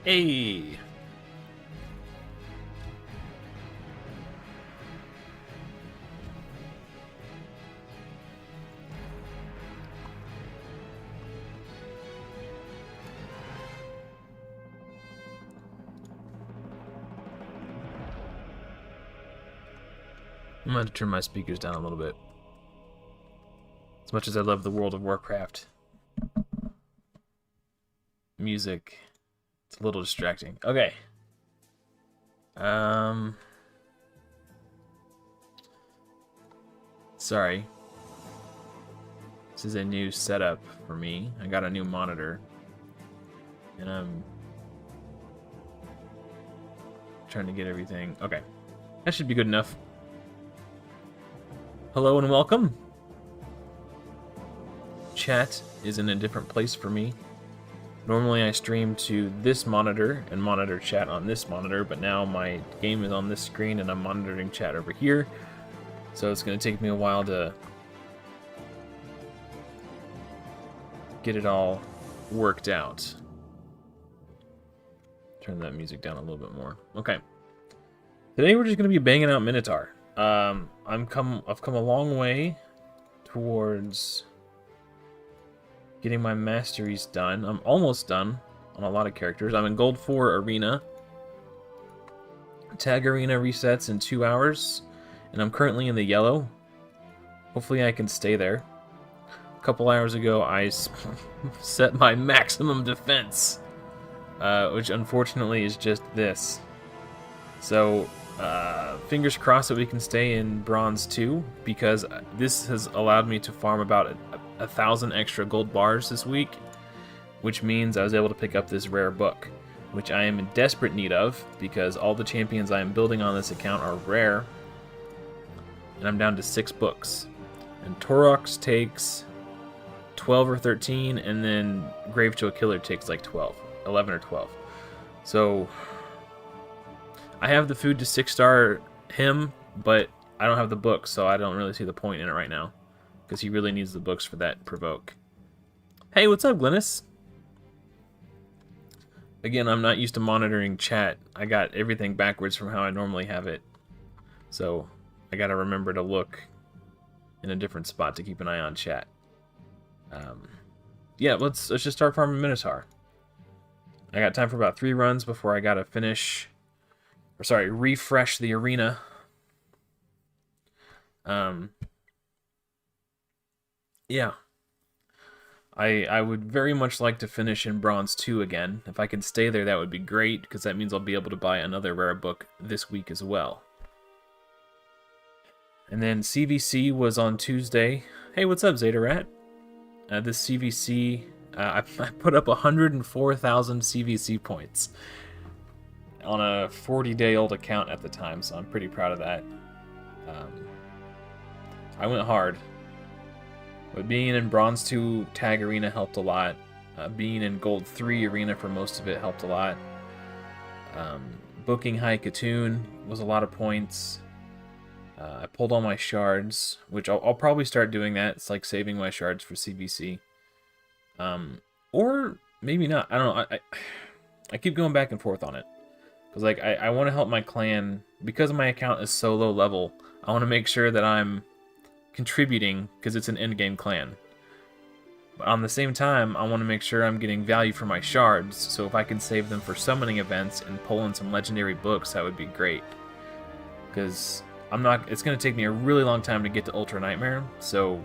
Hey! I'm going to turn my speakers down a little bit. As much as I love the World of Warcraft music, it's a little distracting. Okay. Sorry. This is a new setup for me. I got a new monitor. And I'm trying to get everything. Okay. That should be good enough. Hello and welcome. Chat is in a different place for me. Normally I stream to this monitor and monitor chat on this monitor, but now my game is on this screen and I'm monitoring chat over here. So it's going to take me a while to get it all worked out. Turn that music down a little bit more. Okay. Today we're just going to be banging out Minotaur. I've come a long way towards getting my masteries done. I'm almost done on a lot of characters. I'm in Gold 4 Arena. Tag Arena resets in 2 hours, and I'm currently in the yellow. Hopefully I can stay there. A couple hours ago I set my maximum defense, which unfortunately is just this. So fingers crossed that we can stay in Bronze 2, because this has allowed me to farm about 1,000 extra gold bars this week, which means I was able to pick up this rare book, which I am in desperate need of, because all the champions I am building on this account are rare, and I'm down to 6 books. And Torox takes 12 or 13, and then Gravechill Killer takes like 11 or 12. So I have the food to 6-star him, but I don't have the books, so I don't really see the point in it right now, because he really needs the books for that provoke. Hey, what's up, Glynis? Again, I'm not used to monitoring chat. I got everything backwards from how I normally have it, so I gotta remember to look in a different spot to keep an eye on chat. Yeah, let's just start farming Minotaur. I got time for about 3 runs before I gotta finish, or sorry, refresh the arena. Yeah. I would very much like to finish in Bronze 2 again. If I can stay there, that would be great, because that means I'll be able to buy another rare book this week as well. And then CVC was on Tuesday. Hey, what's up, Zetarat? This CVC, I put up 104,000 CVC points on a 40-day-old account at the time, so I'm pretty proud of that. I went hard. But being in Bronze 2 Tag Arena helped a lot. Being in Gold 3 Arena for most of it helped a lot. Booking High Katoon was a lot of points. I pulled all my shards, which I'll probably start doing that. It's like saving my shards for CVC. Or maybe not. I don't know. I keep going back and forth on it. Because like, I want to help my clan. Because my account is so low level, I want to make sure that I'm contributing, because it's an endgame clan. But on the same time, I want to make sure I'm getting value for my shards, so if I can save them for summoning events and pull in some legendary books, that would be great. Because it's going to take me a really long time to get to Ultra Nightmare, so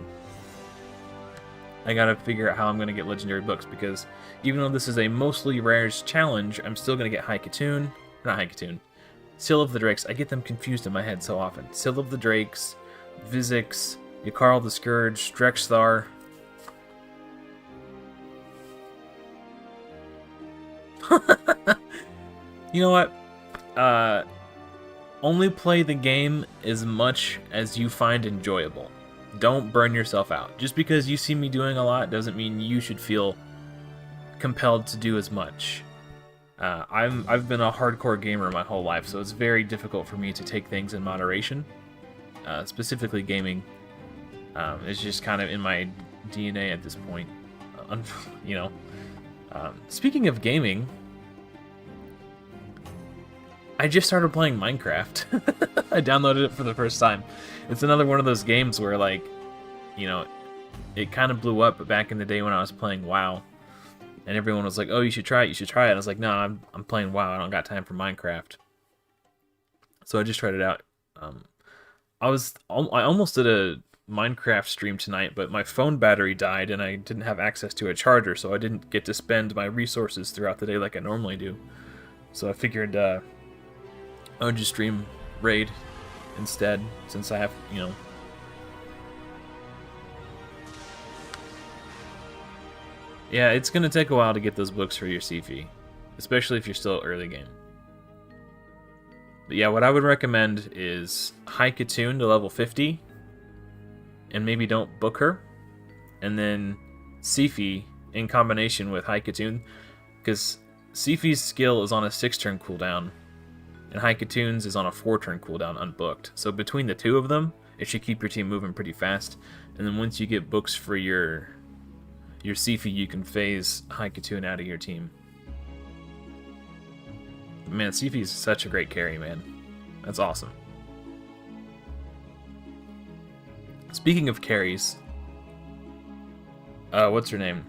I gotta figure out how I'm going to get legendary books, because even though this is a mostly rares challenge, I'm still going to get High Katoon, not High Katoon, Seal of the Drakes. I get them confused in my head so often. Seal of the Drakes, Vizix, Yakarl the Scourge, Drexthar. You know what? Only play the game as much as you find enjoyable. Don't burn yourself out. Just because you see me doing a lot doesn't mean you should feel compelled to do as much. I've been a hardcore gamer my whole life, so it's very difficult for me to take things in moderation. Specifically gaming. It's just kind of in my DNA at this point. You know. Speaking of gaming, I just started playing Minecraft. I downloaded it for the first time. It's another one of those games where, like, you know, it kind of blew up back in the day when I was playing WoW. And everyone was like, "Oh, you should try it. You should try it." And I was like, "No, I'm playing WoW. I don't got time for Minecraft." So I just tried it out. I almost did a Minecraft stream tonight, but my phone battery died and I didn't have access to a charger, so I didn't get to spend my resources throughout the day like I normally do. So I figured I would just stream Raid instead, since I have, you know. Yeah, it's gonna take a while to get those books for your CFE, especially if you're still early game. But yeah, what I would recommend is high Katoon to level 50, and maybe don't book her, and then Sifi in combination with high Katoon, because Sifi's skill is on a 6-turn cooldown, and high Katoon's is on a 4-turn cooldown unbooked. So between the two of them, it should keep your team moving pretty fast. And then once you get books for your Sifi, you can phase high Katoon out of your team. Man, Sifi is such a great carry, man. That's awesome. Speaking of carries, what's her name?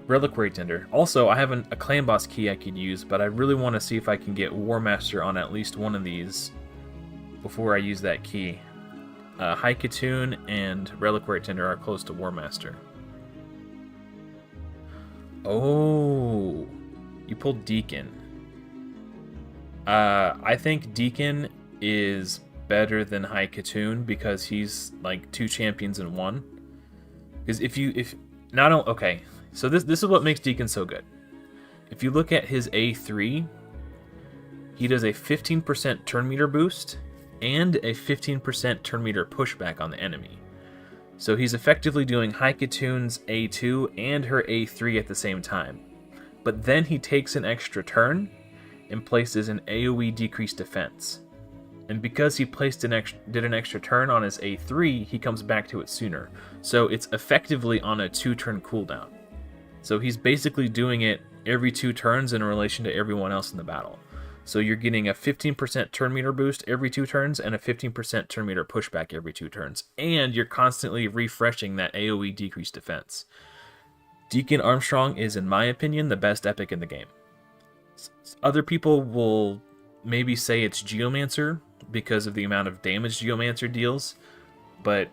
Reliquary Tender. Also, I have a clan boss key I could use, but I really want to see if I can get War Master on at least one of these before I use that key. High Katoon and Reliquary Tender are close to War Master. Oh, you pulled Deacon. I think Deacon is better than High Katoon because he's like 2 champions in 1. Because okay, so this is what makes Deacon so good. If you look at his A3, he does a 15% turn meter boost and a 15% turn meter pushback on the enemy. So he's effectively doing High Katoon's A2 and her A3 at the same time. But then he takes an extra turn and places an AoE decreased defense. And because he did an extra turn on his A3, he comes back to it sooner. So it's effectively on a 2-turn cooldown. So he's basically doing it every 2 turns in relation to everyone else in the battle. So you're getting a 15% turn meter boost every 2 turns and a 15% turn meter pushback every 2 turns. And you're constantly refreshing that AoE decreased defense. Deacon Armstrong is, in my opinion, the best epic in the game. Other people will maybe say it's Geomancer because of the amount of damage Geomancer deals, but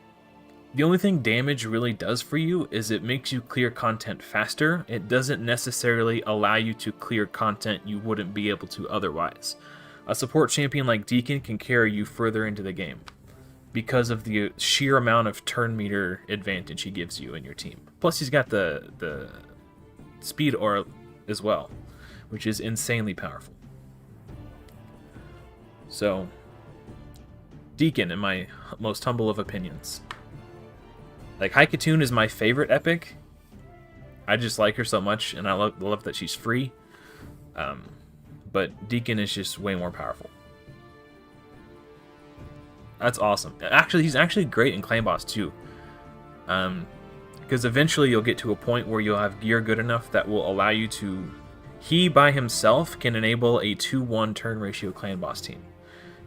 the only thing damage really does for you is it makes you clear content faster. It doesn't necessarily allow you to clear content you wouldn't be able to otherwise. A support champion like Deacon can carry you further into the game because of the sheer amount of turn meter advantage he gives you in your team. Plus he's got the speed aura as well, which is insanely powerful. So, Deacon, in my most humble of opinions. Like, High Katoon is my favorite epic. I just like her so much, and I love that she's free. But Deacon is just way more powerful. That's awesome. Actually, he's actually great in Clan Boss too. Because eventually you'll get to a point where you'll have gear good enough that will allow you to... He, by himself, can enable a 2-1 turn ratio Clan Boss team.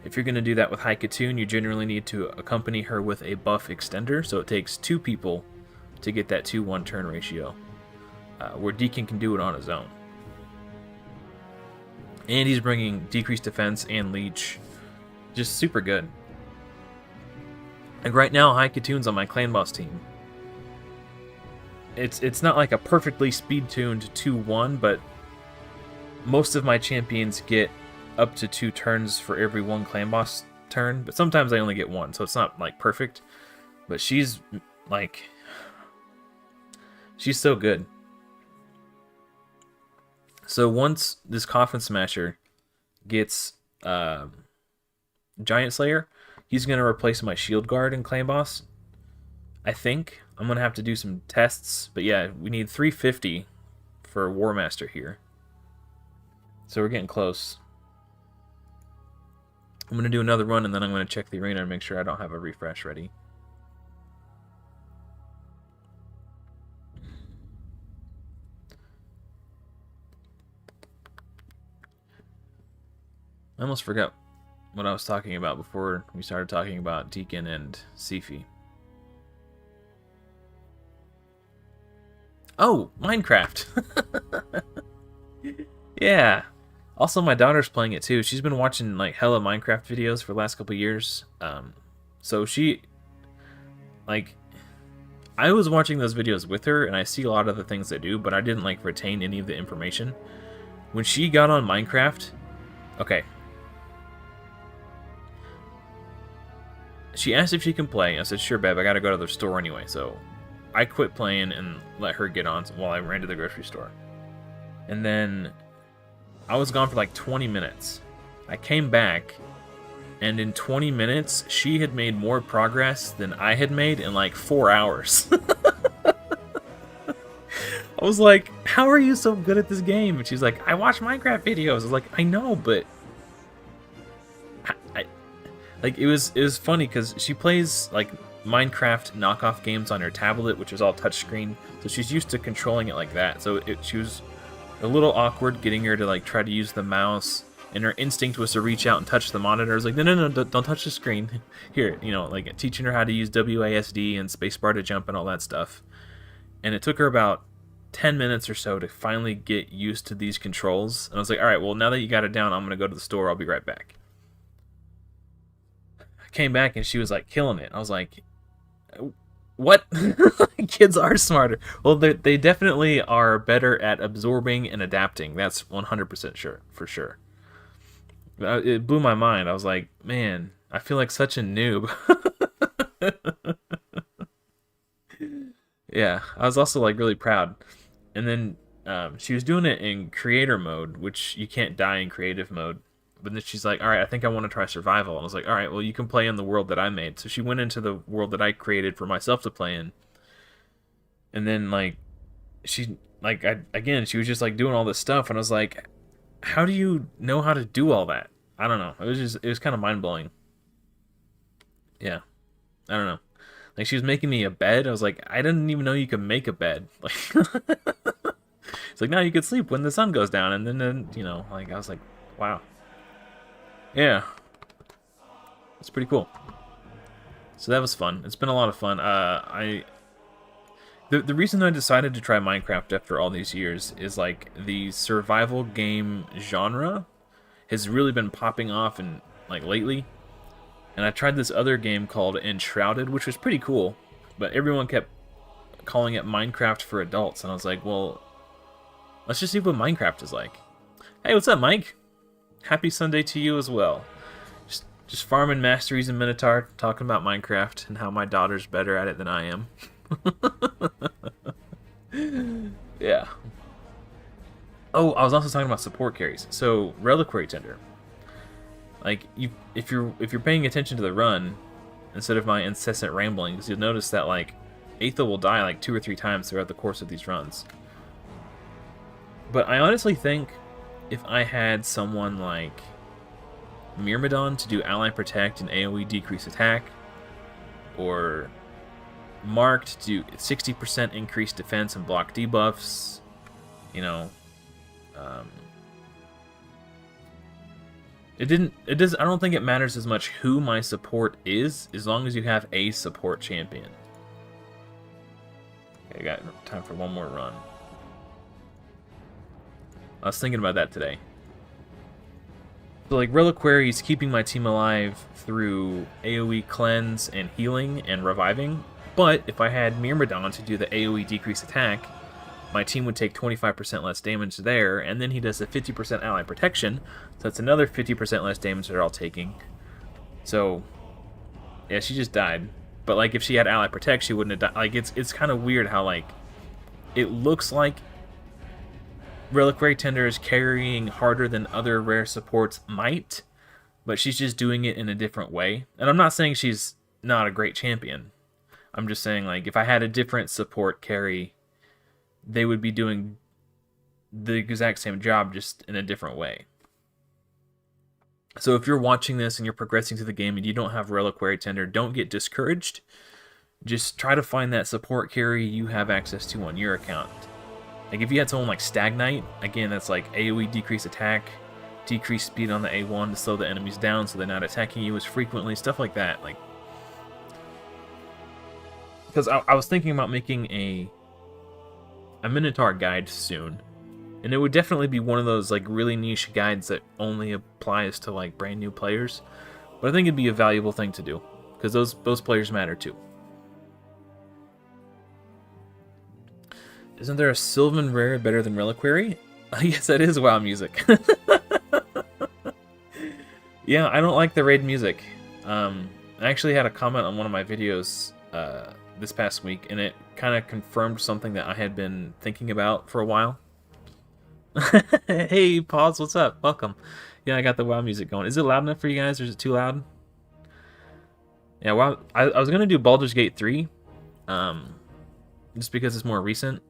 If you're going to do that with High Katoon, you generally need to accompany her with a buff extender, so it takes 2 people to get that 2-1 turn ratio, where Deacon can do it on his own. And he's bringing decreased defense and leech. Just super good. Like right now, High Katoon's on my Clan Boss team. It's not like a perfectly speed-tuned 2-1, but most of my champions get up to 2 turns for every 1 Clan Boss turn, but sometimes I only get 1, so it's not like perfect. But she's like, she's so good. So once this Coffin Smasher gets Giant Slayer, he's gonna replace my Shield Guard in Clan Boss. I think I'm gonna have to do some tests, but yeah, we need 350 for War Master here. So we're getting close. I'm going to do another run, and then I'm going to check the arena and make sure I don't have a refresh ready. I almost forgot what I was talking about before we started talking about Deacon and Sifi. Oh, Minecraft. Yeah. Also, my daughter's playing it too. She's been watching like hella Minecraft videos for the last couple years. So she, like, I was watching those videos with her, and I see a lot of the things they do, but I didn't like retain any of the information. When she got on Minecraft, okay. She asked if she can play. I said, sure, babe, I gotta go to the store anyway. So I quit playing and let her get on while I ran to the grocery store. And then I was gone for like 20 minutes. I came back, and in 20 minutes, she had made more progress than I had made in like 4 hours. I was like, how are you so good at this game? And she's like, I watch Minecraft videos. I was like, I know, but like it was funny because she plays like Minecraft knockoff games on her tablet, which is all touchscreen. So she's used to controlling it like that. So she was a little awkward getting her to like try to use the mouse, and her instinct was to reach out and touch the monitor. I was like, no, don't touch the screen. Here, you know, like teaching her how to use WASD and spacebar to jump and all that stuff. And it took her about 10 minutes or so to finally get used to these controls. And I was like, all right, well, now that you got it down, I'm going to go to the store. I'll be right back. I came back and she was like killing it. I was like, what? Kids are smarter. Well, they definitely are better at absorbing and adapting. That's 100% sure, for sure. It blew my mind. I was like, man, I feel like such a noob. Yeah, I was also like really proud. And then she was doing it in creator mode, which you can't die in creative mode. But then she's like, all right, I think I want to try survival. And I was like, all right, well, you can play in the world that I made. So she went into the world that I created for myself to play in. And then, like, she was just, like, doing all this stuff. And I was like, how do you know how to do all that? I don't know. It was kind of mind-blowing. Yeah. I don't know. Like, she was making me a bed. I was like, I didn't even know you could make a bed. Like, it's like, now you could sleep when the sun goes down. And then, you know, like, I was like, wow. Yeah, it's pretty cool. So that was fun. It's been a lot of fun. The reason I decided to try Minecraft after all these years is like the survival game genre has really been popping off and like lately. And I tried this other game called Enshrouded, which was pretty cool, but everyone kept calling it Minecraft for adults, and I was like, well, let's just see what Minecraft is like. Hey, what's up, Mike? Happy Sunday to you as well. Just farming masteries and Minotaur, talking about Minecraft and how my daughter's better at it than I am. Yeah. Oh, I was also talking about support carries. So, Reliquary Tender. Like, if you're paying attention to the run, instead of my incessant ramblings, you'll notice that, like, Aetha will die, like, 2 or 3 times throughout the course of these runs. But I honestly think if I had someone like Myrmidon to do Ally Protect and AoE Decrease Attack, or Mark to do 60% increased defense and block debuffs, you know, I don't think it matters as much who my support is, as long as you have a support champion. Okay, I got time for one more run. I was thinking about that today. So, like, Reliquary is keeping my team alive through AoE cleanse and healing and reviving. But if I had Myrmidon to do the AoE decrease attack, my team would take 25% less damage there, and then he does a 50% ally protection, so that's another 50% less damage they're all taking. So, yeah, she just died. But, like, if she had ally protect, she wouldn't have died. Like, it's kind of weird how, like, it looks like Reliquary Tender is carrying harder than other rare supports might, but she's just doing it in a different way. And I'm not saying she's not a great champion. I'm just saying, like, if I had a different support carry, they would be doing the exact same job, just in a different way. So if you're watching this and you're progressing through the game and you don't have Reliquary Tender, don't get discouraged. Just try to find that support carry you have access to on your account. Like, if you had someone like Stagnite, again, that's like AoE decrease attack, decrease speed on the A1 to slow the enemies down so they're not attacking you as frequently, stuff like that. Like, because I was thinking about making a Minotaur guide soon, and it would definitely be one of those like really niche guides that only applies to like brand new players. But I think it'd be a valuable thing to do because those players matter too. Isn't there a Sylvan Rare better than Reliquary? Yes, that is WoW music. Yeah, I don't like the raid music. I actually had a comment on one of my videos this past week, and it kind of confirmed something that I had been thinking about for a while. Hey, Pause, what's up? Welcome. Yeah, I got the WoW music going. Is it loud enough for you guys, or is it too loud? Yeah, WoW. I was going to do Baldur's Gate 3, just because it's more recent.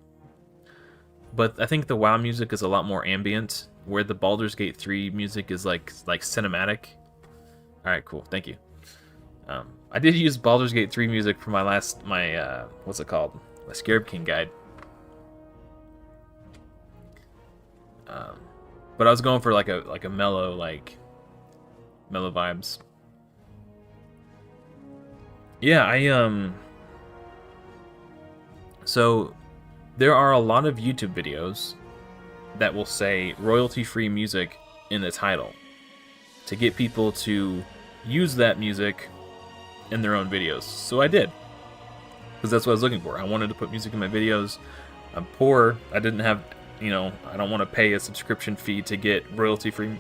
But I think the WoW music is a lot more ambient, where the Baldur's Gate 3 music is like cinematic. Alright, cool. Thank you. I did use Baldur's Gate 3 music for my what's it called? My Scarab King guide. But I was going for like a mellow vibes. Yeah, so there are a lot of YouTube videos that will say royalty-free music in the title to get people to use that music in their own videos. So I did, because that's what I was looking for. I wanted to put music in my videos. I'm poor. I didn't have, I don't want to pay a subscription fee to get royalty-free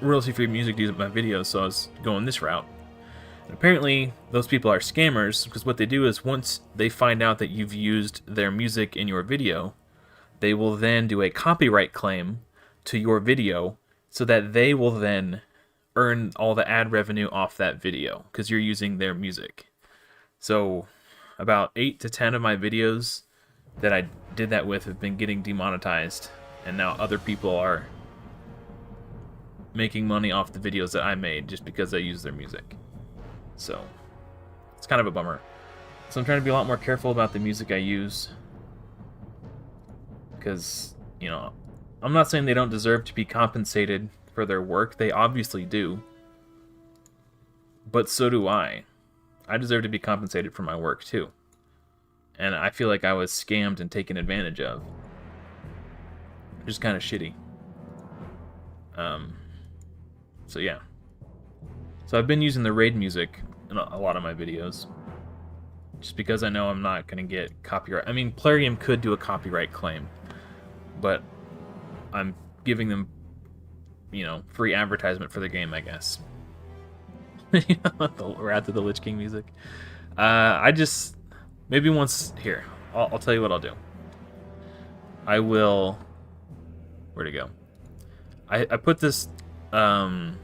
music to use in my videos, so I was going this route. And apparently, those people are scammers, because what they do is once they find out that you've used their music in your video, they will then do a copyright claim to your video so that they will then earn all the ad revenue off that video because you're using their music. So about 8 to 10 of my videos that I did that with have been getting demonetized, and now other people are making money off the videos that I made just because I use their music. So it's kind of a bummer. So I'm trying to be a lot more careful about the music I use, because, I'm not saying they don't deserve to be compensated for their work. They obviously do. But so do I. I deserve to be compensated for my work too. And I feel like I was scammed and taken advantage of. Just kind of shitty. So yeah. So I've been using the raid music in a lot of my videos, just because I know I'm not going to get copyright. I mean, Plarium could do a copyright claim, but I'm giving them, free advertisement for the game, I guess. Wrath of the Lich King music. Maybe once here. I'll tell you what I'll do. I will. Where'd it go? I put this playlist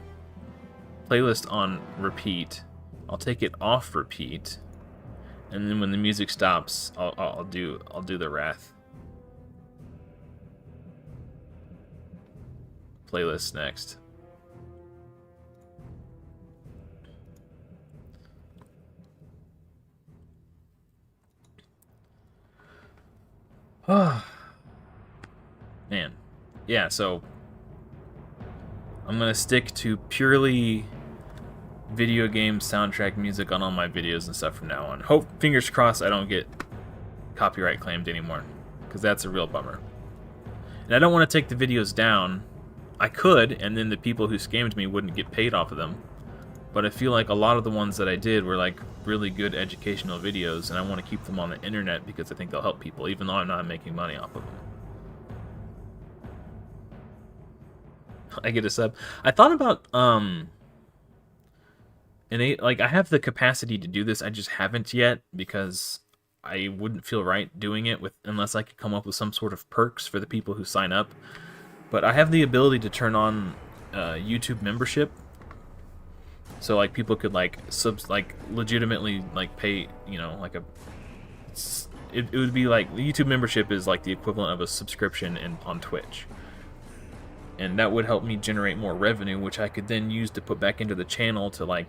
on repeat. I'll take it off repeat, and then when the music stops, I'll do the Wrath playlist next. Man. Yeah, so I'm gonna stick to purely video game soundtrack music on all my videos and stuff from now on. Fingers crossed I don't get copyright claimed anymore, because that's a real bummer. And I don't want to take the videos down. I could, and then the people who scammed me wouldn't get paid off of them. But I feel like a lot of the ones that I did were like really good educational videos, and I want to keep them on the internet because I think they'll help people, even though I'm not making money off of them. I get a sub. I thought about I have the capacity to do this, I just haven't yet, because I wouldn't feel right doing it unless I could come up with some sort of perks for the people who sign up. But I have the ability to turn on YouTube membership, so like people could legitimately pay, it would be like YouTube membership is like the equivalent of a subscription on Twitch. And that would help me generate more revenue, which I could then use to put back into the channel to buy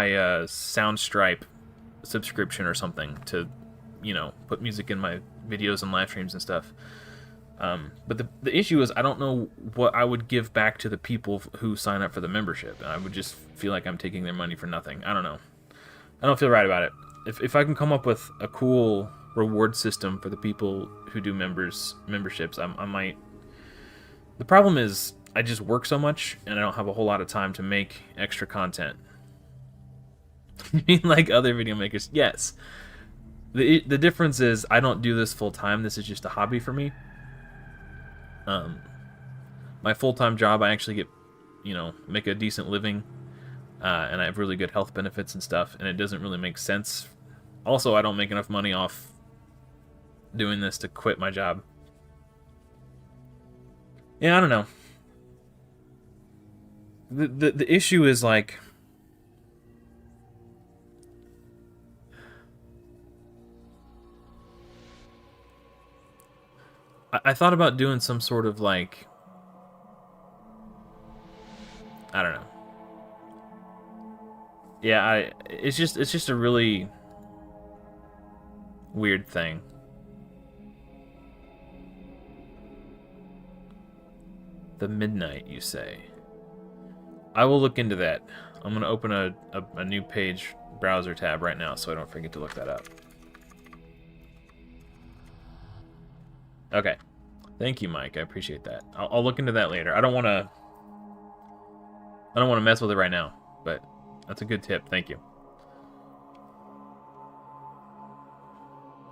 a Soundstripe subscription or something to, put music in my videos and live streams and stuff. But the issue is I don't know what I would give back to the people who sign up for the membership. I would just feel like I'm taking their money for nothing. I don't know. I don't feel right about it. If I can come up with a cool reward system for the people who do memberships, I might. The problem is I just work so much and I don't have a whole lot of time to make extra content. You mean like other video makers? Yes. The difference is I don't do this full time. This is just a hobby for me. My full-time job, I actually get, make a decent living, and I have really good health benefits and stuff, and it doesn't really make sense. Also, I don't make enough money off doing this to quit my job. Yeah, I don't know. The issue is like, I thought about doing some sort of like, I don't know. Yeah, it's just a really weird thing. The midnight, you say? I will look into that. I'm gonna open a new page browser tab right now so I don't forget to look that up. Okay. Thank you, Mike. I appreciate that. I'll look into that later. I don't want to mess with it right now, but that's a good tip. Thank you.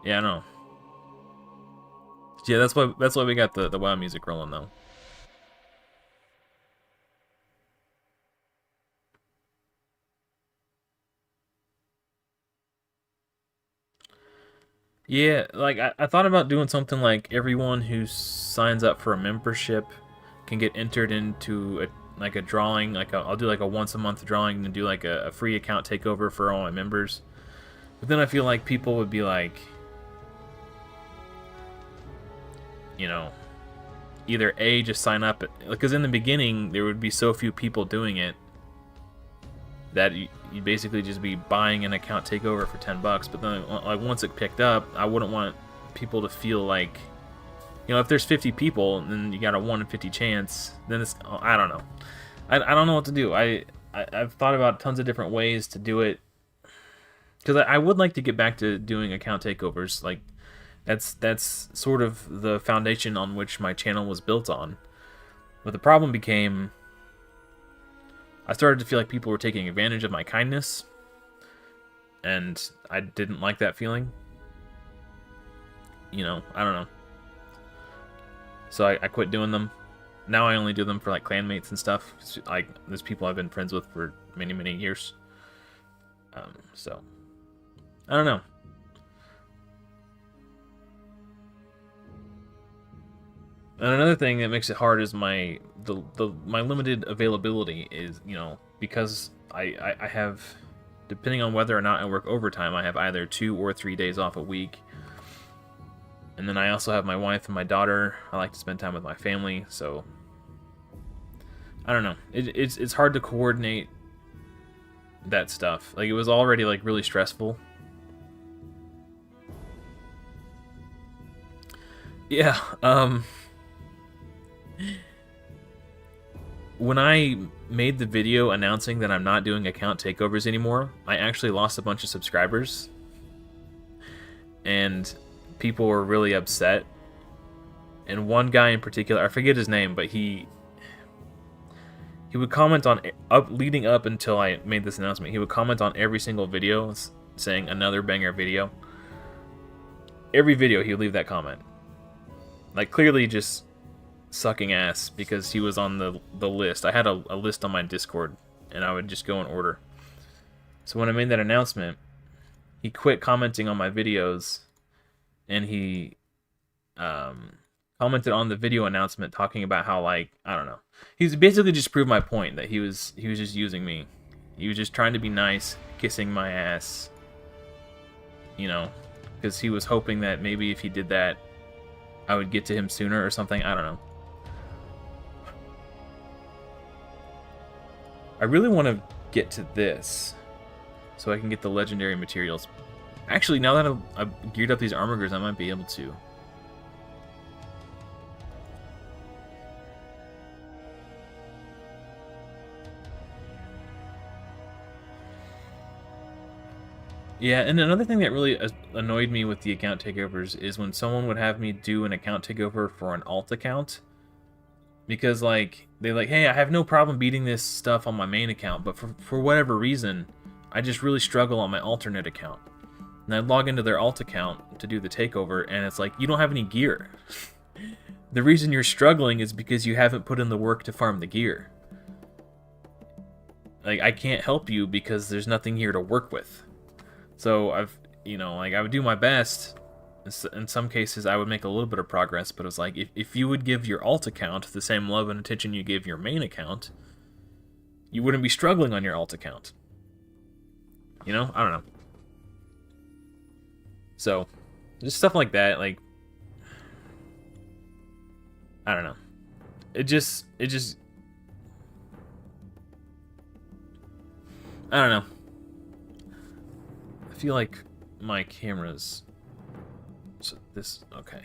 Yeah, I know. Yeah, that's why we got the WoW music rolling though. Yeah, like I thought about doing something like everyone who signs up for a membership can get entered into a drawing. I'll do like a once a month drawing and do like a free account takeover for all my members. But then I feel like people would be like, either A, just sign up, because in the beginning there would be so few people doing it that you'd basically just be buying an account takeover for $10. But then, like, once it picked up, I wouldn't want people to feel like, if there's 50 people and then you got a 1 in 50 chance, then it's, I don't know. I don't know what to do. I've thought about tons of different ways to do it, because I would like to get back to doing account takeovers. Like, that's sort of the foundation on which my channel was built on. But the problem became, I started to feel like people were taking advantage of my kindness, and I didn't like that feeling. I don't know. So I quit doing them. Now I only do them for like clanmates and stuff. Like, there's people I've been friends with for many, many years. So I don't know. And another thing that makes it hard is my limited availability is, because I have, depending on whether or not I work overtime, I have either 2 or 3 days off a week. And then I also have my wife and my daughter. I like to spend time with my family, so I don't know. It's hard to coordinate that stuff. Like, it was already like really stressful. Yeah, when I made the video announcing that I'm not doing account takeovers anymore, I actually lost a bunch of subscribers. And people were really upset. And one guy in particular, I forget his name, but he would comment on, leading up until I made this announcement, he would comment on every single video saying another banger video. Every video he would leave that comment. Like, clearly just sucking ass because he was on the list. I had a list on my Discord, and I would just go in order. So when I made that announcement, he quit commenting on my videos, and he commented on the video announcement talking about how, like, I don't know. He's basically just proved my point that he was just using me. He was just trying to be nice, kissing my ass, because he was hoping that maybe if he did that, I would get to him sooner or something. I don't know. I really want to get to this so I can get the legendary materials. Actually, now that I've geared up these armor gears, I might be able to. Yeah, and another thing that really annoyed me with the account takeovers is when someone would have me do an account takeover for an alt account. Because, like, they're like, hey, I have no problem beating this stuff on my main account, but for whatever reason, I just really struggle on my alternate account. And I log into their alt account to do the takeover, and it's like, you don't have any gear. The reason you're struggling is because you haven't put in the work to farm the gear. Like, I can't help you because there's nothing here to work with. So I would do my best. In some cases, I would make a little bit of progress, but it was like, if you would give your alt account the same love and attention you give your main account, you wouldn't be struggling on your alt account. You know? I don't know. So, just stuff like that, like, I don't know. It just, I don't know. I feel like my camera's, so this, okay.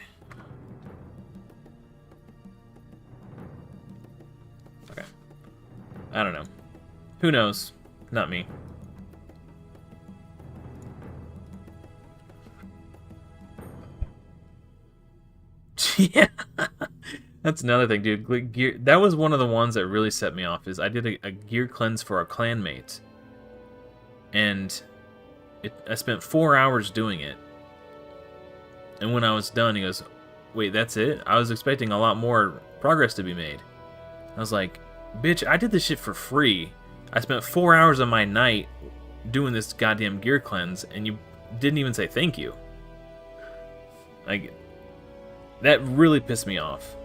Okay. I don't know. Who knows? Not me. Yeah. That's another thing, dude. Gear, that was one of the ones that really set me off, is I did a gear cleanse for a clanmate. And I spent 4 hours doing it. And when I was done, he goes, wait, that's it? I was expecting a lot more progress to be made. I was like, bitch, I did this shit for free. I spent 4 hours of my night doing this goddamn gear cleanse, and you didn't even say thank you. Like, that really pissed me off.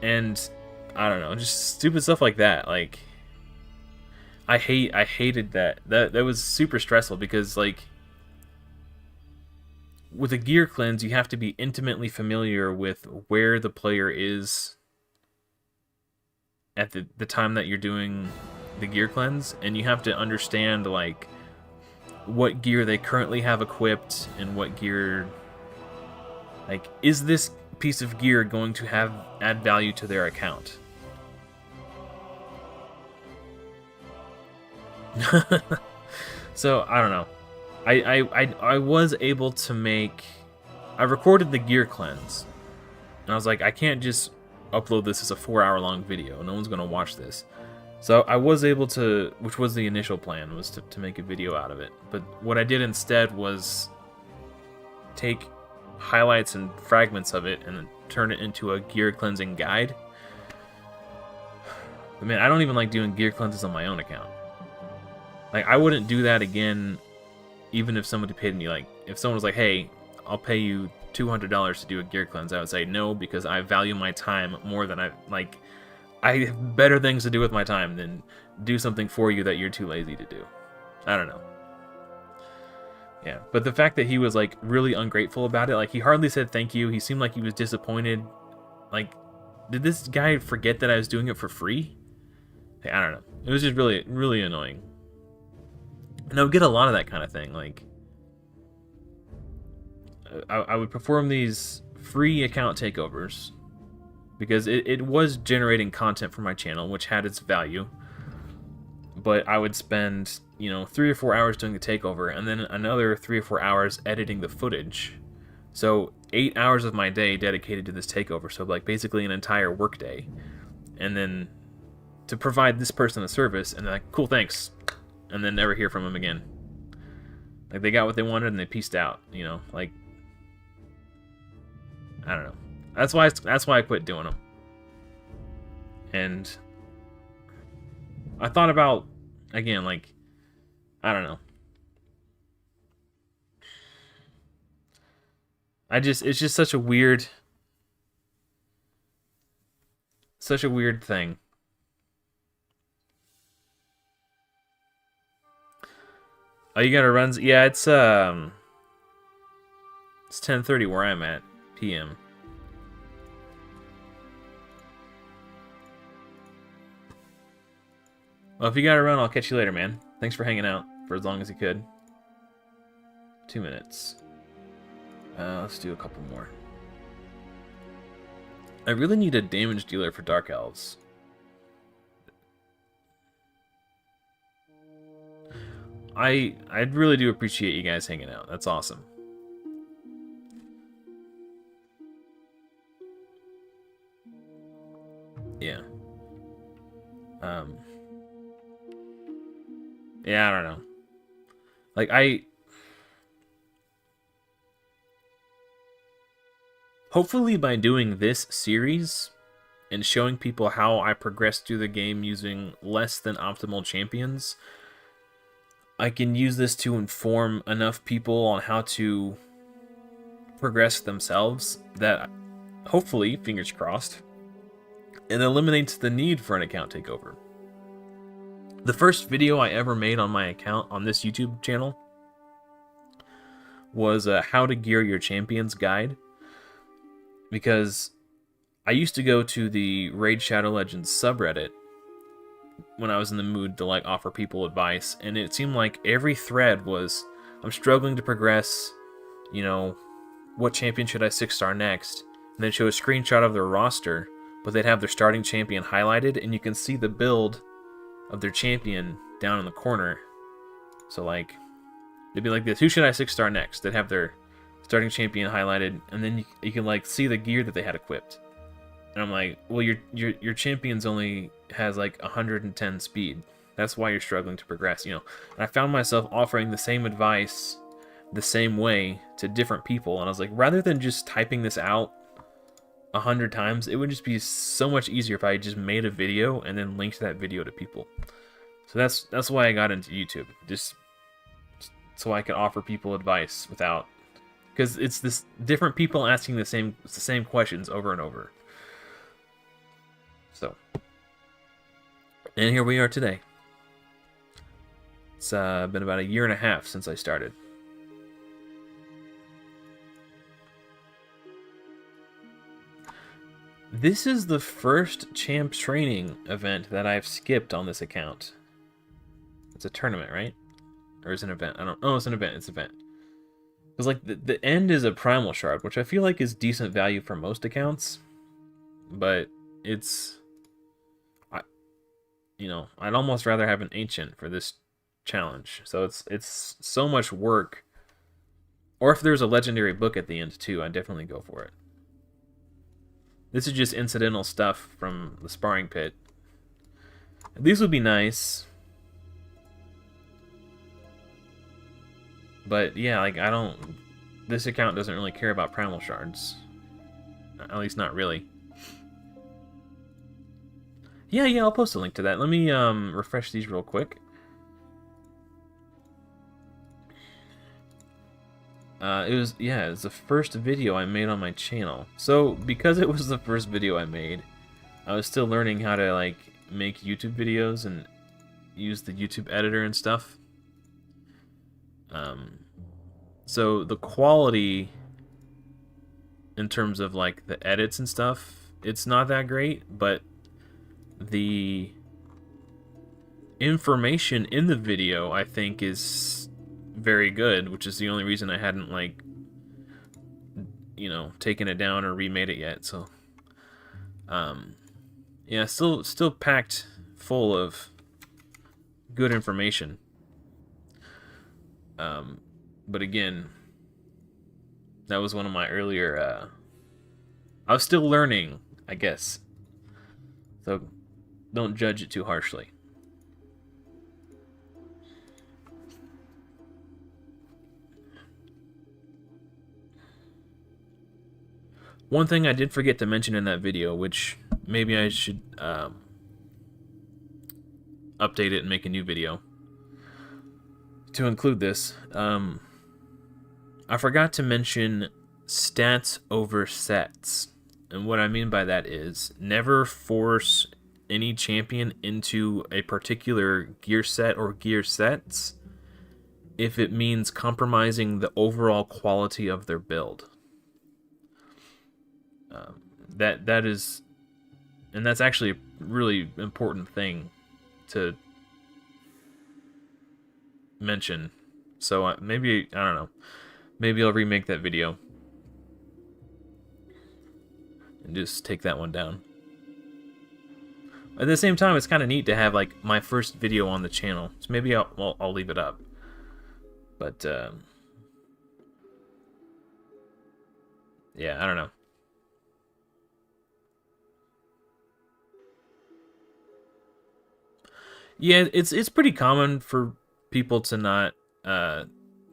And, I don't know, just stupid stuff like that. Like, I hated that. That was super stressful because, like, with a gear cleanse, you have to be intimately familiar with where the player is at the time that you're doing the gear cleanse, and you have to understand, like, what gear they currently have equipped and what gear, like, is this piece of gear going to add value to their account? So I don't know. I was able to make. I recorded the gear cleanse, and I was like, I can't just upload this as a 4-hour-long video. No one's gonna watch this. So I was able to, which was the initial plan, was to make a video out of it. But what I did instead was take highlights and fragments of it and then turn it into a gear cleansing guide. But man, I don't even like doing gear cleanses on my own account. Like, I wouldn't do that again, even if somebody paid me, like, if someone was like, hey, I'll pay you $200 to do a gear cleanse, I would say no, because I value my time more than I have better things to do with my time than do something for you that you're too lazy to do. I don't know. Yeah, but the fact that he was, like, really ungrateful about it, like, he hardly said thank you, he seemed like he was disappointed. Like, did this guy forget that I was doing it for free? Like, I don't know. It was just really, really annoying. And I would get a lot of that kind of thing. Like, I would perform these free account takeovers because it was generating content for my channel, which had its value. But I would spend, 3 or 4 hours doing the takeover, and then another 3 or 4 hours editing the footage. So 8 hours of my day dedicated to this takeover. So, like, basically an entire workday. And then to provide this person a service, and they're like, cool, thanks. And then never hear from them again. Like, they got what they wanted and they pieced out, like, I don't know. That's why I quit doing them. And I thought about, again, like, I don't know. It's just such a weird thing. Oh, you gotta run? Yeah, it's 10:30 where I'm at, PM. Well, if you gotta run, I'll catch you later, man. Thanks for hanging out for as long as you could. 2 minutes. Let's do a couple more. I really need a damage dealer for Dark Elves. I really do appreciate you guys hanging out. That's awesome. Yeah. Yeah, I don't know. Like, hopefully by doing this series and showing people how I progressed through the game using less than optimal champions, I can use this to inform enough people on how to progress themselves that, hopefully, fingers crossed, it eliminates the need for an account takeover. The first video I ever made on my account on this YouTube channel was a how to gear your champions guide, because I used to go to the Raid Shadow Legends subreddit when I was in the mood to like offer people advice, and it seemed like every thread was, I'm struggling to progress, you know, what champion should I 6-star next? And then show a screenshot of their roster, but they'd have their starting champion highlighted, and you can see the build of their champion down in the corner. So like, they'd be like this, who should I 6-star next? They'd have their starting champion highlighted, and then you can like see the gear that they had equipped. And I'm like, well, your champion's only has like 110 speed. That's why you're struggling to progress, you know. And I found myself offering the same advice the same way to different people, and I was like, rather than just typing this out 100 times, it would just be so much easier if I just made a video and then linked that video to people. So that's why I got into YouTube, just so I could offer people advice without, because it's this different people asking the same questions over and over. So, and here we are today. It's been about 1.5 years since I started. This is the first champ training event that I've skipped on this account. It's a tournament, right? Or is it an event? I don't know. Oh, it's an event. It's an event. Because like the end is a primal shard, which I feel like is decent value for most accounts, but it's, you know, I'd almost rather have an ancient for this challenge. So it's so much work. Or if there's a legendary book at the end too, I'd definitely go for it. This is just incidental stuff from the sparring pit. These would be nice. But yeah, like this account doesn't really care about primal shards. At least not really. Yeah, I'll post a link to that. Let me refresh these real quick. It was the first video I made on my channel. So because it was the first video I made, I was still learning how to like make YouTube videos and use the YouTube editor and stuff. So the quality in terms of like the edits and stuff, it's not that great, but the information in the video I think is very good, which is the only reason I hadn't like, you know, taken it down or remade it yet. So yeah, still packed full of good information. But again, that was one of my earlier I was still learning, I guess, so don't judge it too harshly. One thing I did forget to mention in that video, which maybe I should update it and make a new video to include this. I forgot to mention stats over sets. And what I mean by that is never force any champion into a particular gear set or gear sets if it means compromising the overall quality of their build. That is, and that's actually a really important thing to mention. So maybe, I don't know, maybe I'll remake that video and just take that one down. At the same time, it's kind of neat to have like my first video on the channel, so maybe I'll leave it up. But yeah, I don't know. Yeah, it's pretty common for people to not uh,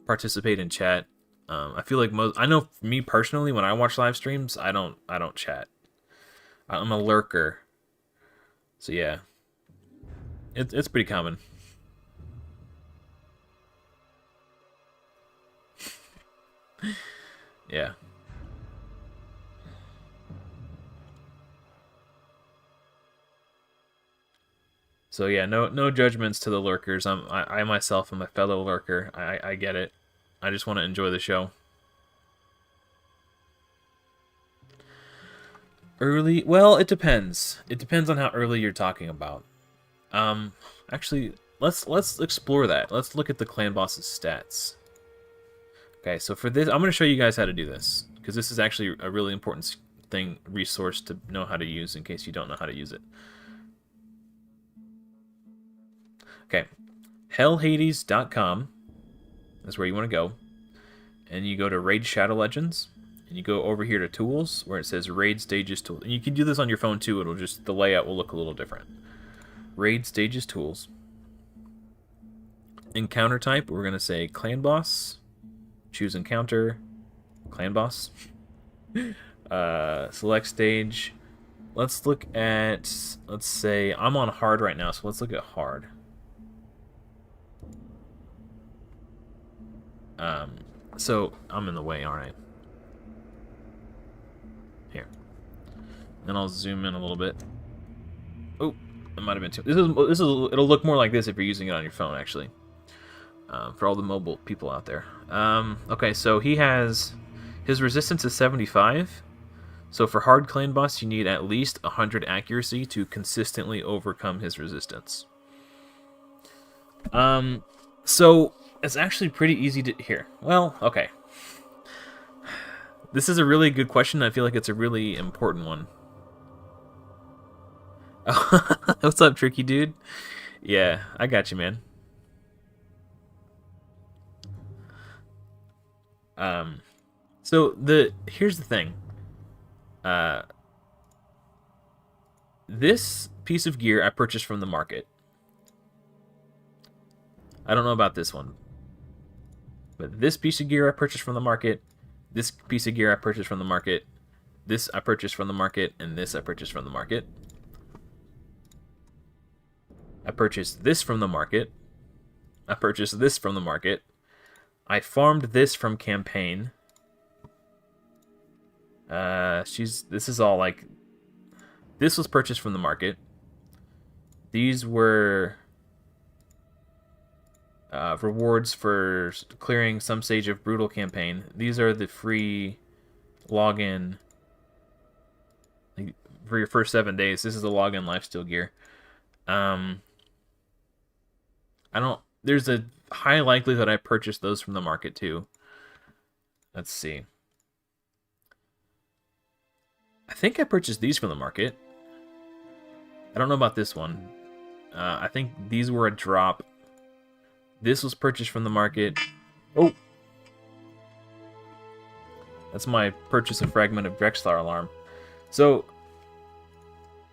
participate in chat. I feel like most. I know me personally, when I watch live streams, I don't chat. I'm a lurker. So yeah, it's pretty common. Yeah. So yeah, no judgments to the lurkers. I myself am a fellow lurker. I get it. I just want to enjoy the show. Early? Well, it depends. It depends on how early you're talking about. Um, actually, let's explore that. Let's look at the clan boss's stats. Okay, so for this, I'm going to show you guys how to do this because this is actually a really important resource to know how to use in case you don't know how to use it. Okay, hellhades.com is where you want to go, and you go to Raid Shadow Legends, and you go over here to Tools where it says Raid Stages Tools, and you can do this on your phone too. It'll just the layout will look a little different. Raid Stages Tools. Encounter type, we're going to say Clan Boss. Choose Encounter, Clan Boss. Select Stage. Let's look at, let's say, I'm on Hard right now, so let's look at Hard. So I'm in the way, aren't I? Here. Then I'll zoom in a little bit. Oh, it might have been too. This is. It'll look more like this if you're using it on your phone, actually. For all the mobile people out there. Okay, so he has his resistance is 75. So for hard clan boss, you need at least 100 accuracy to consistently overcome his resistance. So it's actually pretty easy to here. Well, okay. This is a really good question. I feel like it's a really important one. What's up, Tricky Dude? Yeah, I got you, man. So here's the thing. This piece of gear I purchased from the market. I don't know about this one. But this piece of gear I purchased from the market, this piece of gear I purchased from the market, this I purchased from the market, and this I purchased from the market. I purchased this from the market. I purchased this from the market. I farmed this from campaign. This is all like, this was purchased from the market. These were rewards for clearing some stage of brutal campaign. These are the free login for your first 7 days. This is the login lifesteal gear. There's a high likelihood I purchased those from the market too. Let's see. I think I purchased these from the market. I don't know about this one. I think these were a drop. This was purchased from the market. Oh! That's my purchase of Fragment of Drexlar alarm. So,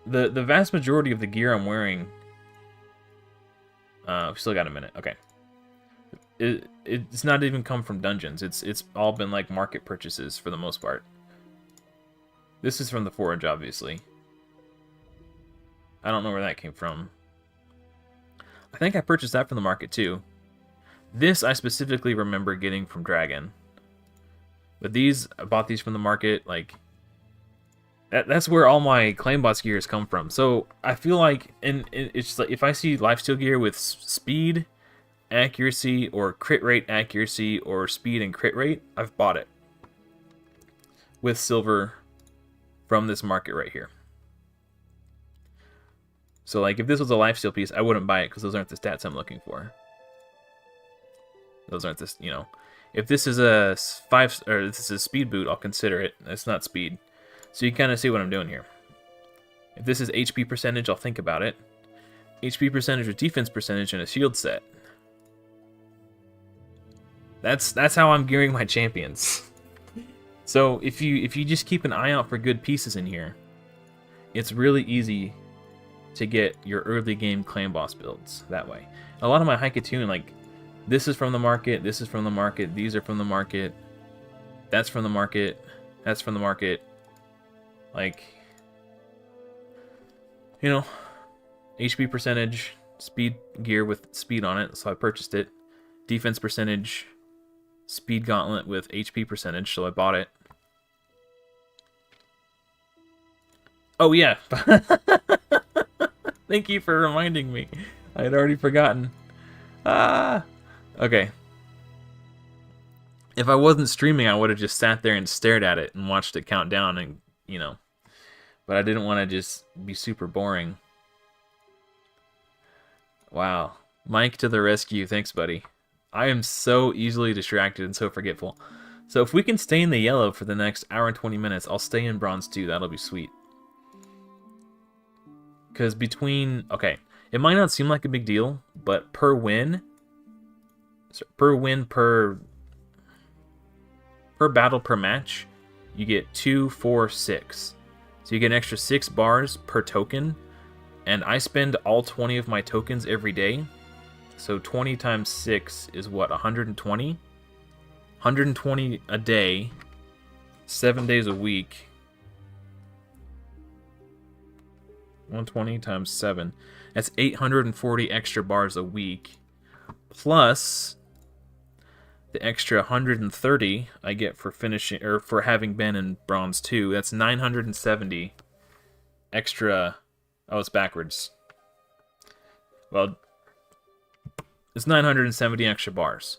the vast majority of the gear I'm wearing... we've still got a minute. Okay. It's not even come from dungeons. It's all been like market purchases for the most part. This is from the forage, obviously. I don't know where that came from. I think I purchased that from the market too. This I specifically remember getting from Dragon. But these, I bought these from the market. Like, that's where all my claim boss gears come from. So I feel like, and it's just like if I see lifesteal gear with speed, accuracy, or crit rate accuracy, or speed and crit rate, I've bought it with silver from this market right here. So like if this was a lifesteal piece, I wouldn't buy it because those aren't the stats I'm looking for. Those aren't this, you know. If this is a this is a speed boot, I'll consider it. It's not speed. So you kind of see what I'm doing here. If this is HP percentage, I'll think about it. HP percentage with defense percentage and a shield set. That's how I'm gearing my champions. So if you just keep an eye out for good pieces in here, it's really easy to get your early game clan boss builds that way. A lot of my Haikatune, like, this is from the market, this is from the market, these are from the market, that's from the market, that's from the market. Like, you know, HP percentage, speed gear with speed on it, so I purchased it. Defense percentage, speed gauntlet with HP percentage, so I bought it. Oh yeah. Thank you for reminding me. I had already forgotten. Okay. If I wasn't streaming, I would have just sat there and stared at it and watched it count down and, you know. But I didn't want to just be super boring. Wow. Mike to the rescue. Thanks, buddy. I am so easily distracted and so forgetful. So if we can stay in the yellow for the next hour and 20 minutes, I'll stay in bronze 2. That'll be sweet. Because between... Okay, it might not seem like a big deal, but per win... per battle per match, you get 2, 4, 6. So you get an extra 6 bars per token. And I spend all 20 of my tokens every day. So 20 times 6 is what, 120? 120 a day, 7 days a week. 120 times 7. That's 840 extra bars a week. Plus the extra 130 I get for finishing, or for having been in bronze 2. That's 970 extra. Oh, it's backwards. Well, it's 970 extra bars.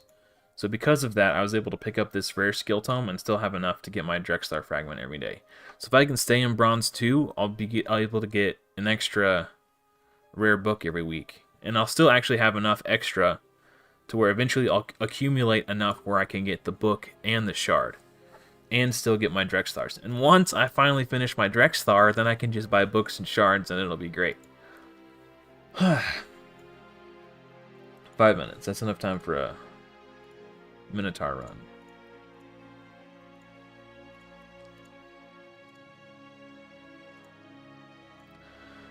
So because of that, I was able to pick up this rare skill tome and still have enough to get my Drexlar fragment every day. So if I can stay in bronze 2, I'll be able to get an extra rare book every week. And I'll still actually have enough extra to where eventually I'll accumulate enough where I can get the book and the shard. And still get my Drexlars. And once I finally finish my Drexlar, then I can just buy books and shards and it'll be great. 5 minutes. That's enough time for a Minotaur run.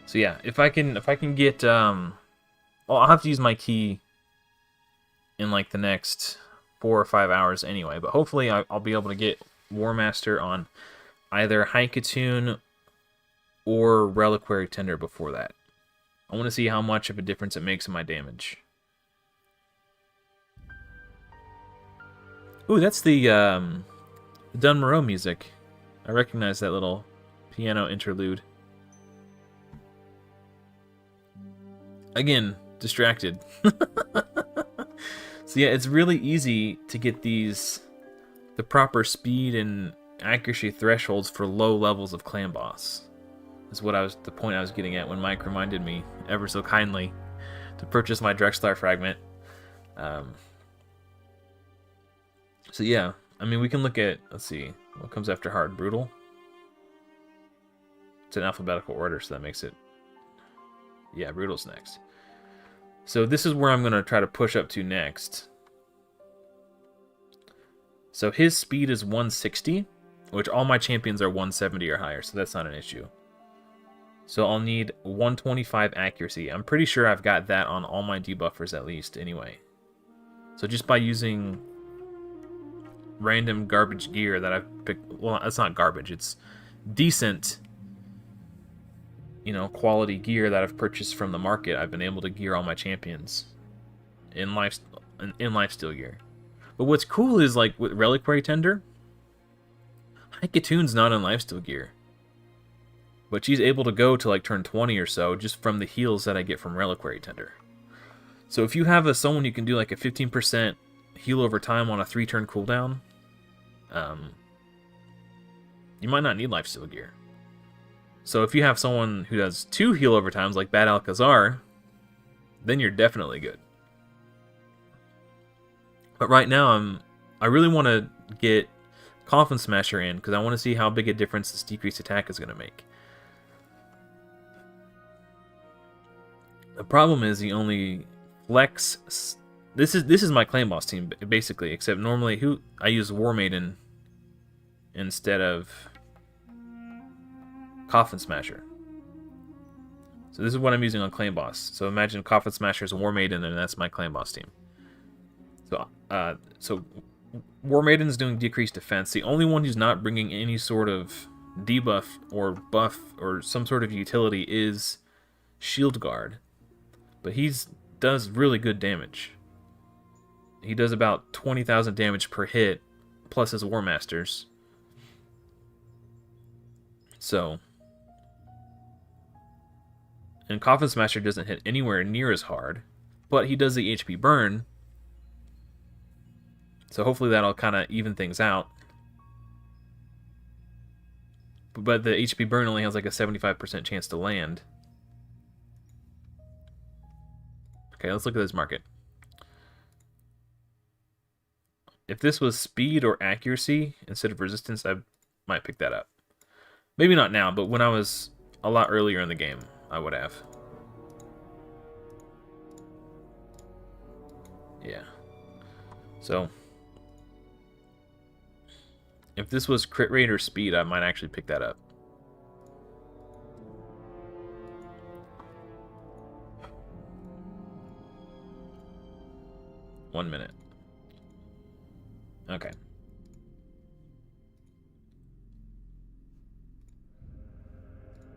So yeah, if I can get well, I'll have to use my key in like the next 4 or 5 hours anyway, but hopefully I'll be able to get War Master on either Haikatune or Reliquary Tender before that. I want to see how much of a difference it makes in my damage. Ooh, that's the Dun Moreau music. I recognize that little piano interlude. Again, distracted. So yeah, it's really easy to get the proper speed and accuracy thresholds for low levels of clan boss. Is the point I was getting at when Mike reminded me ever so kindly to purchase my Drexlar fragment. So yeah, I mean, we can look at, let's see, what comes after hard? Brutal? It's in alphabetical order, so that makes it, yeah, brutal's next. So this is where I'm going to try to push up to next. So his speed is 160, which all my champions are 170 or higher, so that's not an issue. So I'll need 125 accuracy. I'm pretty sure I've got that on all my debuffers at least anyway. So just by using random garbage gear that I've picked, well, it's not garbage, it's decent, you know, quality gear that I've purchased from the market, I've been able to gear all my champions in lifesteal gear. But what's cool is, like, with Reliquary Tender, Haikatune's not in lifesteal gear. But she's able to go to, like, turn 20 or so just from the heals that I get from Reliquary Tender. So if you have someone who can do, like, a 15% heal over time on a 3-turn cooldown, you might not need lifesteal gear. So if you have someone who does 2 heal over times, like Bad Alcazar, then you're definitely good. But right now, I really want to get Coffin Smasher in, because I want to see how big a difference this decreased attack is going to make. The problem is he only flex This is my clan boss team basically, except normally I use War Maiden instead of Coffin Smasher. So this is what I'm using on clan boss. So imagine Coffin Smasher is War Maiden, and that's my clan boss team. So War Maiden's doing decreased defense. The only one who's not bringing any sort of debuff or buff or some sort of utility is Shield Guard, but does really good damage. He does about 20,000 damage per hit, plus his War Masters. So, and Coffin Smasher doesn't hit anywhere near as hard, but he does the HP burn. So hopefully that'll kind of even things out. But the HP burn only has like a 75% chance to land. Okay, let's look at this market. If this was speed or accuracy instead of resistance, I might pick that up. Maybe not now, but when I was a lot earlier in the game, I would have. Yeah. So, if this was crit rate or speed, I might actually pick that up. One minute. Okay.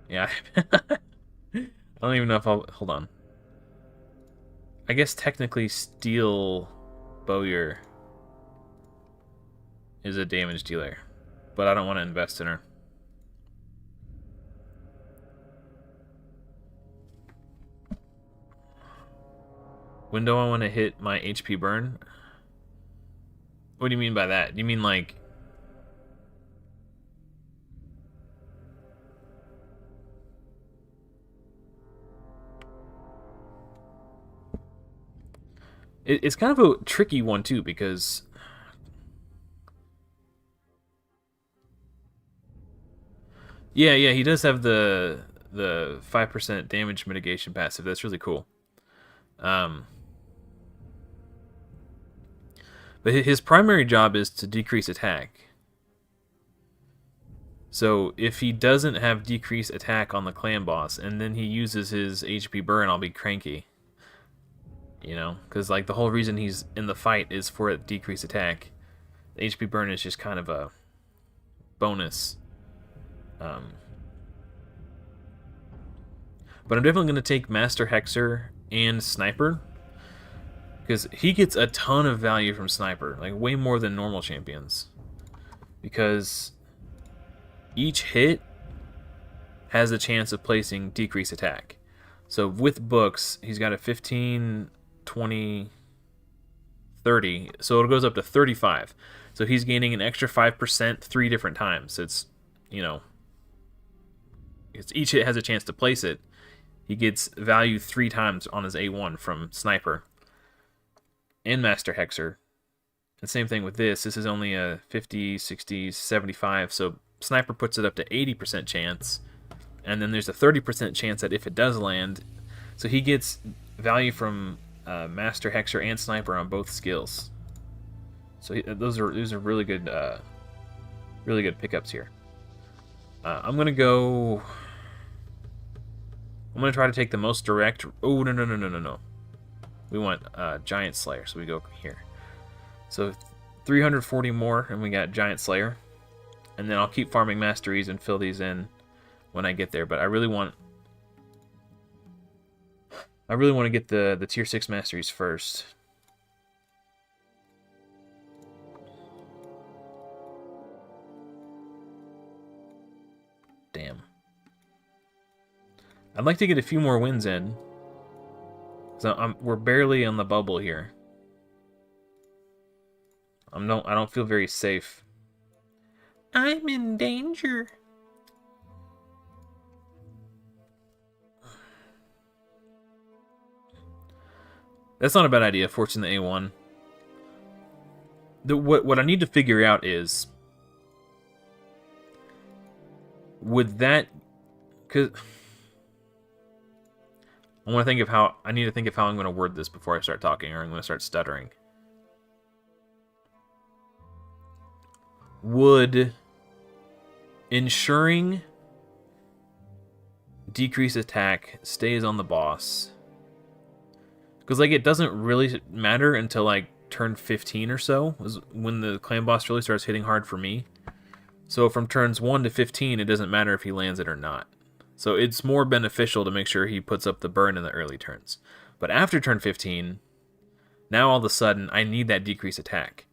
Yeah. I don't even know if I'll... Hold on. I guess technically Steel Bowyer is a damage dealer, but I don't want to invest in her. When do I want to hit my HP burn? What do you mean by that? Do you mean like... It's kind of a tricky one too, because... Yeah, he does have the 5% damage mitigation passive. That's really cool. But his primary job is to decrease attack. So if he doesn't have decreased attack on the clan boss, and then he uses his HP burn, I'll be cranky. You know, because like the whole reason he's in the fight is for a decreased attack. The HP burn is just kind of a bonus. But I'm definitely going to take Master Hexer and Sniper, because he gets a ton of value from Sniper, like way more than normal champions. Because each hit has a chance of placing decreased attack. So with books, he's got a 15, 20, 30, so it goes up to 35. So he's gaining an extra 5% 3 different times. It's, you know, each hit has a chance to place it. He gets value 3 times on his A1 from Sniper and Master Hexer. And same thing with this. This is only a 50, 60, 75, so Sniper puts it up to 80% chance. And then there's a 30% chance that if it does land, so he gets value from Master Hexer and Sniper on both skills. So those are really good pickups here. I'm gonna try to take the most direct. Oh no! We want Giant Slayer, so we go here. So 340 more, and we got Giant Slayer, and then I'll keep farming masteries and fill these in when I get there. But I really want to get the tier 6 masteries first. Damn. I'd like to get a few more wins in. So we're barely on the bubble here. I don't feel very safe. I'm in danger. That's not a bad idea, forcing the A1. What I need to figure out is, would that... Cause I want to think of how I need to think of how I'm going to word this before I start talking, or I'm going to start stuttering. Would ensuring decrease attack stays on the boss, because like it doesn't really matter until like turn 15 or so is when the clan boss really starts hitting hard for me. So from turns 1 to 15, it doesn't matter if he lands it or not. So it's more beneficial to make sure he puts up the burn in the early turns. But after turn 15, now all of a sudden I need that decrease attack.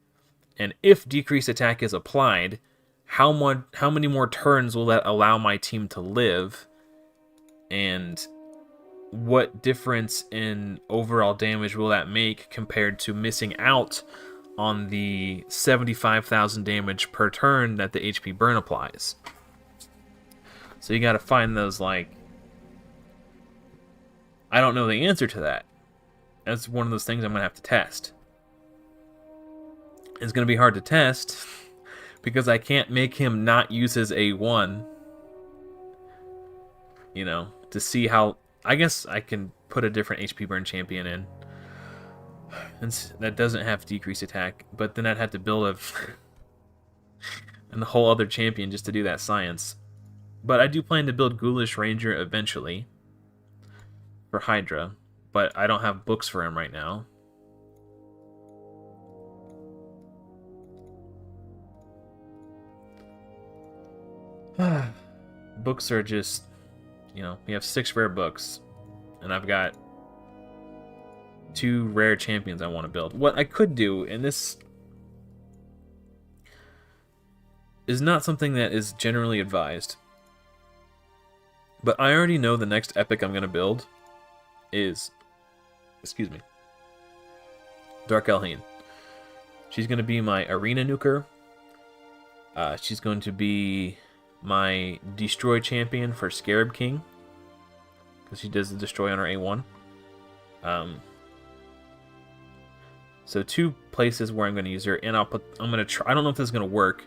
And if decrease attack is applied, how many more turns will that allow my team to live? And what difference in overall damage will that make compared to missing out on the 75,000 damage per turn that the HP burn applies? So you gotta find those, like... I don't know the answer to that. That's one of those things I'm gonna have to test. It's gonna be hard to test because I can't make him not use his A1. You know, to see how... I guess I can put a different HP burn champion in. And that doesn't have decrease attack, but then I'd have to build a whole other champion just to do that science. But I do plan to build Ghoulish Ranger eventually for Hydra, but I don't have books for him right now. Books are just, you know, we have 6 rare books, and I've got 2 rare champions I want to build. What I could do, and this is not something that is generally advised, but I already know the next epic I'm going to build is, excuse me, Dark Elhane. She's going to be my arena nuker. She's going to be my destroy champion for Scarab King, because she does the destroy on her A1. So 2 places where I'm going to use her, and I'm going to try. I don't know if this is going to work,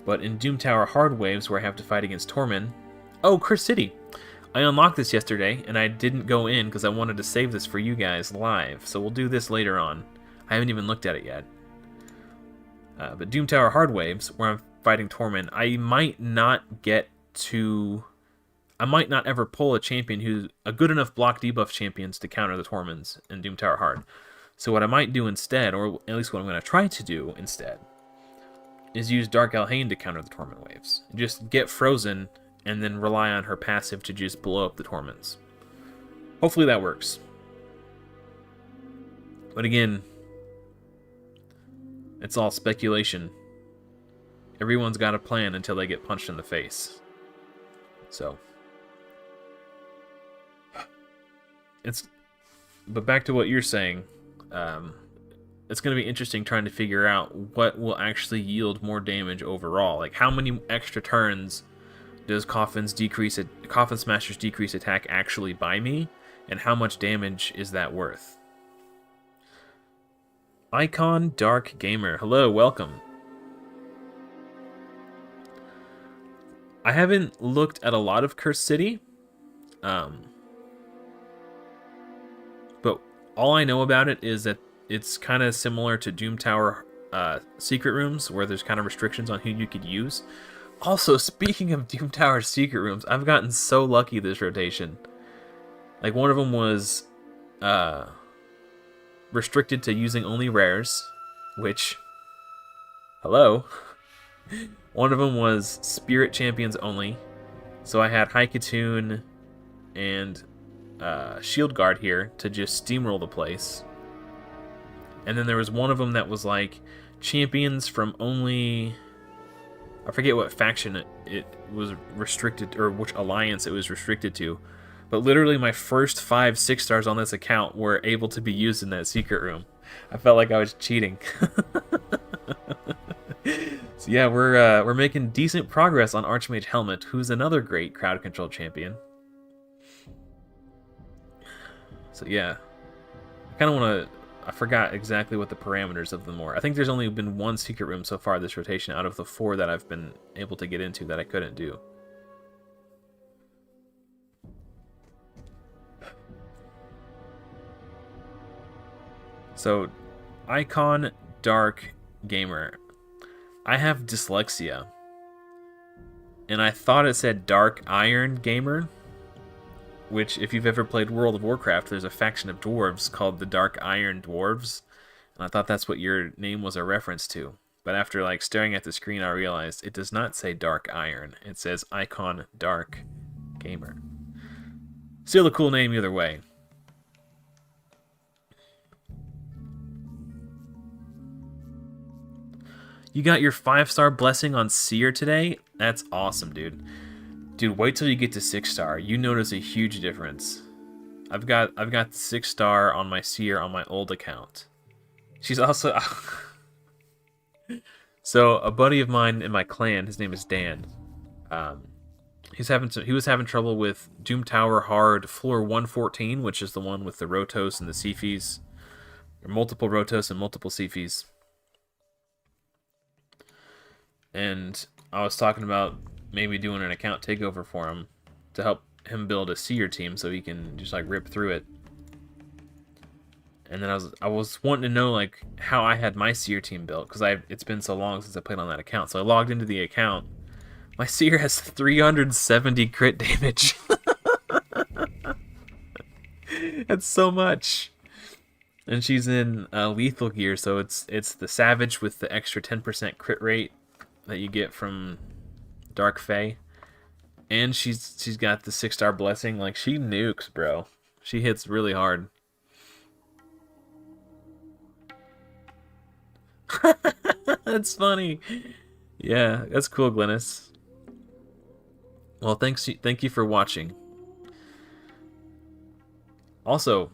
but in Doom Tower Hard Waves, where I have to fight against Tormund. Oh, Curse City! I unlocked this yesterday, and I didn't go in because I wanted to save this for you guys live. So we'll do this later on. I haven't even looked at it yet. But Doom Tower Hard Waves, where I'm fighting Tormund, I might not ever pull a champion who's a good enough block debuff champions to counter the Tormunds in Doom Tower Hard. So what I might do instead, or at least what I'm going to try to do instead, is use Dark Elhane to counter the Tormund waves. Just get frozen, and then rely on her passive to just blow up the Tormunds. Hopefully that works. But again, it's all speculation. Everyone's got a plan until they get punched in the face. So... But back to what you're saying, it's going to be interesting trying to figure out what will actually yield more damage overall. Like, how many extra turns does Coffin Smasher's decrease attack actually buy me, and how much damage is that worth? Icon Dark Gamer, hello, welcome. I haven't looked at a lot of Curse City, but all I know about it is that it's kind of similar to Doom Tower secret rooms, where there's kind of restrictions on who you could use. Also, speaking of Doom Tower secret rooms, I've gotten so lucky this rotation. Like, one of them was restricted to using only rares, which, hello. One of them was Spirit Champions only, so I had Haikatoon and Shield Guard here to just steamroll the place. And then there was one of them that was like champions from only... I forget what faction it was restricted, or which alliance it was restricted to. But literally my first 5 6-stars on this account were able to be used in that secret room. I felt like I was cheating. So yeah, we're making decent progress on Archmage Helmet, who's another great crowd control champion. So yeah, I kind of want to... I forgot exactly what the parameters of them were. I think there's only been 1 secret room so far this rotation out of the 4 that I've been able to get into that I couldn't do. So, Icon Dark Gamer. I have dyslexia. And I thought it said Dark Iron Gamer. Which, if you've ever played World of Warcraft, there's a faction of dwarves called the Dark Iron Dwarves. And I thought that's what your name was a reference to. But after like staring at the screen, I realized it does not say Dark Iron. It says Icon Dark Gamer. Still a cool name either way. You got your 5-star blessing on Seer today? That's awesome, dude. Dude, wait till you get to 6-star. You notice a huge difference. I've got 6-star on my Seer on my old account. She's also So a buddy of mine in my clan, his name is Dan. He was having trouble with Doom Tower Hard Floor 114, which is the one with the Rotos and the Sifis. Or multiple Rotos and multiple Sifis. And I was talking about maybe doing an account takeover for him to help him build a Seer team so he can just like rip through it. And then I was wanting to know like how I had my Seer team built because it's been so long since I played on that account. So I logged into the account. My Seer has 370 crit damage. That's so much. And she's in lethal gear, so it's the Savage with the extra 10% crit rate that you get from Dark Fae. And she's got the 6-star blessing. Like, she nukes, bro. She hits really hard. That's funny. Yeah, that's cool, Glennis. Well, thank you for watching. Also,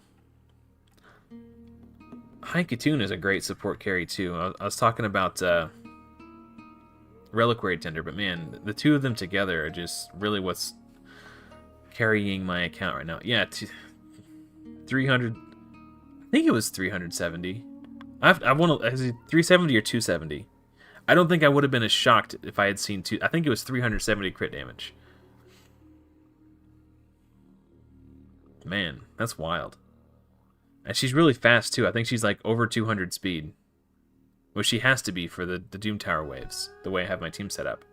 Haikatoon is a great support carry too. I was talking about Reliquary Tender, but man, the two of them together are just really what's carrying my account right now. Yeah, 300. I think it was 370. I want to. Is it 370 or 270? I don't think I would have been as shocked if I had seen two. I think it was 370 crit damage. Man, that's wild. And she's really fast too. I think she's like over 200 speed. Which she has to be for the Doom Tower waves, the way I have my team set up.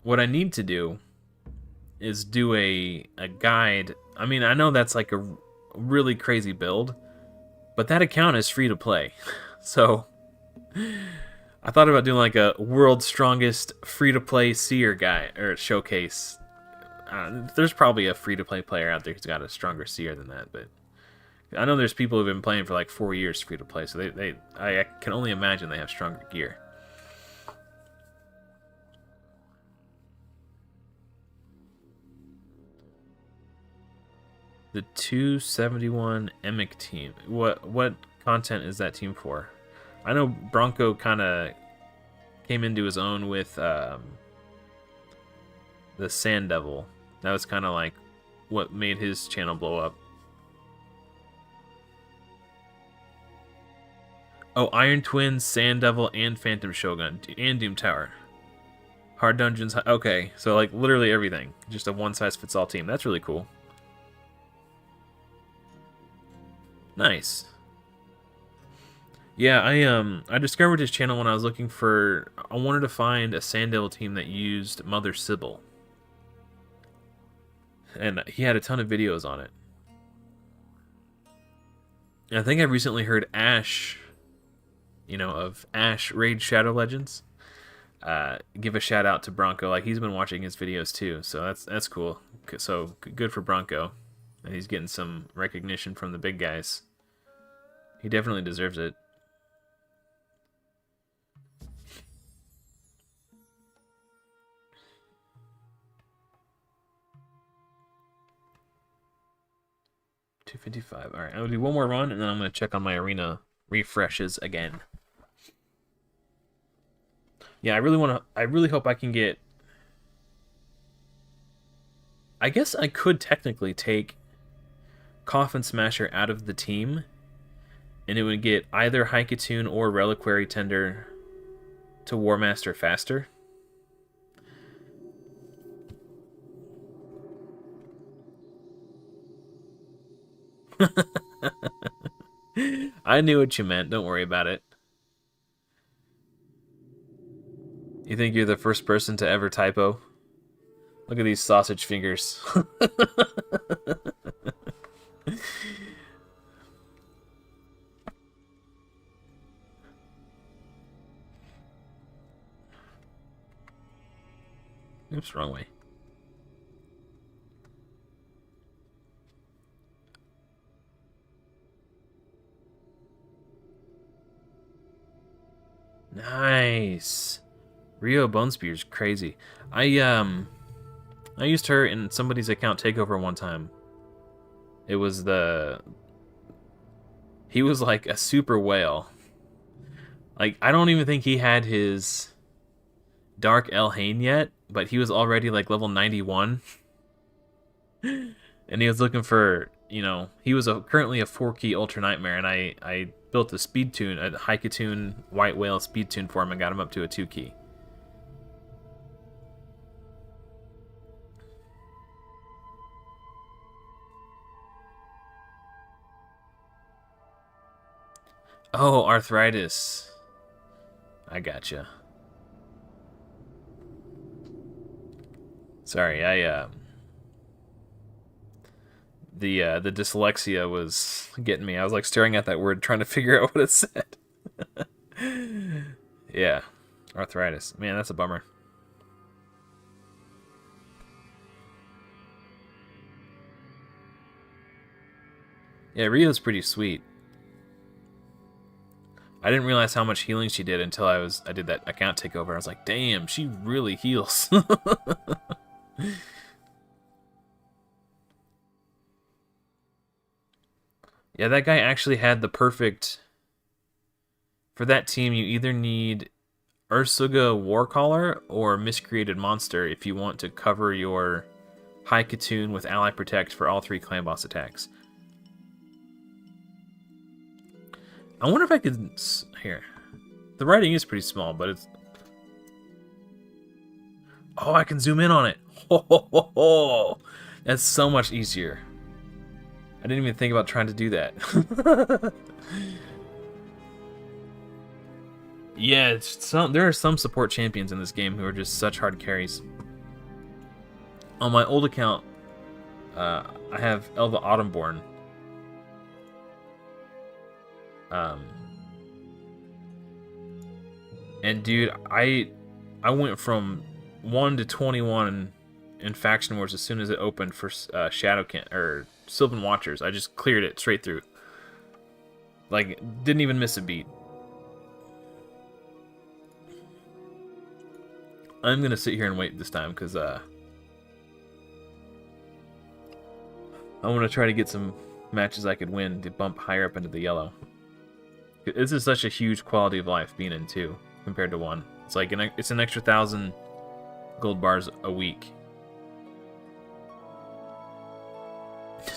What I need to do is do a guide. I mean, I know that's like a really crazy build, but that account is free to play. So I thought about doing like a world's strongest free to play Seer guy or showcase. There's probably a free-to-play player out there who's got a stronger Seer than that, but I know there's people who've been playing for like 4 years free-to-play, so I can only imagine they have stronger gear. The 271 Emic team. What content is that team for? I know Bronco kind of came into his own with the Sand Devil. That was kind of like what made his channel blow up. Oh, Iron Twins, Sand Devil, and Phantom Shogun, and Doom Tower. Hard Dungeons. Okay, so like literally everything. Just a one-size-fits-all team. That's really cool. Nice. Yeah, I discovered his channel when I was looking for. I wanted to find a Sand Devil team that used Mother Sybil. And he had a ton of videos on it. And I think I recently heard Ash, of Ash Raid Shadow Legends, give a shout out to Bronco. Like, he's been watching his videos too, so that's cool. So good for Bronco, and he's getting some recognition from the big guys. He definitely deserves it. $255. All right, I'll do one more run, and then I'm gonna check on my arena refreshes again. Yeah, I really hope I can get. I guess I could technically take Coffin Smasher out of the team, and it would get either Haikatoon or Reliquary Tender to War Master faster. I knew what you meant. Don't worry about it. You think you're the first person to ever typo? Look at these sausage fingers. Oops, wrong way. Nice. Rio Bone Spear is crazy. I used her in somebody's account takeover one time. It was he was like a super whale. Like, I don't even think he had his Dark Elhain yet, but he was already like level 91. And he was looking for, he was currently a 4-key Ultra Nightmare, and I built a speed tune, a Haikatune White Whale speed tune for him and got him up to a 2-key. Oh, arthritis. I gotcha. Sorry, the dyslexia was getting me. I was like staring at that word trying to figure out what it said. Yeah, arthritis. Man, that's a bummer. Yeah, Rio's pretty sweet. I didn't realize how much healing she did until I did that account takeover. I was like, damn, she really heals. Yeah, that guy actually had the perfect... For that team, you either need Ursuga Warcaller or Miscreated Monster if you want to cover your Haikatune with Ally Protect for all 3 clan boss attacks. I wonder if I could... Here. The writing is pretty small, but it's... Oh, I can zoom in on it. Ho, ho, ho, ho. That's so much easier. I didn't even think about trying to do that. Yeah, there are some support champions in this game who are just such hard carries. On my old account, I have Elva Autumnborn. And dude, I went from 1 to 21 in Faction Wars as soon as it opened for Shadowkin or Sylvan Watchers. I just cleared it straight through. Like, didn't even miss a beat. I'm gonna sit here and wait this time because I want to try to get some matches I could win to bump higher up into the yellow. This is such a huge quality of life being in 2 compared to 1. It's like it's an extra 1,000 gold bars a week.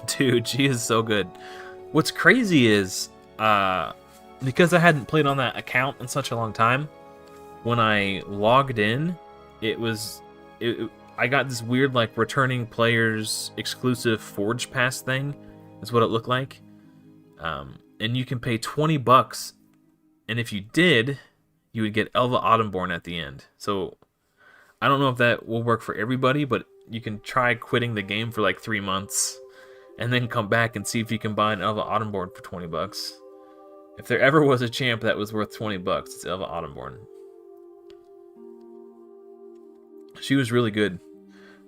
Dude, she is so good. What's crazy is because I hadn't played on that account in such a long time, when I logged in, I got this weird like returning players exclusive Forge Pass thing. Is what it looked like. And you can pay $20, and if you did, you would get Elva Autumnborn at the end. So I don't know if that will work for everybody, but you can try quitting the game for like 3 months, and then come back and see if you can buy an Elva Autumnborn for $20. If there ever was a champ that was worth $20, it's Elva Autumnborn. She was really good.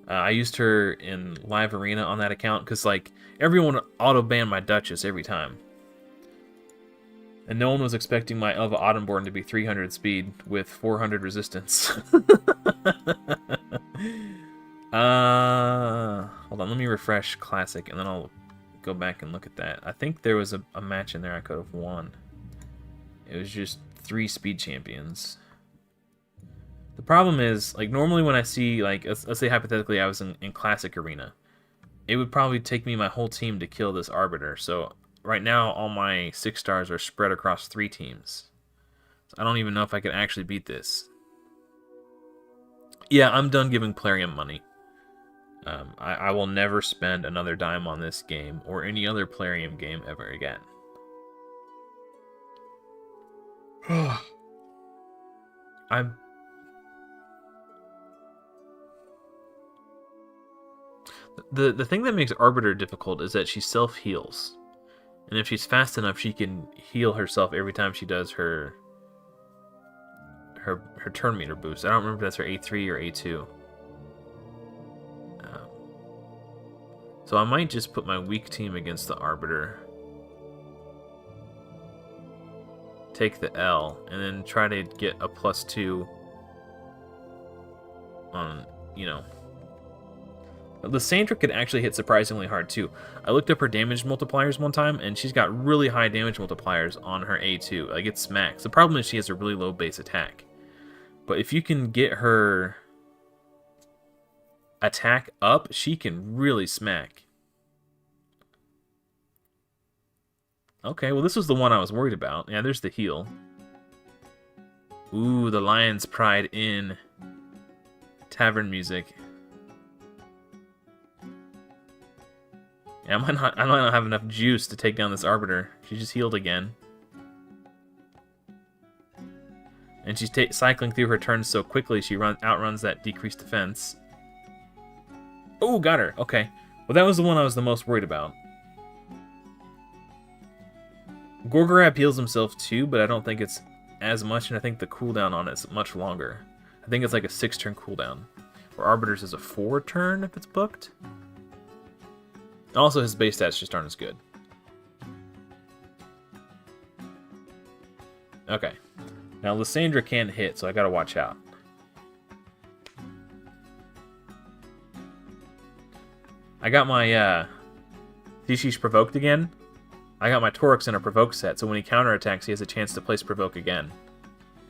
I used her in Live Arena on that account because like everyone auto-banned my Duchess every time. And no one was expecting my Elva Autumnborn to be 300 speed with 400 resistance. Hold on, let me refresh Classic, and then I'll go back and look at that. I think there was a match in there I could have won. It was just 3 speed champions. The problem is, like, normally when I see, like, let's say hypothetically I was in Classic Arena, it would probably take me my whole team to kill this Arbiter, so... Right now, all my 6 stars are spread across 3 teams. So I don't even know if I could actually beat this. Yeah, I'm done giving Plarium money. I will never spend another dime on this game or any other Plarium game ever again. I'm... The thing that makes Arbiter difficult is that she self-heals. And if she's fast enough, she can heal herself every time she does her turn meter boost. I don't remember if that's her A3 or A2. So I might just put my weak team against the Arbiter. Take the L, and then try to get a +2 on, you know. Lysandra could actually hit surprisingly hard too. I looked up her damage multipliers one time, and she's got really high damage multipliers on her A2. Like, it's max. The problem is she has a really low base attack. But if you can get her attack up, she can really smack. Okay, well, this was the one I was worried about. Yeah, there's the heal. Ooh, the Lion's Pride in Tavern music. Yeah, I might not have enough juice to take down this Arbiter. She just healed again. And she's cycling through her turns so quickly, she outruns that decreased defense. Oh, got her. Okay. Well, that was the one I was the most worried about. Gorgorab heals himself too, but I don't think it's as much, and I think the cooldown on it's much longer. I think it's like a 6-turn cooldown. Where Arbiter's is a 4-turn if it's booked. Also, his base stats just aren't as good. Okay. Now, Lysandra can hit, so I gotta watch out. I got my, see she's provoked again? I got my Torx in a provoke set, so when he counterattacks, he has a chance to place provoke again.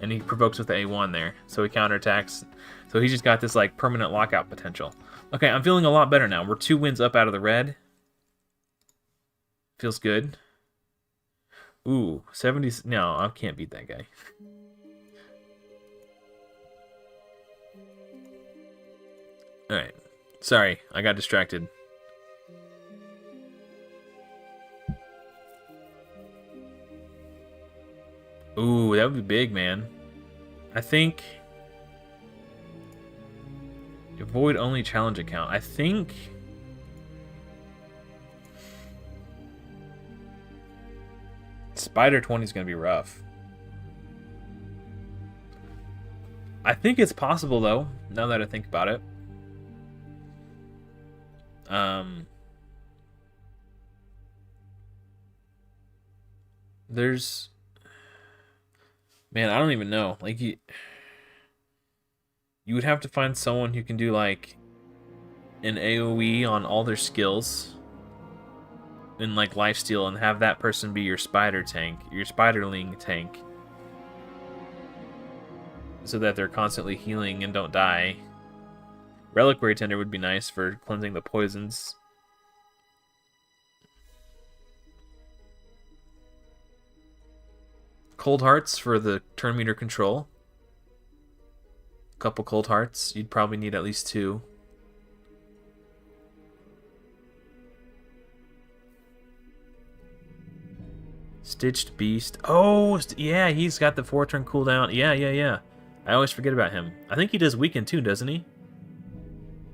And he provokes with the A1 there, so he counterattacks. So he's just got this, like, permanent lockout potential. Okay, I'm feeling a lot better now. We're 2 wins up out of the red. Feels good. Ooh, 70... No, I can't beat that guy. Alright. Sorry, I got distracted. Ooh, that would be big, man. I think... Avoid only challenge account. I think... Spider 20 is going to be rough. I think it's possible, though, now that I think about it. There's... Man, I don't even know. Like, you would have to find someone who can do, like, an AoE on all their skills in, like, lifesteal, and have that person be your spider tank, your spiderling tank, so that they're constantly healing and don't die. Reliquary Tender would be nice for cleansing the poisons. Cold Hearts for the turn meter control. A couple Cold Hearts. You'd probably need at least 2. Stitched Beast. Oh, yeah, he's got the 4-turn cooldown. Yeah. I always forget about him. I think he does weaken too, doesn't he?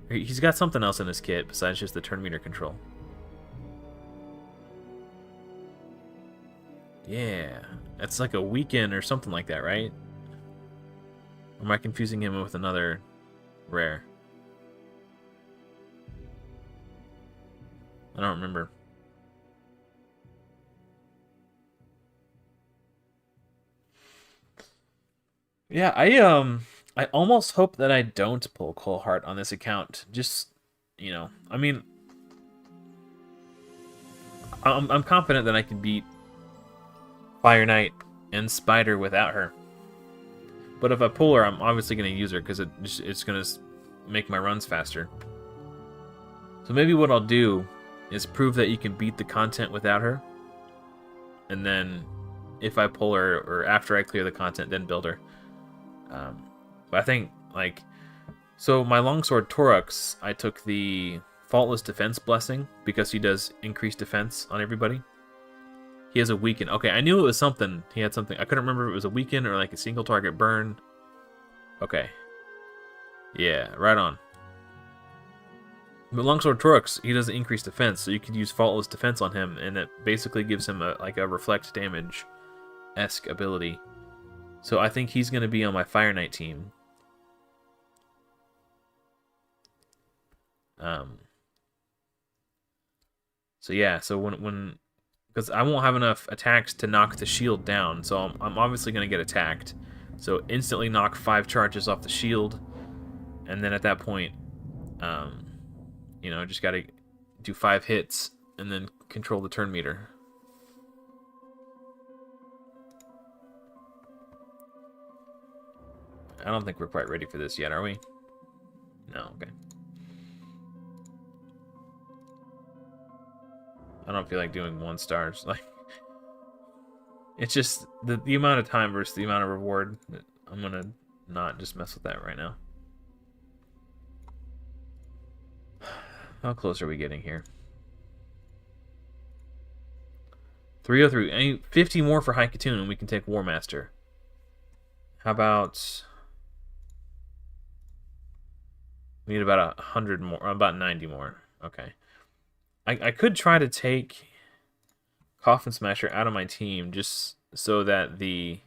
He's got something else in his kit besides just the turn meter control. Yeah, that's like a weaken or something like that, right? Or am I confusing him with another rare? I don't remember. Yeah, I almost hope that I don't pull Cold Heart on this account. Just, you know, I mean, I'm confident that I can beat Fire Knight and Spider without her. But if I pull her, I'm obviously going to use her because it's going to make my runs faster. So maybe what I'll do is prove that you can beat the content without her. And then if I pull her, or after I clear the content, then build her. But I think, like, So my longsword Torux, I took the Faultless Defense Blessing because he does increased defense on everybody. He has a weaken. Okay, I knew it was something. He had something. I couldn't remember if it was a weaken or like a single target burn. Okay. Yeah, right on. But Longsword Torux, he doesn't increase defense, so you could use Faultless Defense on him, and it basically gives him like a reflect damage-esque ability. So I think he's going to be on my Fire Knight team. So yeah, so when because I won't have enough attacks to knock the shield down, so I'm obviously going to get attacked. So instantly knock 5 charges off the shield, and then at that point, you know, just got to do 5 hits and then control the turn meter. I don't think we're quite ready for this yet, are we? No, okay. I don't feel like doing 1 stars. Like, it's just the amount of time versus the amount of reward. I'm gonna not just mess with that right now. How close are we getting here? 303. I need 50 more for Haikatoon, and we can take War Master. How about... We need about 100 more, about 90 more. Okay. I could try to take Coffin Smasher out of my team just so that the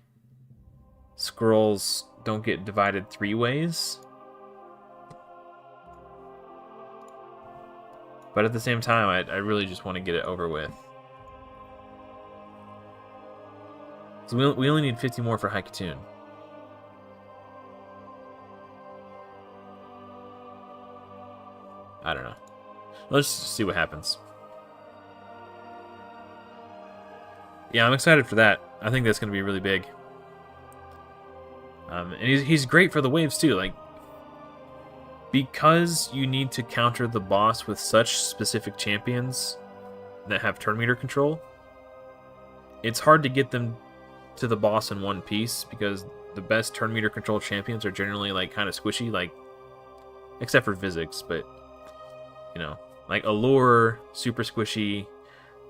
scrolls don't get divided 3 ways. But at the same time, I really just want to get it over with. So we only need 50 more for Haikatoon. I don't know. Let's see what happens. Yeah, I'm excited for that. I think that's going to be really big. And he's great for the waves too. Like, because you need to counter the boss with such specific champions that have turn meter control, it's hard to get them to the boss in one piece because the best turn meter control champions are generally like kind of squishy, like except for Physics, but you know, like Allure, super squishy.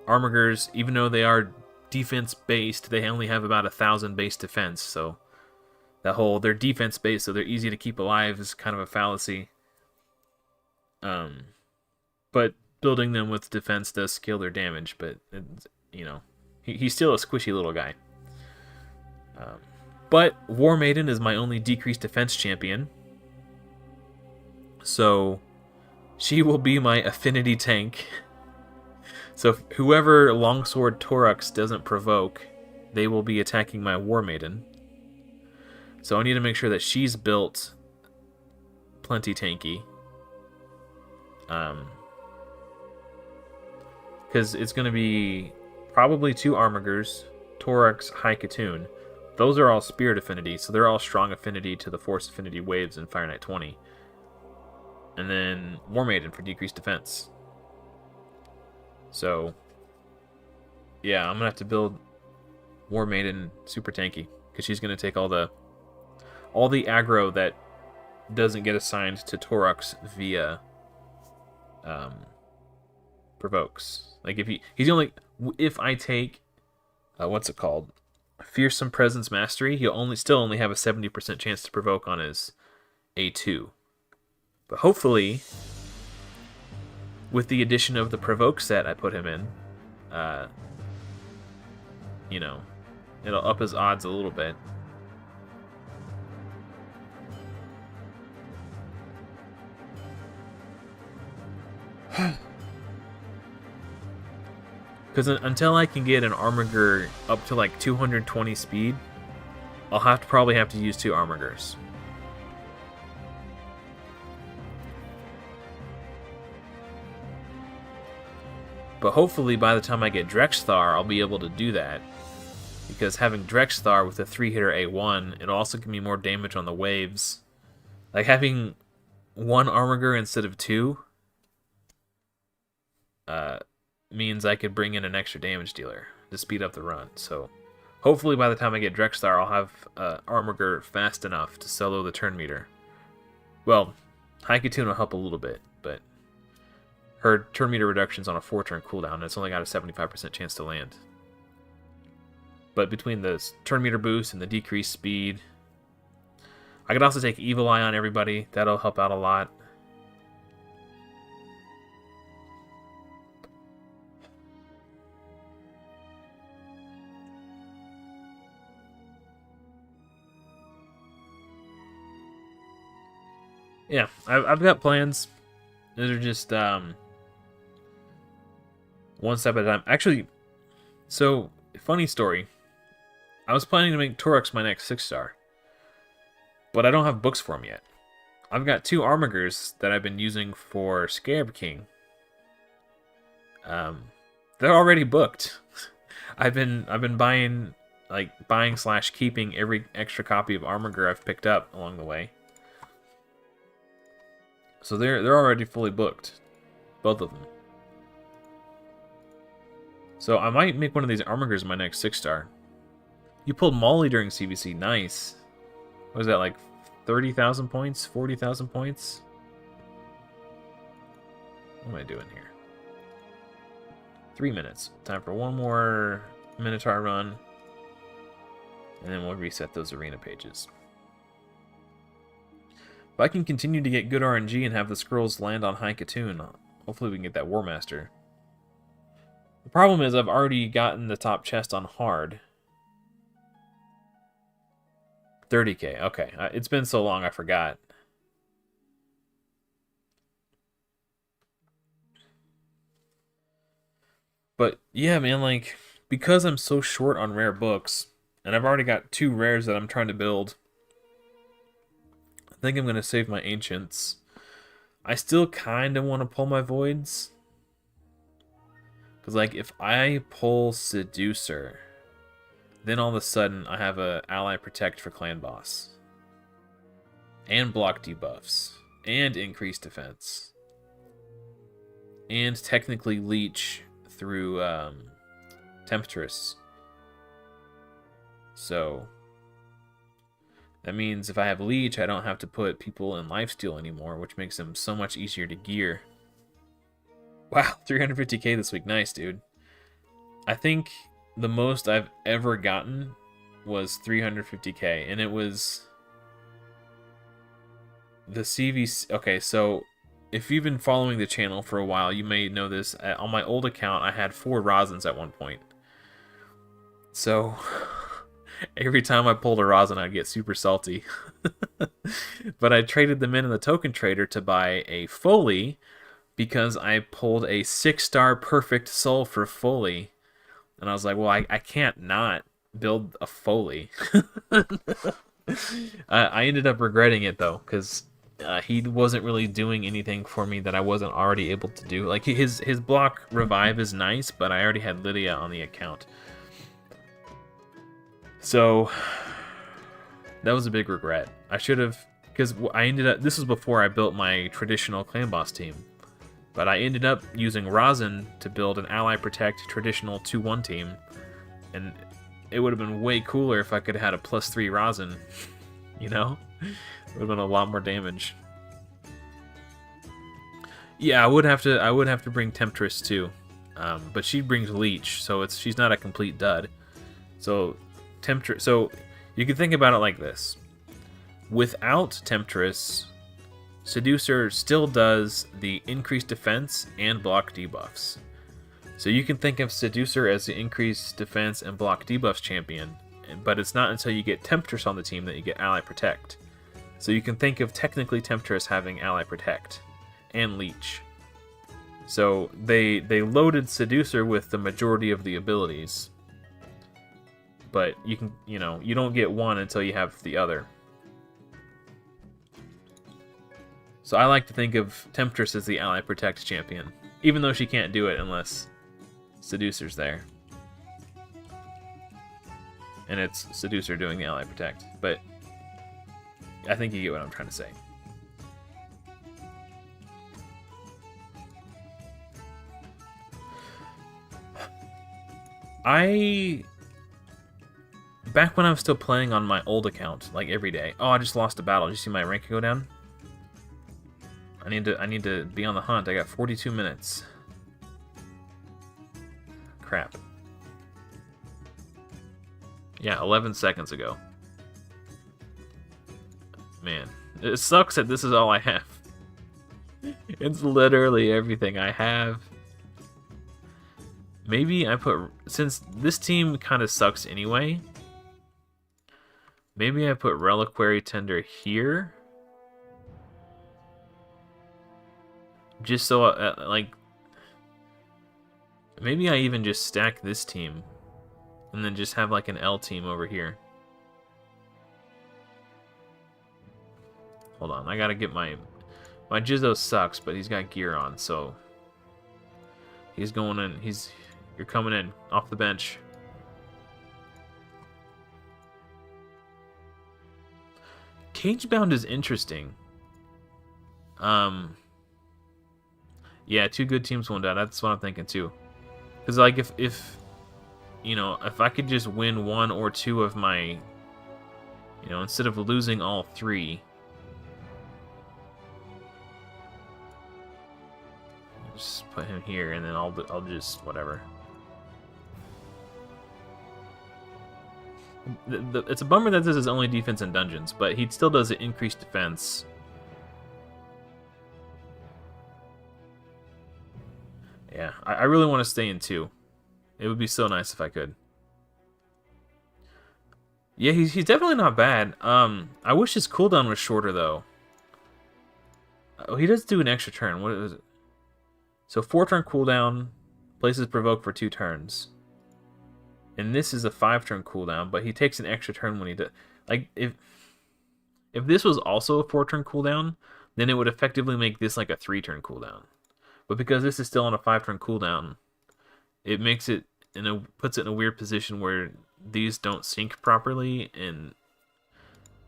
Armigers, even though they are defense based, they only have about 1,000 base defense, so that whole they're defense based, so they're easy to keep alive is kind of a fallacy. But building them with defense does scale their damage, but you know, he's still a squishy little guy. But War Maiden is my only decreased defense champion, so she will be my affinity tank. So whoever Longsword Torux doesn't provoke, they will be attacking my War Maiden. So I need to make sure that she's built plenty tanky. Because it's going to be probably 2 Armigers, Torux, Haikatoon. Those are all Spirit Affinity, so they're all strong affinity to the Force Affinity waves in Fire Knight 20. And then War Maiden for decreased defense. So, yeah, I'm going to have to build War Maiden super tanky, because she's going to take all the aggro that doesn't get assigned to Torux via provokes. Like if I take what's it called, Fearsome Presence Mastery, he'll still only have a 70% chance to provoke on his A2. But hopefully, with the addition of the provoke set I put him in, you know, it'll up his odds a little bit. Because until I can get an Armiger up to like 220 speed, I'll probably have to use 2 Armigers. But hopefully by the time I get Drexthar, I'll be able to do that. Because having Drexthar with a 3-hitter A1, it'll also give me more damage on the waves. Like having 1 Armiger instead of 2 means I could bring in an extra damage dealer to speed up the run. So hopefully by the time I get Drexthar, I'll have Armiger fast enough to solo the turn meter. Well, Haikatune will help a little bit, but her turn meter reduction's on a 4-turn cooldown, and it's only got a 75% chance to land. But between the turn meter boost and the decreased speed, I could also take Evil Eye on everybody. That'll help out a lot. Yeah, I've got plans. Those are just one step at a time. Actually, so funny story. I was planning to make Torux my next 6-star, but I don't have books for him yet. I've got 2 Armigers that I've been using for Scarab King. They're already booked. I've been buying / keeping every extra copy of Armiger I've picked up along the way. So they're already fully booked, both of them. So I might make one of these Armigers my next 6-star. You pulled Molly during CVC, nice. What was that, like 30,000 points, 40,000 points? What am I doing here? 3 minutes. Time for one more Minotaur run, and then we'll reset those arena pages. If I can continue to get good RNG and have the scrolls land on Haikatune, hopefully we can get that War Master. The problem is I've already gotten the top chest on hard. 30k, okay. It's been so long I forgot. But yeah, man, like, because I'm so short on rare books, and I've already got 2 rares that I'm trying to build, I think I'm going to save my Ancients. I still kind of want to pull my Voids. Because, like, if I pull Seducer, then all of a sudden I have a Ally Protect for Clan Boss. And block debuffs. And increased defense. And technically Leech through Temptress. So that means if I have Leech, I don't have to put people in lifesteal anymore, which makes them so much easier to gear. Wow, 350k this week. Nice, dude. I think the most I've ever gotten was 350k, and it was the CVC. Okay, so if you've been following the channel for a while, you may know this. On my old account, I had 4 Rosins at one point. So every time I pulled a Rosin, I'd get super salty. But I traded them in the token trader to buy a Foley because I pulled a 6-star perfect soul for Foley. And I was like, well, I can't not build a Foley. I ended up regretting it, though, because he wasn't really doing anything for me that I wasn't already able to do. Like, his block revive is nice, but I already had Lydia on the account. So that was a big regret. I should have, because I ended up, this was before I built my traditional clan boss team, but I ended up using Rosin to build an Ally Protect traditional 2-1 team, and it would have been way cooler if I could have had a +3 Rosin, you know? It would have been a lot more damage. Yeah, I would have to bring Temptress too, but she brings Leech, so she's not a complete dud. So so you can think about it like this: without Temptress, Seducer still does the increased defense and block debuffs. So you can think of Seducer as the increased defense and block debuffs champion, but it's not until you get Temptress on the team that you get Ally Protect. So you can think of technically Temptress having Ally Protect and Leech. So they loaded Seducer with the majority of the abilities, but you don't get one until you have the other. So I like to think of Temptress as the Ally Protect champion, even though she can't do it unless Seducer's there. And it's Seducer doing the Ally Protect, but I think you get what I'm trying to say. Back when I was still playing on my old account, like every day. Oh, I just lost a battle. Did you see my rank go down? I need to be on the hunt. I got 42 minutes. Crap. Yeah, 11 seconds ago. Man, it sucks that this is all I have. It's literally everything I have. Maybe I put... Since this team kind of sucks anyway, maybe I put Reliquary Tender here. Just so, like... Maybe I even just stack this team. And then just have like an L team over here. Hold on, I gotta get my... My Jizzo sucks, but he's got gear on, so... He's going in, You're coming in, off the bench. Cagebound is interesting. Yeah, 2 good teams, 1 down. That's what I'm thinking too. Because like if you know, if I could just win 1 or 2 of my, you know, instead of losing all 3. Just put him here, and then I'll just whatever. It's a bummer that this is only defense in dungeons, but he still does an increased defense. Yeah, I really want to stay in 2. It would be so nice if I could. Yeah, he's definitely not bad. I wish his cooldown was shorter though. Oh, he does do an extra turn. What is it? So 4-turn cooldown, places provoke for 2 turns. And this is a 5-turn cooldown, but he takes an extra turn when he does. Like if this was also a 4-turn cooldown, then it would effectively make this like a 3-turn cooldown. But because this is still on a 5-turn cooldown, it makes it puts it in a weird position where these don't sync properly.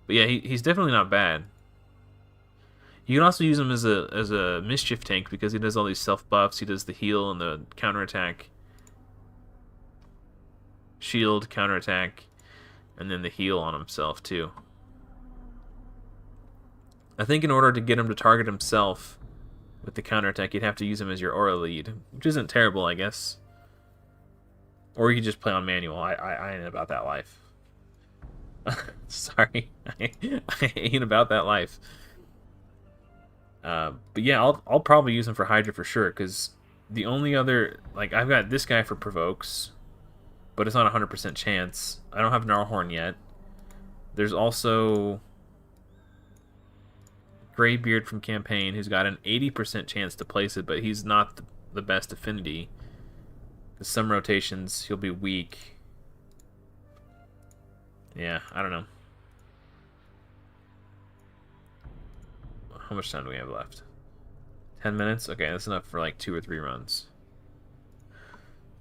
But yeah, he's definitely not bad. You can also use him as a mischief tank because he does all these self buffs. He does the heal and the counterattack, shield, counterattack, and then the heal on himself too. I think in order to get him to target himself with the counterattack, you'd have to use him as your aura lead, which isn't terrible, I guess. Or you could just play on manual. I ain't about that life. Sorry, I ain't about that life. But yeah, I'll probably use him for Hydra for sure, because the only other, like, I've got this guy for provokes, but it's not 100% chance. I don't have Gnarlhorn yet. There's also Greybeard from Campaign, who's got an 80% chance to place it, but he's not the best affinity. Because some rotations, he'll be weak. Yeah, I don't know. How much time do we have left? 10 minutes? Okay, that's enough for like 2 or 3 runs.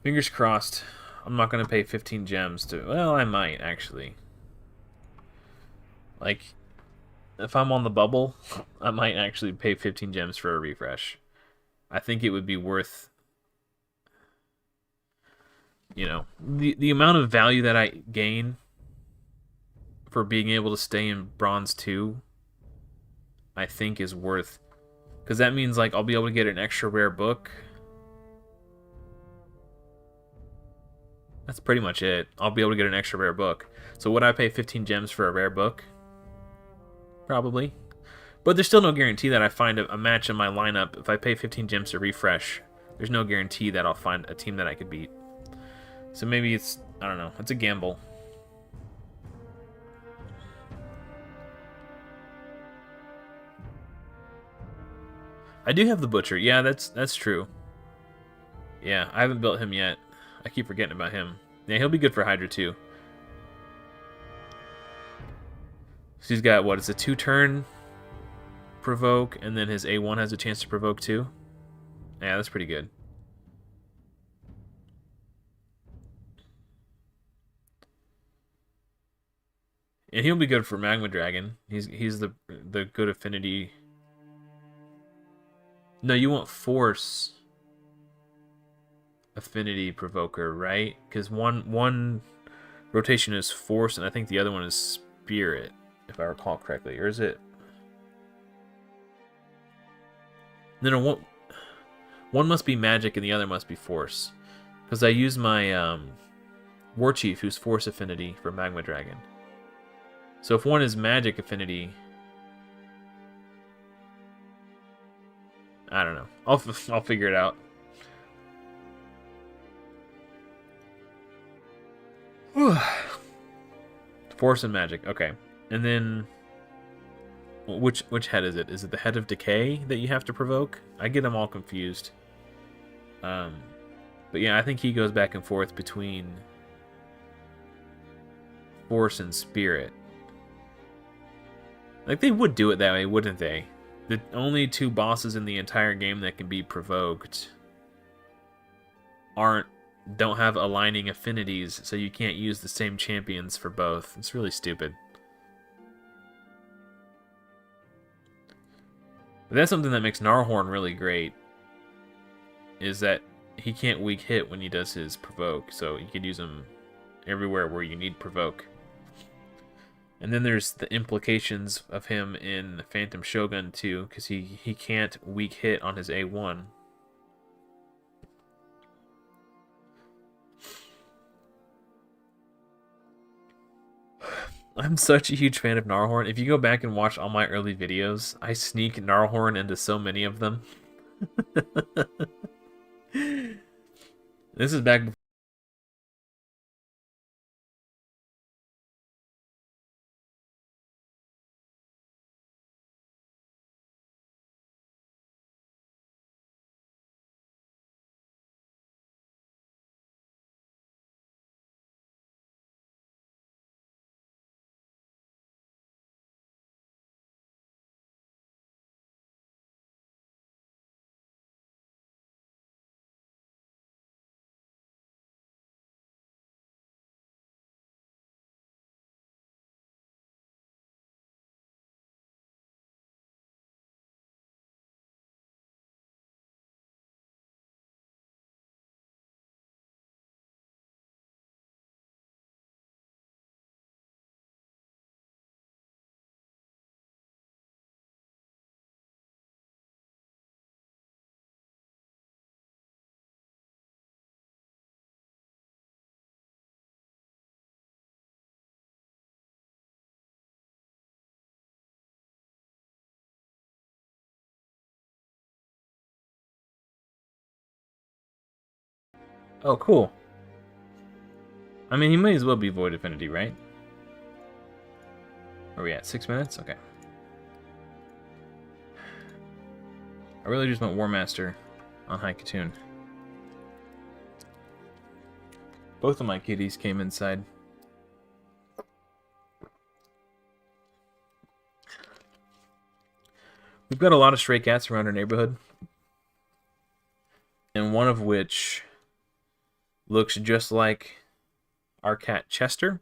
Fingers crossed. I'm not going to pay 15 gems to... Well, I might, actually. Like, if I'm on the bubble, I might actually pay 15 gems for a refresh. I think it would be worth... You know, the amount of value that I gain for being able to stay in Bronze 2, I think is worth... Because that means, like, I'll be able to get an extra rare book. That's pretty much it. I'll be able to get an extra rare book. So would I pay 15 gems for a rare book? Probably. But there's still no guarantee that I find a match in my lineup. If I pay 15 gems to refresh, there's no guarantee that I'll find a team that I could beat. So maybe it's... I don't know. It's a gamble. I do have the Butcher. Yeah, that's true. Yeah, I haven't built him yet. I keep forgetting about him. Yeah, he'll be good for Hydra too. So he's got, what, it's a 2-turn provoke, and then his A1 has a chance to provoke too. Yeah, that's pretty good. And he'll be good for Magma Dragon. He's the good affinity. No, you want Force affinity provoker, right? Because one rotation is Force, and I think the other one is Spirit, if I recall correctly. Or is it? No, one must be magic and the other must be force. Because I use my War Chief, who's force affinity, for Magma Dragon. So if one is magic affinity, I don't know. I'll figure it out. Force and magic. Okay, and then which head is it? Is it the head of decay that you have to provoke? I get them all confused. But yeah, I think he goes back and forth between force and spirit. Like, they would do it that way, wouldn't they? The only two bosses in the entire game that can be provoked don't have aligning affinities, so you can't use the same champions for both. It's really stupid. But that's something that makes Gnarlhorn really great, is that he can't weak hit when he does his provoke, so you can use him everywhere where you need provoke. And then there's the implications of him in Phantom Shogun too, because he can't weak hit on his A1. I'm such a huge fan of Gnarlhorn. If you go back and watch all my early videos, I sneak Gnarlhorn into so many of them. This is back before. Oh, cool. I mean, he might as well be Void Affinity, right? Where are we at? 6 minutes? Okay. I really just want War Master on High Katoon. Both of my kitties came inside. We've got a lot of stray cats around our neighborhood, and one of which looks just like our cat Chester,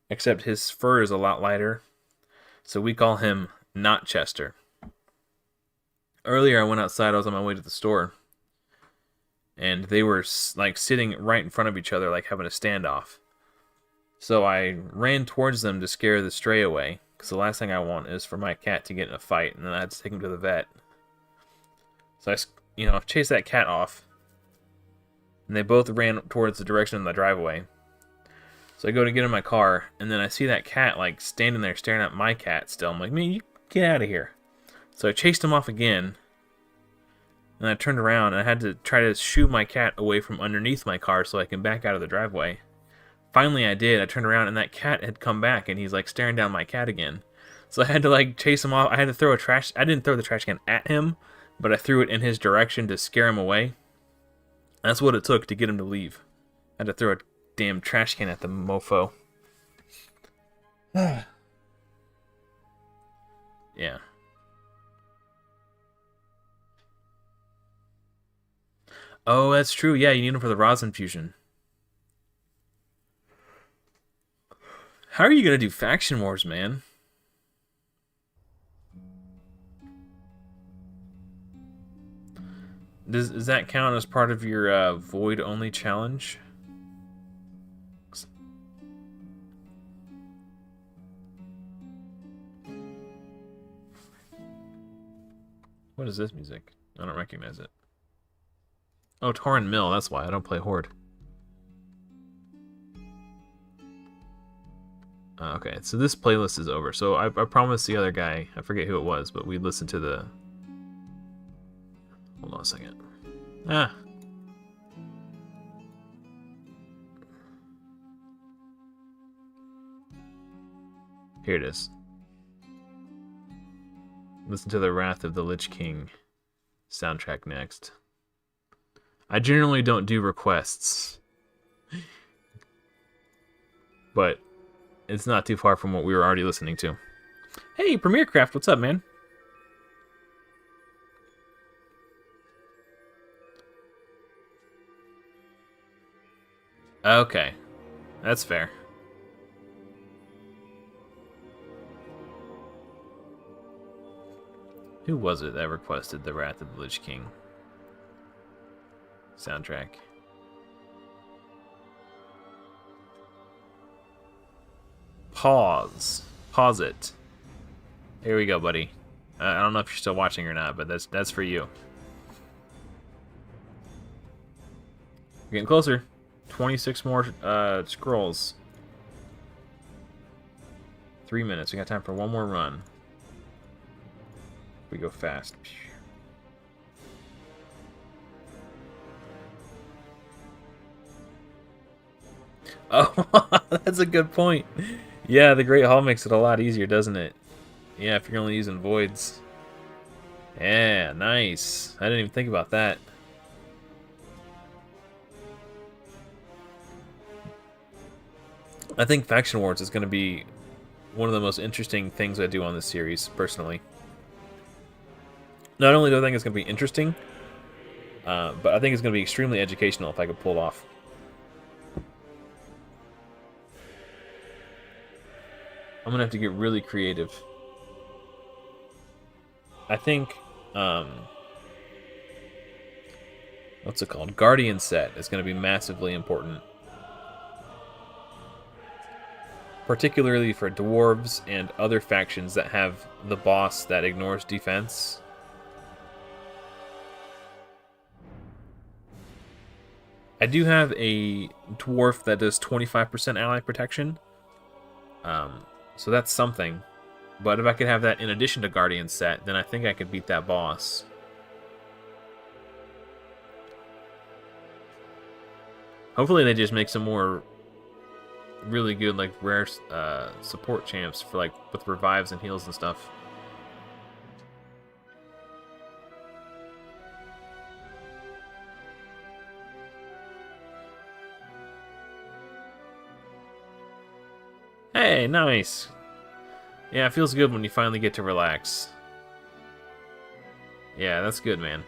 except his fur is a lot lighter, so we call him Not Chester. Earlier I went outside, I was on my way to the store, and they were like sitting right in front of each other, like having a standoff. So I ran towards them to scare the stray away, because the last thing I want is for my cat to get in a fight, and then I had to take him to the vet. So I chased that cat off, and they both ran towards the direction of the driveway. So I go to get in my car, and then I see that cat like standing there staring at my cat still. I'm like, man, you get out of here. So I chased him off again, and I turned around, and I had to try to shoo my cat away from underneath my car so I can back out of the driveway. Finally I did. I turned around, and that cat had come back, and he's like staring down my cat again. So I had to like chase him off. I had to throw I didn't throw the trash can at him, but I threw it in his direction to scare him away. That's what it took to get him to leave. I had to throw a damn trash can at the mofo. Yeah. Oh, that's true. Yeah, you need him for the rosin fusion. How are you gonna do faction wars, man? Does that count as part of your void only challenge? What is this music? I don't recognize it. Oh, Torrent Mill, that's why. I don't play Horde. Okay, so this playlist is over. So I promised the other guy, I forget who it was, but we listened to the... Hold on a second. Ah. Here it is. Listen to the Wrath of the Lich King soundtrack next. I generally don't do requests, but it's not too far from what we were already listening to. Hey, Premier Craft, what's up, man? Okay, that's fair. Who was it that requested the Wrath of the Lich King soundtrack? Pause it. Here we go, buddy. I don't know if you're still watching or not, but that's for you. We're getting closer. 26 more scrolls. 3 minutes. We got time for one more run. We go fast. Oh, that's a good point. Yeah, the Great Hall makes it a lot easier, doesn't it? Yeah, if you're only using voids. Yeah, nice. I didn't even think about that. I think Faction Wars is going to be one of the most interesting things I do on this series, personally. Not only do I think it's going to be interesting, but I think it's going to be extremely educational if I could pull it off. I'm going to have to get really creative. I think, what's it called? Guardian set is going to be massively important. Particularly for dwarves and other factions that have the boss that ignores defense. I do have a dwarf that does 25% ally protection. So that's something. But if I could have that in addition to Guardian set, then I think I could beat that boss. Hopefully they just make some more really good, like, rare support champs for, like, with revives and heals and stuff. Hey, nice. Yeah, it feels good when you finally get to relax. Yeah, that's good, man.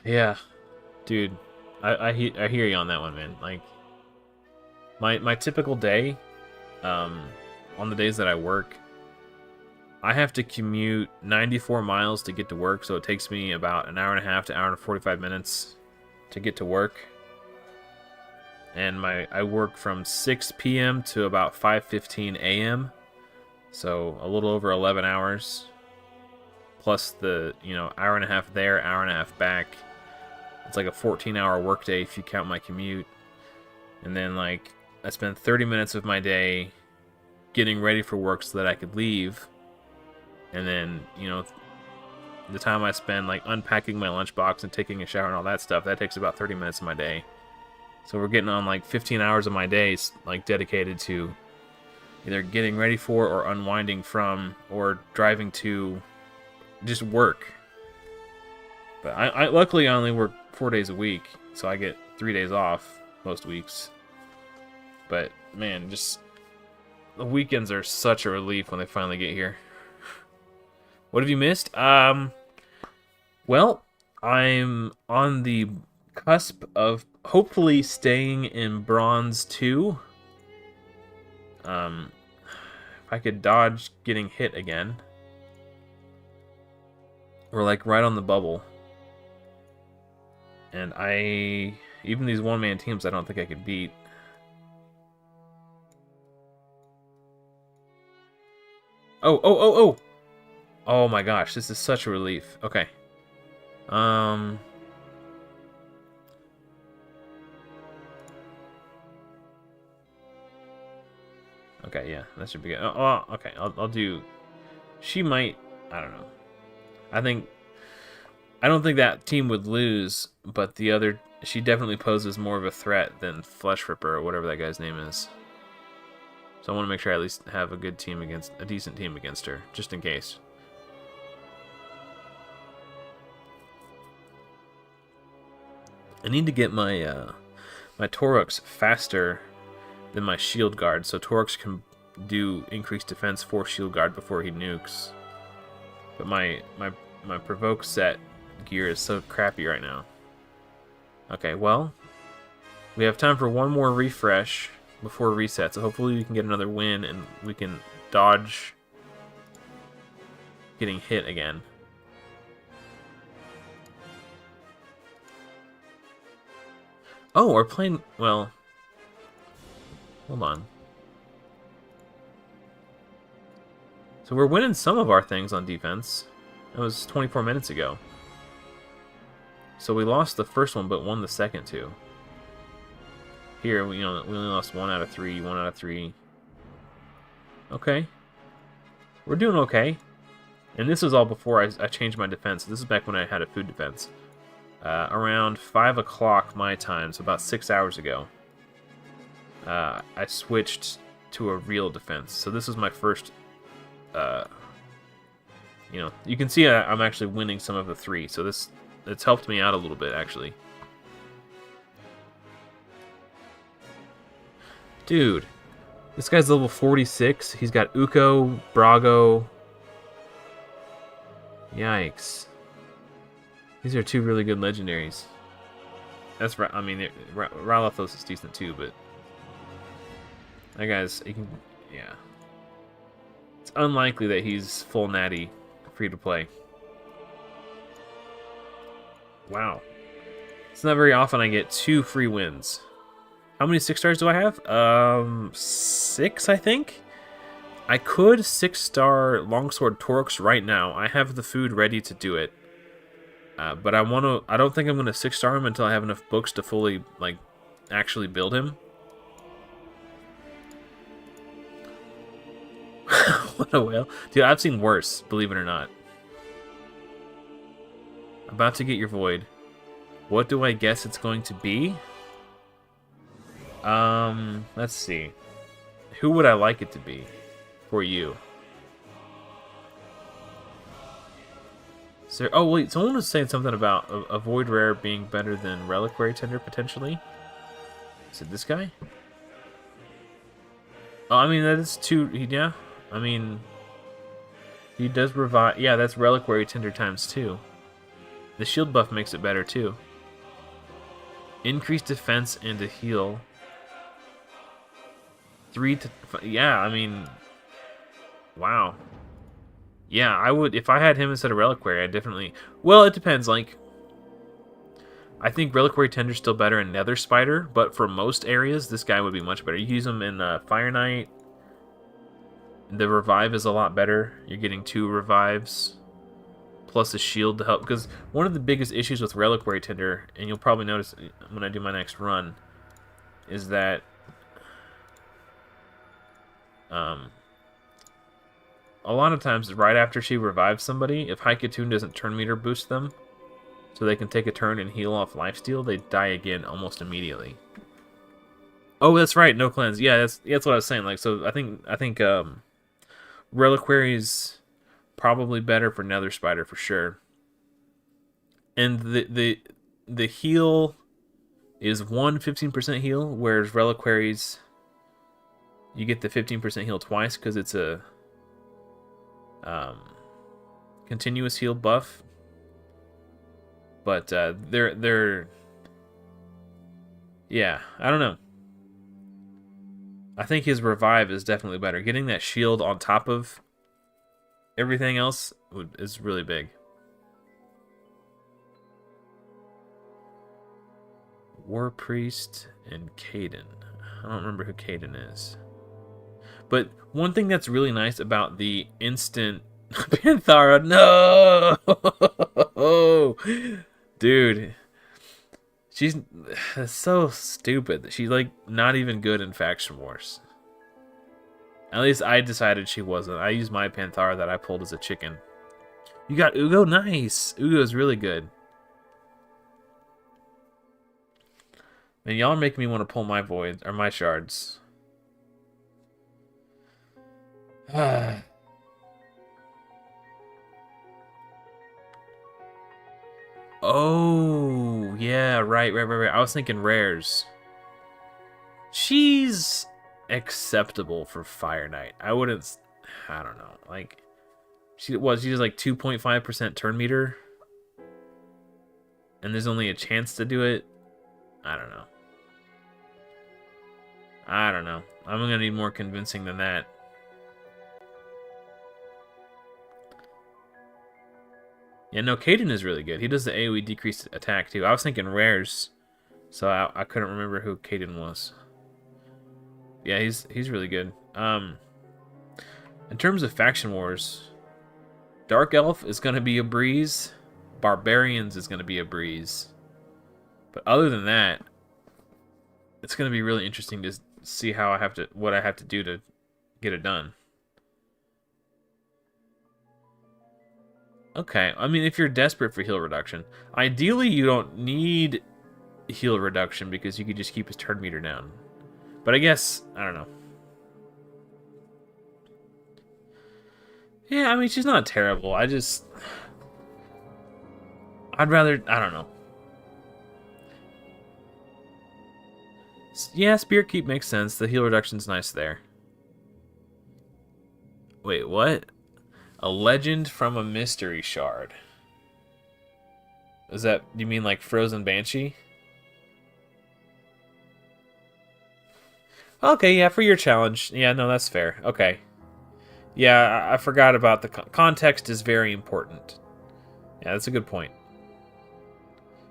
Yeah, dude, I hear you on that one, man. Like, my typical day, on the days that I work, I have to commute 94 miles to get to work, so it takes me about an hour and a half to hour and 45 minutes to get to work. And I work from 6 p.m. to about 5:15 a.m., so a little over 11 hours. Plus the, hour and a half there, hour and a half back. It's like a 14-hour workday if you count my commute. And then, like, I spend 30 minutes of my day getting ready for work so that I could leave. And then, the time I spend, like, unpacking my lunchbox and taking a shower and all that stuff, that takes about 30 minutes of my day. So we're getting on, like, 15 hours of my days, like, dedicated to either getting ready for or unwinding from or driving to just work. But I luckily I only work 4 days a week, so I get 3 days off most weeks. But, man, just the weekends are such a relief when they finally get here. What have you missed? Well, I'm on the cusp of hopefully staying in Bronze 2. If I could dodge getting hit again. We're like right on the bubble. And Even these one-man teams, I don't think I could beat. Oh, oh, oh, oh! Oh my gosh, this is such a relief. Okay. Okay, yeah, that should be good. Oh, okay, I'll do... She might... I don't know. I don't think that team would lose, but the other... She definitely poses more of a threat than Flesh Ripper, or whatever that guy's name is. So I want to make sure I at least have a good team against... A decent team against her, just in case. I need to get my my Taurox faster than my Shield Guard, so Taurox can do increased defense for Shield Guard before he nukes. But my Provoke set gear is so crappy right now. Okay, well, we have time for one more refresh before reset, so hopefully we can get another win and we can dodge getting hit again. Oh, we're playing... Well... Hold on. So we're winning some of our things on defense. That was 24 minutes ago. So we lost the first one, but won the second two. Here, we only lost 1 out of 3, 1 out of 3. Okay. We're doing okay. And this was all before I changed my defense. This is back when I had a food defense. Around 5 o'clock my time, so about 6 hours ago, I switched to a real defense. So this is my first, you can see I'm actually winning some of the 3. So it's helped me out a little bit, actually. Dude, this guy's level 46. He's got Uko, Brago. Yikes. These are 2 really good legendaries. That's right. I mean, Ralathos is decent too, but that guy's, yeah. It's unlikely that he's full natty, free to play. Wow. It's not very often I get 2 free wins. How many 6 stars do I have? 6, I think. I could 6-star Longsword Taurox right now. I have the food ready to do it. But I don't think I'm going to 6-star him until I have enough books to fully, actually build him. What a whale. Dude, I've seen worse, believe it or not. About to get your void. What do I guess it's going to be? Let's see. Who would I like it to be for you? So, oh wait, someone was saying something about a Void Rare being better than Reliquary Tender, potentially? Is it this guy? Oh, I mean, that is 2, yeah. I mean, he does revive, yeah, that's Reliquary Tender times 2. The shield buff makes it better, too. Increased defense and a heal. 3 to, yeah, I mean, wow. Yeah, I would, if I had him instead of Reliquary, I definitely... Well, it depends, I think Reliquary Tender's still better in Nether Spider, but for most areas, this guy would be much better. You use him in Fire Knight. The revive is a lot better. You're getting 2 revives, plus a shield to help. Because one of the biggest issues with Reliquary Tender, and you'll probably notice when I do my next run, is that... a lot of times, right after she revives somebody, if Haikatoon doesn't turn meter boost them, so they can take a turn and heal off lifesteal, they die again almost immediately. Oh, that's right, no cleanse. Yeah, that's what I was saying. So I think Reliquary's probably better for Nether Spider for sure. And the heal is 15% heal, whereas Reliquary's you get the 15% heal twice because it's a continuous heal buff, but they're yeah, I don't know. I think his revive is definitely better. Getting that shield on top of everything else is really big. War Priest and Caden. I don't remember who Caden is. But one thing that's really nice about the instant Panthara, no, dude, she's so stupid. She's like not even good in Faction Wars. At least I decided she wasn't. I used my Panthara that I pulled as a chicken. You got Ugo, nice. Ugo is really good. Man, y'all are making me want to pull my voids or my shards. Oh, yeah, right. I was thinking rares. She's acceptable for Fire Knight. I don't know. Like, she's like 2.5% turn meter. And there's only a chance to do it. I don't know. I'm gonna need more convincing than that. Yeah, no, Caden is really good. He does the AoE decreased attack too. I was thinking rares, so I couldn't remember who Caden was. Yeah, he's really good. In terms of Faction Wars, Dark Elf is gonna be a breeze. Barbarians is gonna be a breeze. But other than that, it's gonna be really interesting to see what I have to do to get it done. Okay, I mean, if you're desperate for heal reduction, ideally you don't need heal reduction because you could just keep his turn meter down. But I guess, I don't know. Yeah, I mean, she's not terrible. I'd rather, I don't know. Yeah, Spirit Keep makes sense. The heal reduction's nice there. Wait, what? A legend from a mystery shard. Do you mean like Frozen Banshee? Okay, yeah, for your challenge. Yeah, no, that's fair. Okay. Yeah, I forgot about the context is very important. Yeah, that's a good point.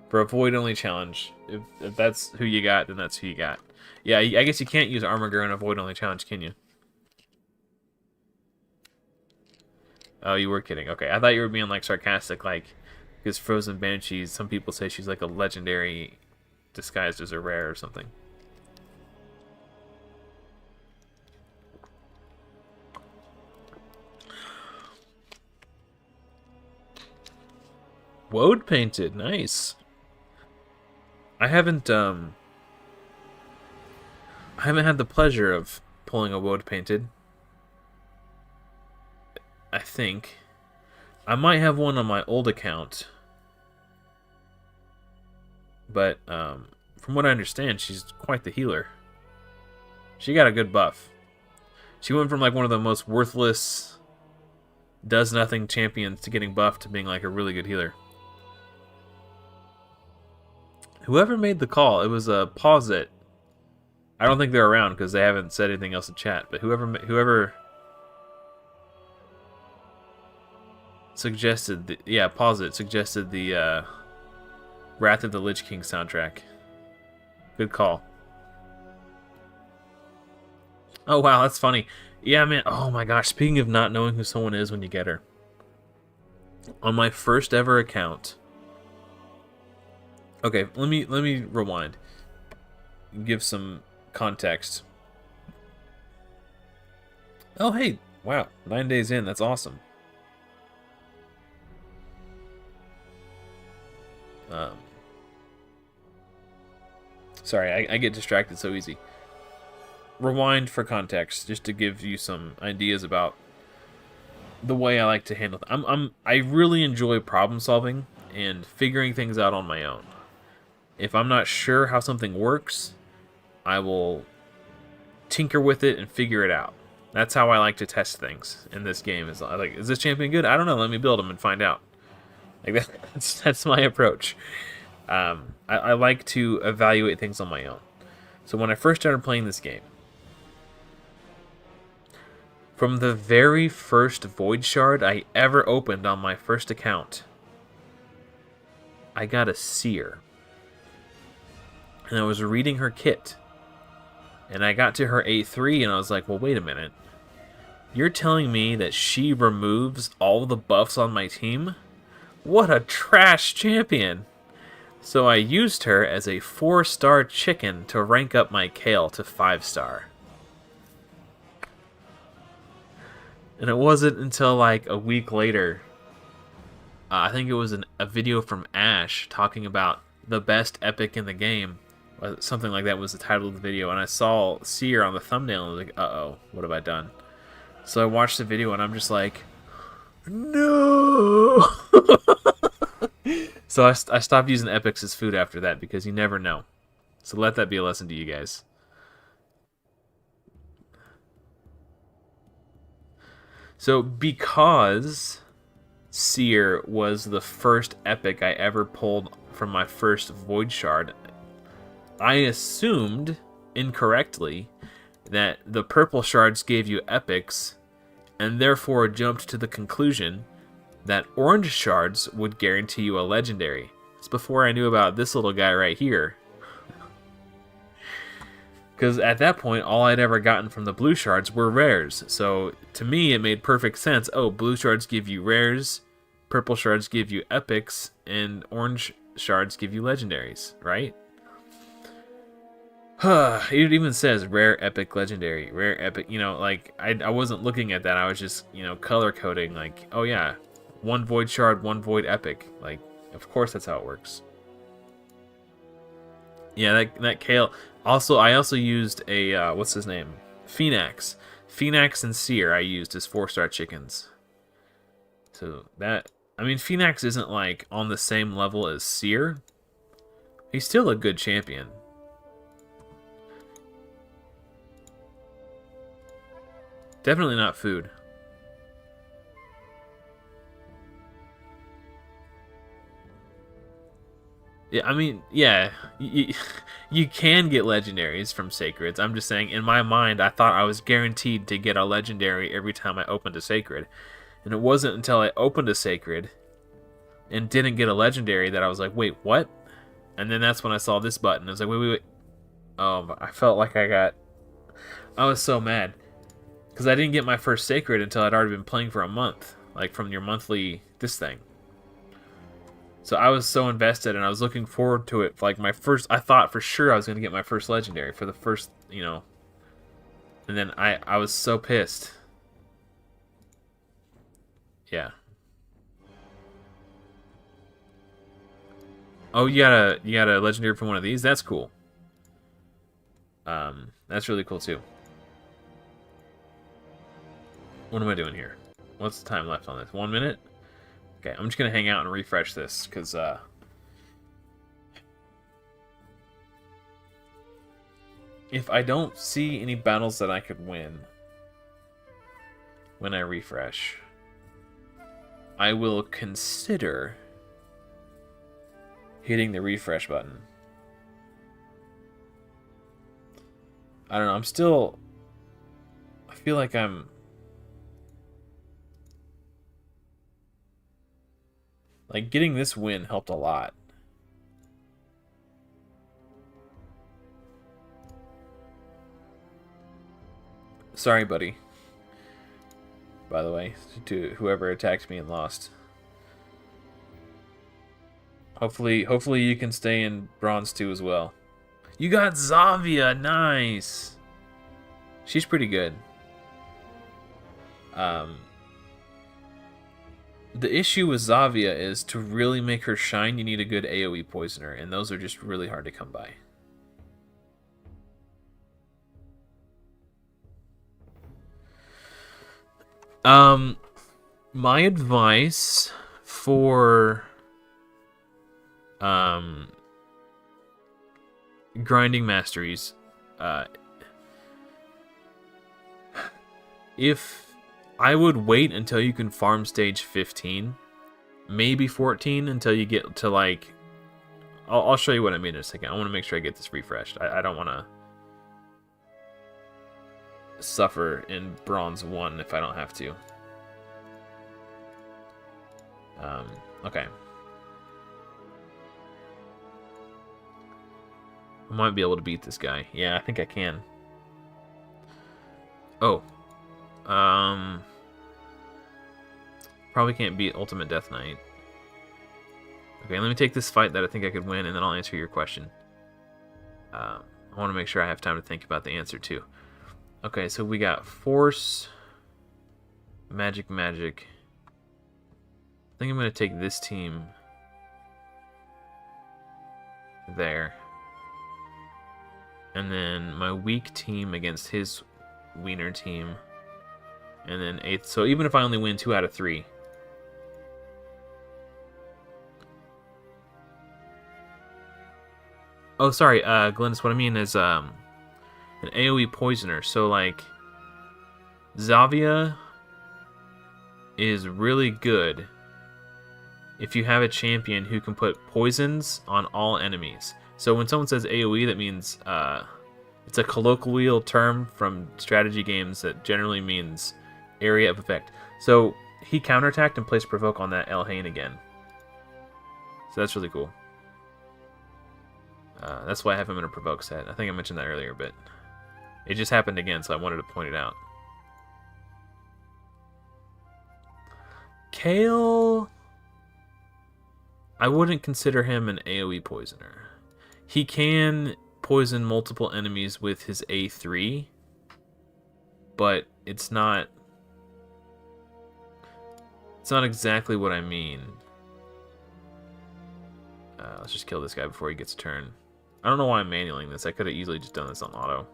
For a void-only challenge, if that's who you got, then that's who you got. Yeah, I guess you can't use Armor Girl in a void-only challenge, can you? Oh, you were kidding. Okay, I thought you were being like sarcastic, like because Frozen Banshee. Some people say she's like a legendary disguised as a rare or something. Woad painted, nice. I haven't had the pleasure of pulling a Woad painted. I think I might have one on my old account, but from what I understand, she's quite the healer. She got a good buff. She went from like one of the most worthless, does nothing champions to getting buffed to being like a really good healer. Whoever made the call, it was a pause it. I don't think they're around because they haven't said anything else in chat. But whoever suggested, pause it. Suggested the Wrath of the Lich King soundtrack. Good call. Oh wow, that's funny. Yeah, man. Oh my gosh. Speaking of not knowing who someone is when you get her, on my first ever account. Okay, let me rewind. Give some context. Oh hey, wow, 9 days in. That's awesome. Sorry, I get distracted so easy. Rewind for context, just to give you some ideas about the way I like to handle it. I really enjoy problem solving and figuring things out on my own. If I'm not sure how something works, I will tinker with it and figure it out. That's how I like to test things in this game. Is this champion good? I don't know. Let me build them and find out. Like that's my approach. I like to evaluate things on my own. So when I first started playing this game, from the very first Void Shard I ever opened on my first account, I got a Seer. and I was reading her kit. And I got to her A3, and I was like, well, wait a minute. You're telling me that she removes all the buffs on my team? What a trash champion! So I used her as a 4-star chicken to rank up my Kale to 5-star. And it wasn't until like a week later, I think it was a video from Ash talking about the best epic in the game. Something like that was the title of the video, and I saw Seer on the thumbnail, and I was like, uh-oh, what have I done? So I watched the video, and I'm just like, no! So I stopped using epics as food after that, because you never know. So let that be a lesson to you guys. So because Seer was the first epic I ever pulled from my first Void Shard, I assumed, incorrectly, that the purple shards gave you epics, and therefore jumped to the conclusion that orange shards would guarantee you a legendary. It's before I knew about this little guy right here. Because at that point, all I'd ever gotten from the blue shards were rares. So to me, it made perfect sense. Oh, blue shards give you rares, purple shards give you epics, and orange shards give you legendaries, right? It even says rare, epic, legendary, rare, epic. You know, like I wasn't looking at that. I was just, you know, color coding. Like, oh yeah, one void shard, one void epic. Like, of course that's how it works. Yeah, that Kale. Also, I also used a what's his name? Phoenix. Phoenix and Seer I used as 4-star chickens. So that, I mean, Phoenix isn't like on the same level as Seer. He's still a good champion. Definitely not food. Yeah, I mean, yeah, you can get legendaries from Sacreds. I'm just saying, in my mind, I thought I was guaranteed to get a legendary every time I opened a Sacred. And it wasn't until I opened a Sacred and didn't get a legendary that I was like, wait, what? And then that's when I saw this button. I was like, wait. Oh, I felt like I was so mad. Because I didn't get my first Sacred until I'd already been playing for a month. Like, from your monthly, this thing. So I was so invested, and I was looking forward to it. Like, my first, I thought for sure I was going to get my first Legendary for the first, you know. And then I was so pissed. Yeah. Oh, you got a Legendary from one of these? That's cool. That's really cool, too. What am I doing here? What's the time left on this? 1 minute? Okay, I'm just going to hang out and refresh this, because, if I don't see any battles that I could win when I refresh, I will consider hitting the refresh button. I don't know, I feel like like, getting this win helped a lot. Sorry, buddy. By the way, to whoever attacked me and lost. Hopefully you can stay in Bronze 2 as well. You got Zavia, nice! She's pretty good. The issue with Zavia is to really make her shine, you need a good AoE poisoner, and those are just really hard to come by. My advice for grinding masteries, if I would wait until you can farm stage 15, maybe 14, until you get to, like, I'll show you what I mean in a second. I want to make sure I get this refreshed. I don't want to suffer in Bronze 1 if I don't have to. Okay. I might be able to beat this guy. Yeah, I think I can. Oh. Probably can't beat Ultimate Death Knight. Okay, let me take this fight that I think I could win, and then I'll answer your question. I want to make sure I have time to think about the answer, too. Okay, so we got Force, Magic. I think I'm going to take this team there. And then my weak team against his wiener team. And then 8th. So even if I only win 2 out of 3. Oh, sorry, Glennis, what I mean is an AoE poisoner. So, like, Zavia is really good if you have a champion who can put poisons on all enemies. So when someone says AoE, that means it's a colloquial term from strategy games that generally means area of effect. So he counterattacked and placed Provoke on that Elhain again. So that's really cool. That's why I have him in a Provoke set. I think I mentioned that earlier, but it just happened again, so I wanted to point it out. Kale, I wouldn't consider him an AoE poisoner. He can poison multiple enemies with his A3, but it's not exactly what I mean. Let's just kill this guy before he gets a turn. I don't know why I'm manualing this. I could have easily just done this on auto.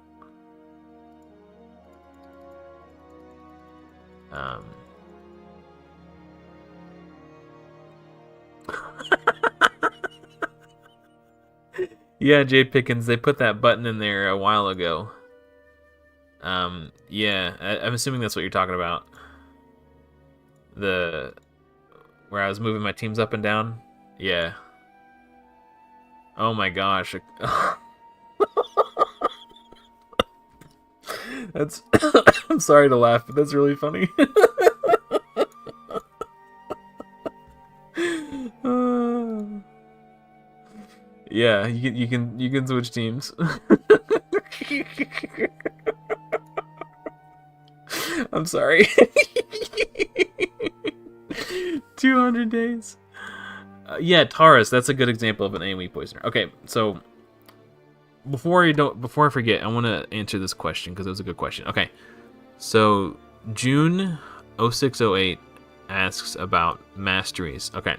Yeah, Jay Pickens, they put that button in there a while ago. Yeah, I'm assuming that's what you're talking about. Where I was moving my teams up and down? Yeah. Oh my gosh. That's I'm sorry to laugh, but that's really funny. Yeah, you can switch teams. I'm sorry. 200 days. Yeah, Taurus. That's a good example of an AoE poisoner. Okay, so before I forget, I want to answer this question because it was a good question. Okay, so June 0608 asks about masteries. Okay,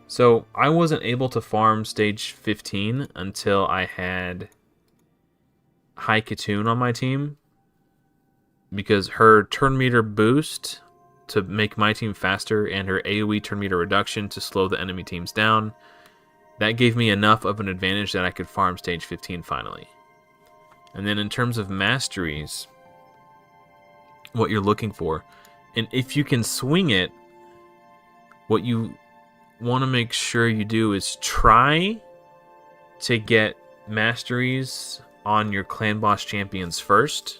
so I wasn't able to farm stage 15 until I had High Katoon on my team because her turn meter boost to make my team faster and her AoE turn meter reduction to slow the enemy teams down, that gave me enough of an advantage that I could farm stage 15 finally. And then in terms of masteries, what you're looking for, and if you can swing it, what you want to make sure you do is try to get masteries on your clan boss champions first.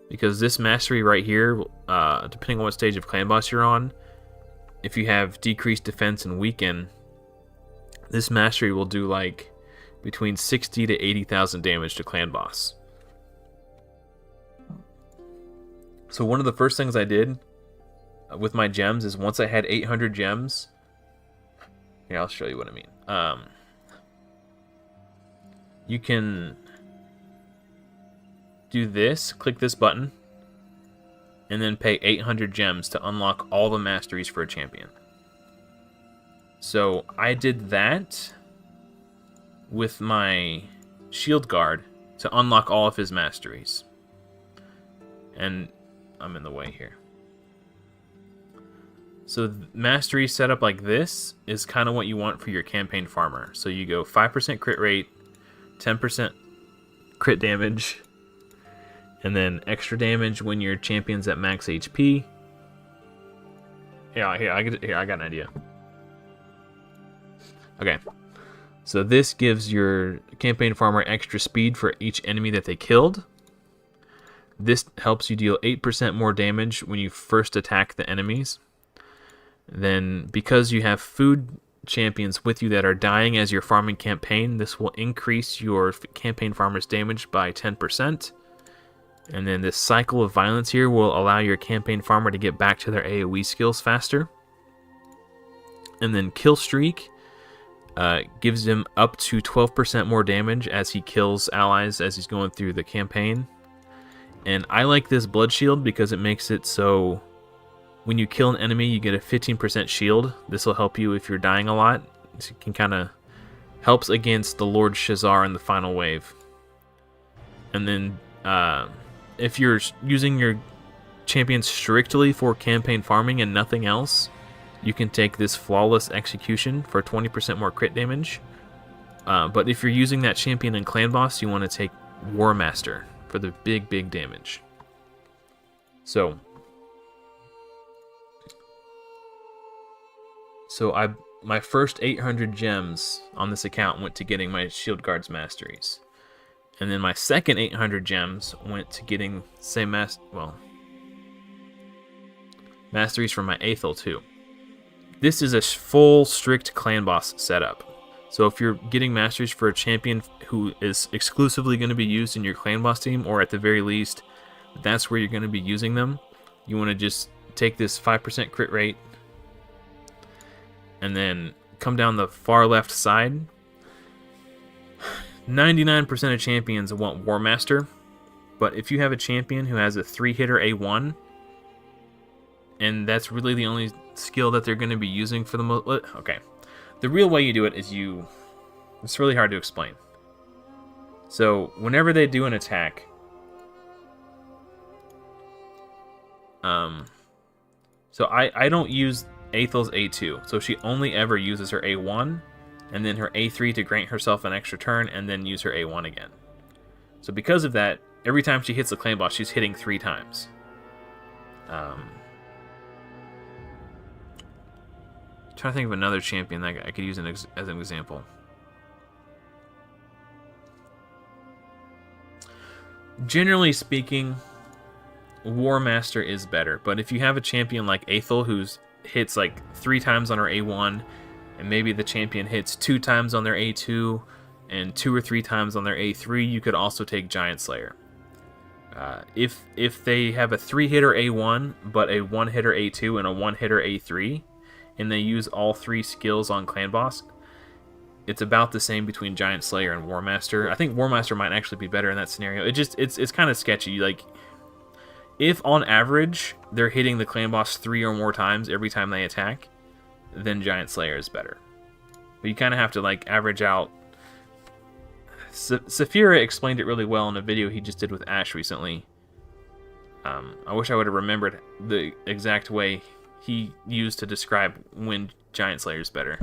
Because this mastery right here, depending on what stage of clan boss you're on, if you have decreased defense and weaken, this mastery will do like between 60 to 80,000 damage to clan boss. So one of the first things I did with my gems is once I had 800 gems, here I'll show you what I mean. You can do this, click this button, and then pay 800 gems to unlock all the masteries for a champion. So I did that with my shield guard to unlock all of his masteries. And I'm in the way here. So mastery set up like this is kind of what you want for your campaign farmer. So you go 5% crit rate, 10% crit damage, and then extra damage when your champion's at max HP. I got an idea. Okay, so this gives your campaign farmer extra speed for each enemy that they killed. This helps you deal 8% more damage when you first attack the enemies. Then, because you have food champions with you that are dying as you're farming campaign. This will increase your campaign farmer's damage by 10%. And then this cycle of violence here will allow your campaign farmer to get back to their AoE skills faster. And then kill streak gives him up to 12% more damage as he kills allies as he's going through the campaign. And I like this blood shield because it makes it so when you kill an enemy, you get a 15% shield. This will help you if you're dying a lot. So it can kind of helps against the Lord Shazar in the final wave. And then if you're using your champion strictly for campaign farming and nothing else, you can take this Flawless Execution for 20% more crit damage. But if you're using that champion in Clan Boss, you want to take War Master for the big damage. So my first 800 gems on this account went to getting my Shield Guard's masteries. And then my second 800 gems went to getting masteries from my Aethel too. This is a full strict clan boss setup. So if you're getting masteries for a champion who is exclusively going to be used in your clan boss team, or at the very least, that's where you're going to be using them, you want to just take this 5% crit rate and then come down the far left side. 99% of champions want War Master, but if you have a champion who has a 3-hitter A1, and that's really the only skill that they're going to be using for the most... Okay. The real way you do it is it's really hard to explain. So, whenever they do an attack... So, I don't use Aethel's A2. So, she only ever uses her A1, and then her A3 to grant herself an extra turn, and then use her A1 again. So, because of that, every time she hits the clan boss, she's hitting 3 times. Trying to think of another champion that I could use as an example. Generally speaking, War Master is better, but if you have a champion like Aethel who's hits like 3 times on her A1, and maybe the champion hits 2 times on their A2 and 2 or 3 times on their A3, you could also take Giant Slayer. If they have a 3-hitter A1 but a 1-hitter A2 and a 1-hitter A3, and they use all 3 skills on Clan Boss, it's about the same between Giant Slayer and War Master. I think War Master might actually be better in that scenario. It's kind of sketchy. Like, if on average they're hitting the Clan Boss 3 or more times every time they attack, then Giant Slayer is better. But you kind of have to like average out. Saphira explained it really well in a video he just did with Ash recently. I wish I would have remembered the exact way he used to describe when Giant Slayer is better.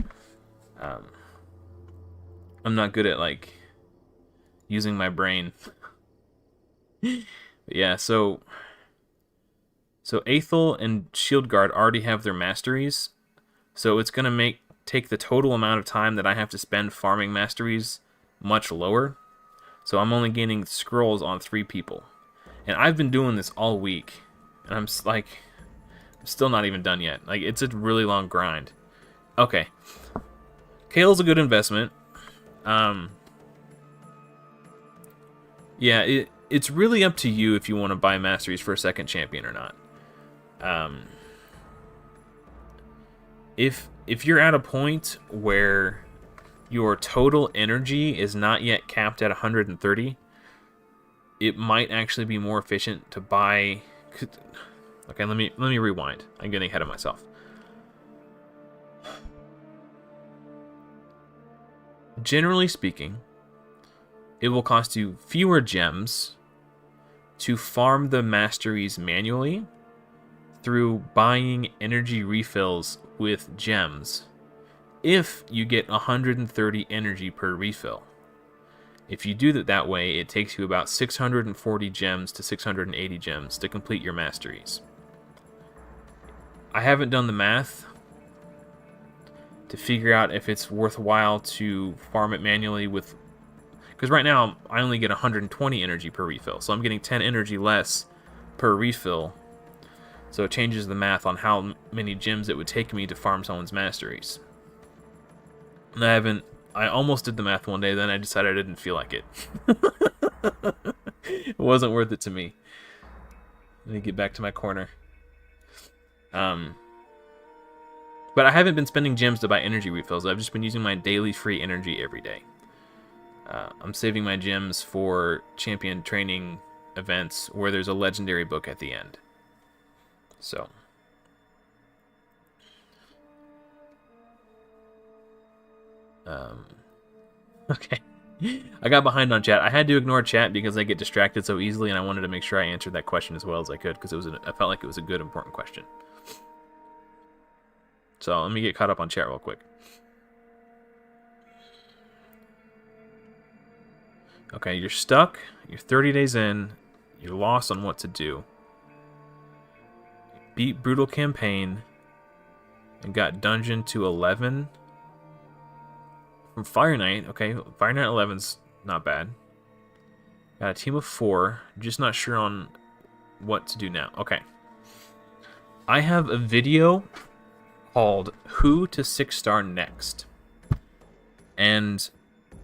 I'm not good at like using my brain. But yeah, so Aethel and Shield Guard already have their masteries, so it's gonna take the total amount of time that I have to spend farming masteries much lower. So I'm only gaining scrolls on 3 people, and I've been doing this all week, and I'm still not even done yet. Like, it's a really long grind. Okay. Kale's a good investment. Yeah, it's really up to you if you want to buy masteries for a second champion or not. If you're at a point where your total energy is not yet capped at 130, it might actually be more efficient to buy... Okay, let me rewind. I'm getting ahead of myself. Generally speaking, it will cost you fewer gems to farm the masteries manually through buying energy refills with gems if you get 130 energy per refill. If you do that way, it takes you about 640 gems to 680 gems to complete your masteries. I haven't done the math to figure out if it's worthwhile to farm it manually with... Because right now, I only get 120 energy per refill, so I'm getting 10 energy less per refill. So it changes the math on how many gems it would take me to farm someone's masteries. And I almost did the math one day, then I decided I didn't feel like it. It wasn't worth it to me. Let me get back to my corner. But I haven't been spending gems to buy energy refills. I've just been using my daily free energy every day. I'm saving my gems for champion training events where there's a legendary book at the end. So. Okay. I got behind on chat. I had to ignore chat because I get distracted so easily, and I wanted to make sure I answered that question as well as I could because I felt like it was a good, important question. So let me get caught up on chat real quick. Okay, you're stuck. You're 30 days in. You're lost on what to do. Beat Brutal Campaign and got Dungeon to 11 from Fire Knight. Okay, Fire Knight 11's not bad. Got a team of 4. Just not sure on what to do now. Okay. I have a video called Who to 6-Star Next. And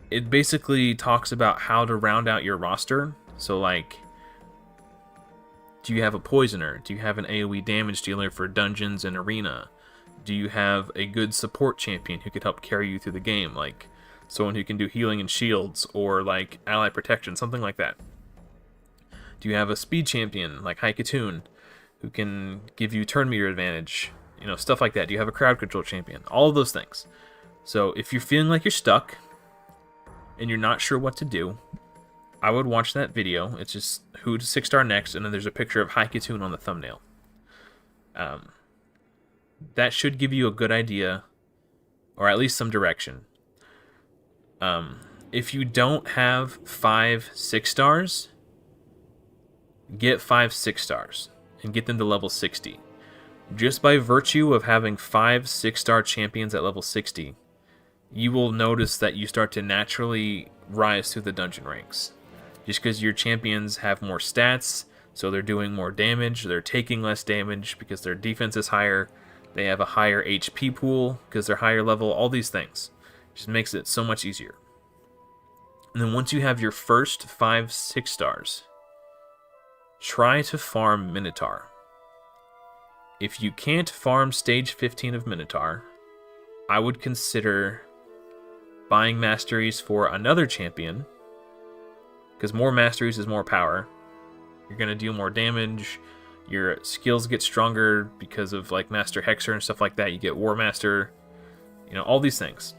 it basically talks about how to round out your roster. So, like, do you have a poisoner? Do you have an AoE damage dealer for dungeons and arena? Do you have a good support champion who could help carry you through the game? Like, someone who can do healing and shields, or, like, ally protection, something like that. Do you have a speed champion, like Haikatoon, who can give you turn meter advantage? You know, stuff like that. Do you have a crowd control champion? All of those things. So, if you're feeling like you're stuck, and you're not sure what to do, I would watch that video. It's just Who to 6-Star Next, and then there's a picture of Haikatoon on the thumbnail. That should give you a good idea, or at least some direction. If you don't have 5 6-stars, get 5 6-stars and get them to level 60. Just by virtue of having 5 6-star champions at level 60, you will notice that you start to naturally rise through the dungeon ranks. Just because your champions have more stats, so they're doing more damage, they're taking less damage because their defense is higher, they have a higher HP pool because they're higher level, all these things. Just makes it so much easier. And then once you have your first 5 6-stars, try to farm Minotaur. If you can't farm stage 15 of Minotaur, I would consider buying masteries for another champion, because more masteries is more power. You're going to deal more damage, your skills get stronger because of like Master Hexer and stuff like that, you get War Master, you know, all these things.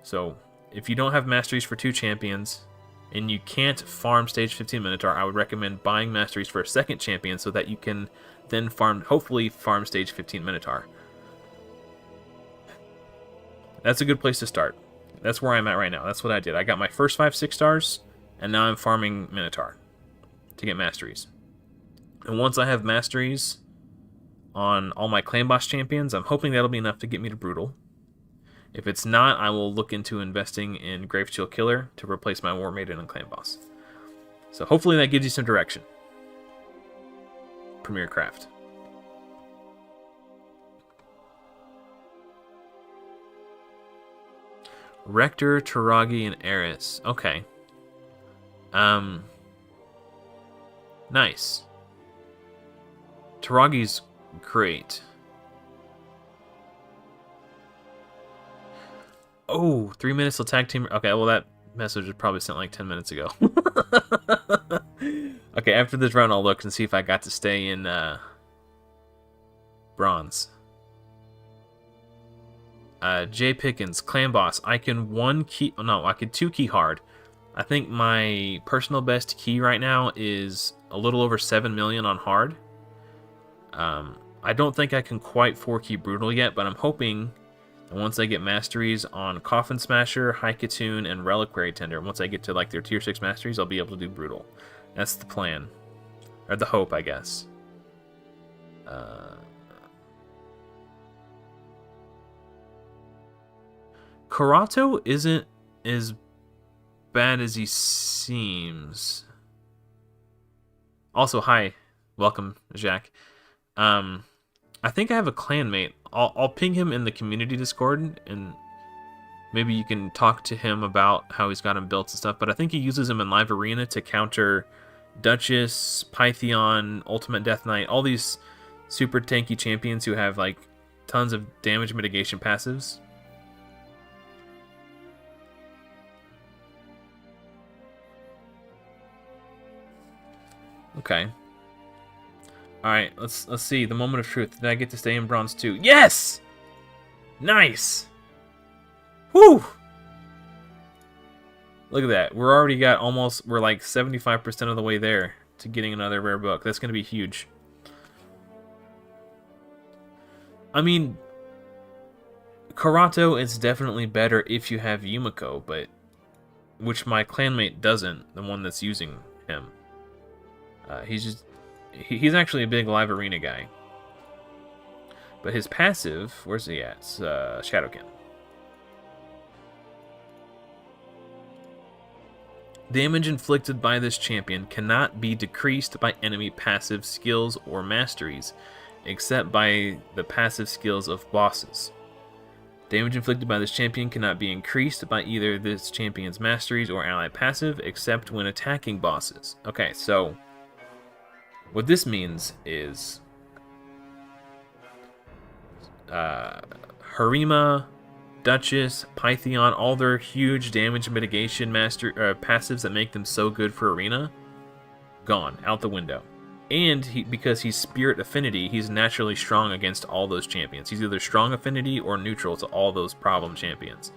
So if you don't have masteries for 2 champions, and you can't farm stage 15 Minotaur, I would recommend buying masteries for a second champion so that you can then hopefully farm stage 15 Minotaur. That's a good place to start. That's where I'm at right now. That's what I did. I got my first 5 6-stars, and now I'm farming Minotaur to get masteries. And once I have masteries on all my clan boss champions, I'm hoping that'll be enough to get me to Brutal. If it's not, I will look into investing in Gravesteel Killer to replace my War Maiden and clan boss. So hopefully that gives you some direction. Premier Craft. Rector, Taragi, and Eris. Okay. Nice. Taragi's great. Oh, 3 minutes till tag team. Okay, well that message was probably sent like 10 minutes ago. Okay, after this run I'll look and see if I got to stay in bronze. Jay Pickens, clan boss. I can 2 key hard. I think my personal best key right now is a little over 7 million on hard. I don't think I can quite 4 key brutal yet, but I'm hoping that once I get masteries on Coffin Smasher, Haikatoon, and Reliquary Tender, once I get to like their tier 6 masteries, I'll be able to do brutal. That's the plan. Or the hope, I guess. Karato isn't as bad as he seems. Also, hi. Welcome, Jack. I think I have a clanmate. I'll ping him in the community Discord, and Maybe you can talk to him about how he's got him built and stuff, but I think he uses him in Live Arena to counter Duchess, Pythion, Ultimate Death Knight, all these super tanky champions who have like tons of damage mitigation passives. Okay. Alright, let's see. The moment of truth. Did I get to stay in Bronze 2? Yes! Nice! Woo! Look at that. We're already got almost... We're like 75% of the way there to getting another rare book. That's going to be huge. I mean... Karato is definitely better if you have Yumiko, but... Which my clanmate doesn't, the one that's using him. He's actually a big Live Arena guy. But his passive, where's he at? It's Shadowkin. Damage inflicted by this champion cannot be decreased by enemy passive skills or masteries, except by the passive skills of bosses. Damage inflicted by this champion cannot be increased by either this champion's masteries or ally passive, except when attacking bosses. Okay, so... what this means is Harima, Duchess, Pythion, all their huge damage mitigation passives that make them so good for Arena, gone, out the window. And because he's Spirit Affinity, he's naturally strong against all those champions. He's either strong affinity or neutral to all those problem champions.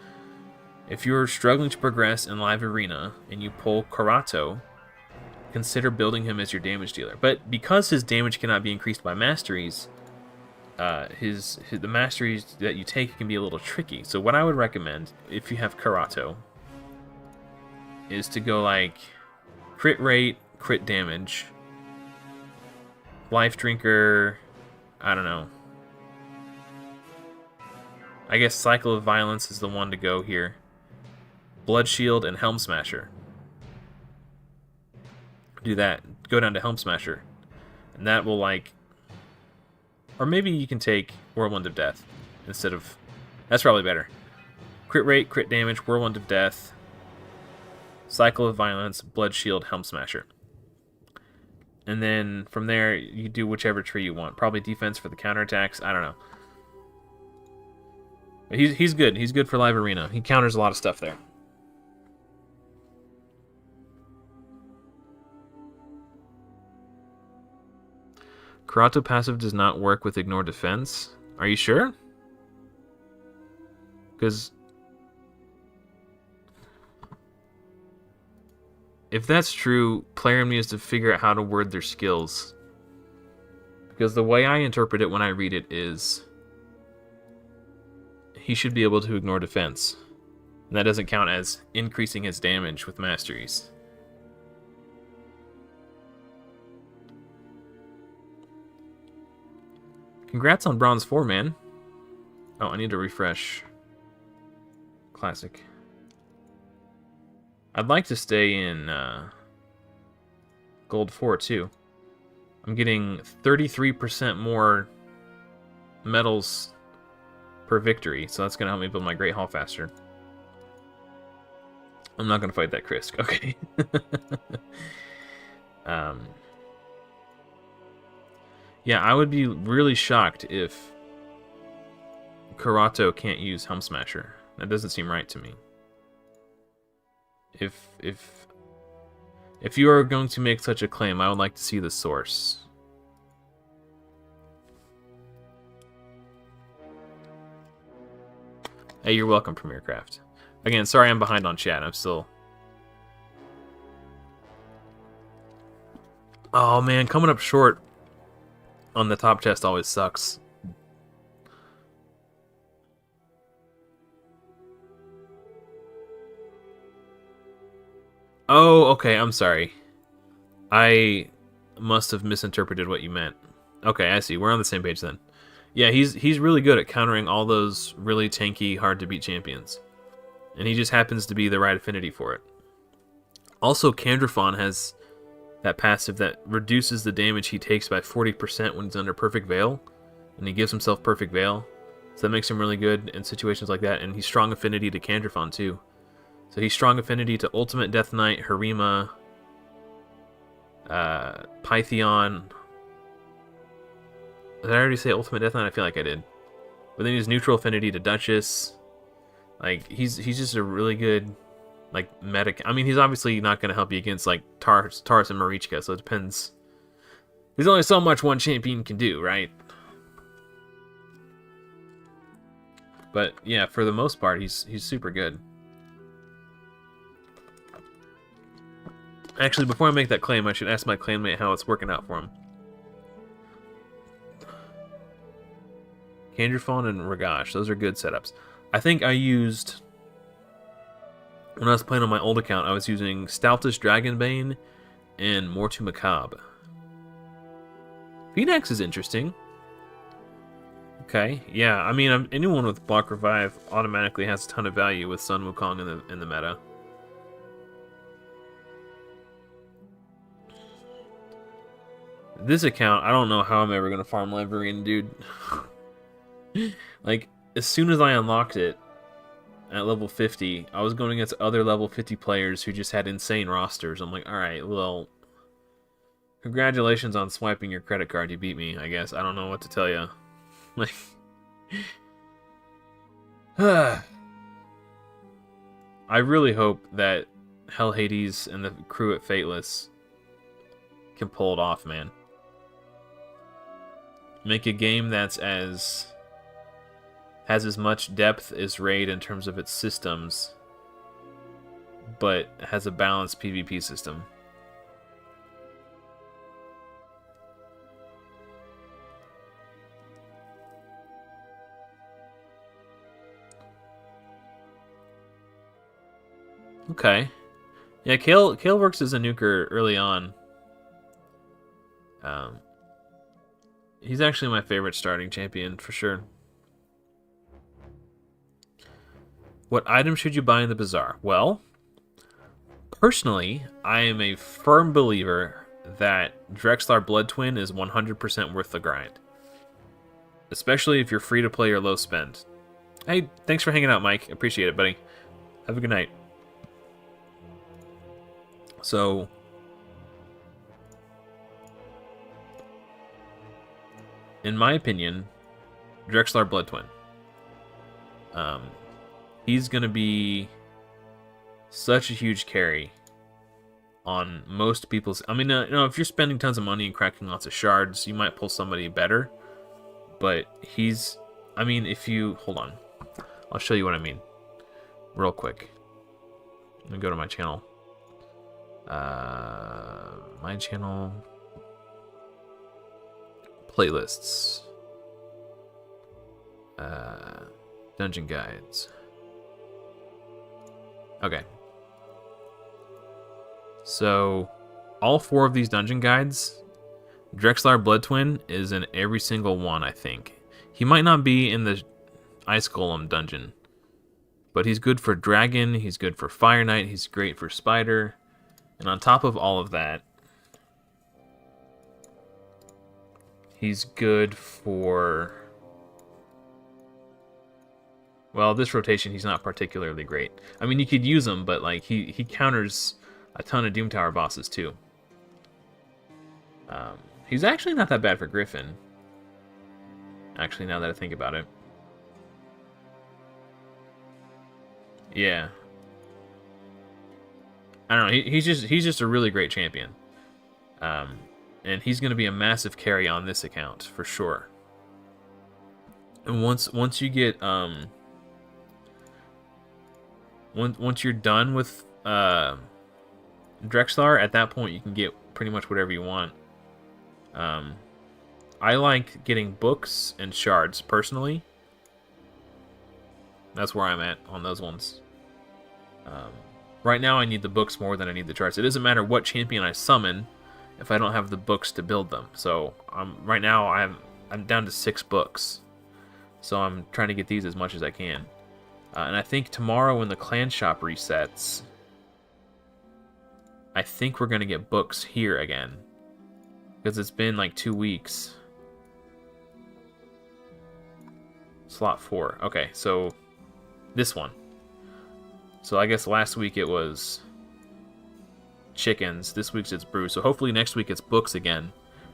If you're struggling to progress in Live Arena and you pull Karato, consider building him as your damage dealer. But because his damage cannot be increased by masteries, the masteries that you take can be a little tricky. So what I would recommend, if you have Karato, is to go like crit rate, crit damage, Life Drinker, I don't know. I guess Cycle of Violence is the one to go here. Blood Shield and Helm Smasher. Do that. Go down to Helm Smasher. And that will like... Or maybe you can take Whirlwind of Death instead of... That's probably better. Crit rate, crit damage, Whirlwind of Death, Cycle of Violence, Blood Shield, Helm Smasher. And then from there, you do whichever tree you want. Probably defense for the counterattacks. I don't know. But he's good. He's good for Live Arena. He counters a lot of stuff there. Karato passive does not work with Ignore Defense. Are you sure? Because... if that's true, player needs to figure out how to word their skills. Because the way I interpret it when I read it is... he should be able to ignore defense. And that doesn't count as increasing his damage with masteries. Congrats on Bronze 4, man. Oh, I need to refresh. Classic. I'd like to stay in Gold 4, too. I'm getting 33% more medals per victory, so that's going to help me build my Great Hall faster. I'm not going to fight that Krisk. Okay. Yeah, I would be really shocked if Karato can't use Helm Smasher. That doesn't seem right to me. If you are going to make such a claim, I would like to see the source. Hey, you're welcome, Premier Craft. Again, sorry I'm behind on chat. I'm still... oh man, coming up short on the top chest always sucks. Oh, okay, I'm sorry. I must have misinterpreted what you meant. Okay, I see. We're on the same page then. Yeah, he's really good at countering all those really tanky, hard-to-beat champions. And he just happens to be the right affinity for it. Also, Candrafon has that passive that reduces the damage he takes by 40% when he's under Perfect Veil. And he gives himself Perfect Veil. So that makes him really good in situations like that. And he's strong affinity to Candrafon, too. So he's strong affinity to Ultimate Death Knight, Harima, Pythion. Did I already say Ultimate Death Knight? I feel like I did. But then he's neutral affinity to Duchess. Like, he's just a really good, like, medic. I mean, he's obviously not going to help you against, like, Taurus and Marichka, so it depends. There's only so much one champion can do, right? But, yeah, for the most part, he's super good. Actually, before I make that claim, I should ask my clanmate how it's working out for him. Candrafon and Ragash, those are good setups. I think I used... When I was playing on my old account, I was using Stoutish Dragonbane and Mortu Macabre. Phoenix is interesting. Okay, yeah, I mean, anyone with Block Revive automatically has a ton of value with Sun Wukong in the meta. This account, I don't know how I'm ever going to farm Librarian, dude. Like, as soon as I unlocked it at level 50, I was going against other level 50 players who just had insane rosters. I'm like, alright, well, congratulations on swiping your credit card. You beat me, I guess. I don't know what to tell you. Like, I really hope that Hell Hades and the crew at Fateless can pull it off, man. Make a game that's has as much depth as Raid in terms of its systems, but has a balanced PvP system. Okay. Yeah, Kale works as a nuker early on. He's actually my favorite starting champion, for sure. What item should you buy in the bazaar? Well, personally, I am a firm believer that Drexlar Blood Twin is 100% worth the grind. Especially if you're free to play or low spend. Hey, thanks for hanging out, Mike. Appreciate it, buddy. Have a good night. So, in my opinion, Drexlar Blood Twin. He's going to be such a huge carry on most people's... I mean, you know, if you're spending tons of money and cracking lots of shards, you might pull somebody better. But he's... I mean, if you... Hold on. I'll show you what I mean. Real quick. Let me go to my channel. My channel... Playlists. Dungeon guides. Okay. So, all 4 of these dungeon guides, Drexlar Blood Twin is in every single one, I think. He might not be in the Ice Golem dungeon, but he's good for Dragon, he's good for Fire Knight, he's great for Spider, and on top of all of that, he's good for... Well, this rotation, he's not particularly great. I mean, you could use him, but like he counters a ton of Doom Tower bosses, too. He's actually not that bad for Griffin. Actually, now that I think about it. Yeah. I don't know, he's just a really great champion. And he's going to be a massive carry on this account, for sure. And once you get... Once you're done with Drexlar, at that point you can get pretty much whatever you want. I like getting books and shards, personally. That's where I'm at on those ones. Right now I need the books more than I need the charts. It doesn't matter what champion I summon if I don't have the books to build them. So right now I'm down to 6 books. So I'm trying to get these as much as I can. And I think tomorrow when the clan shop resets, I think we're going to get books here again. Because it's been like 2 weeks. Slot 4. Okay, so this one. So I guess last week it was chickens. This week's it's brew. So hopefully next week it's books again.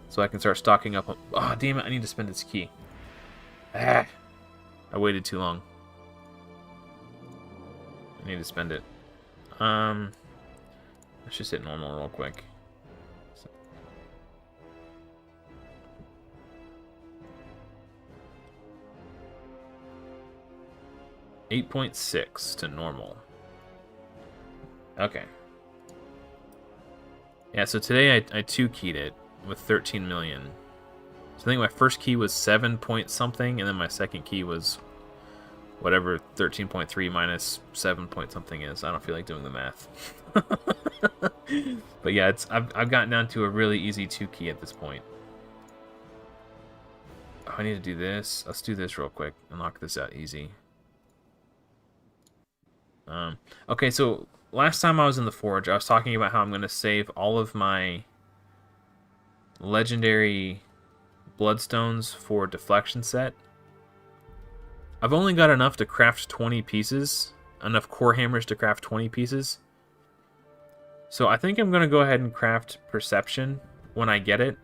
So I can start stocking up on... Oh, damn it. I need to spend this key. Ah, I waited too long. I need to spend it. Let's just hit normal real quick. 8.6 to normal. Okay. Yeah, so today I 2-keyed it with 13 million. So I think my first key was 7 point something, and then my second key was whatever 13.3 minus 7 point something is. I don't feel like doing the math. But yeah, I've gotten down to a really easy 2-key at this point. Oh, I need to do this. Let's do this real quick and knock this out easy. Okay, so last time I was in the Forge, I was talking about how I'm going to save all of my legendary bloodstones for deflection set. I've only got enough to craft 20 pieces, enough core hammers to craft 20 pieces. So I think I'm going to go ahead and craft perception when I get it,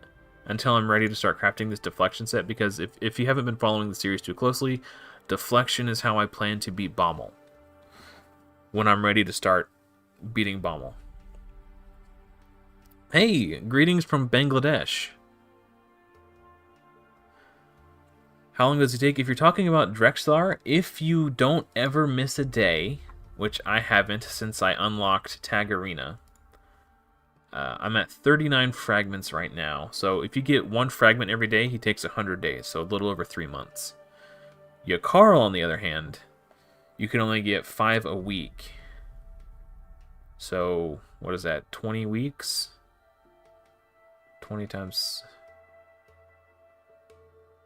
until I'm ready to start crafting this deflection set, because if you haven't been following the series too closely, deflection is how I plan to beat Bommel when I'm ready to start beating Bommel. Hey, greetings from Bangladesh. How long does it take? If you're talking about Drexlar, if you don't ever miss a day, which I haven't since I unlocked Tag Arena, I'm at 39 fragments right now. So if you get 1 fragment every day, he takes 100 days, so a little over 3 months. Yakarl, on the other hand, you can only get 5 a week. So, what is that, 20 weeks? 20 times...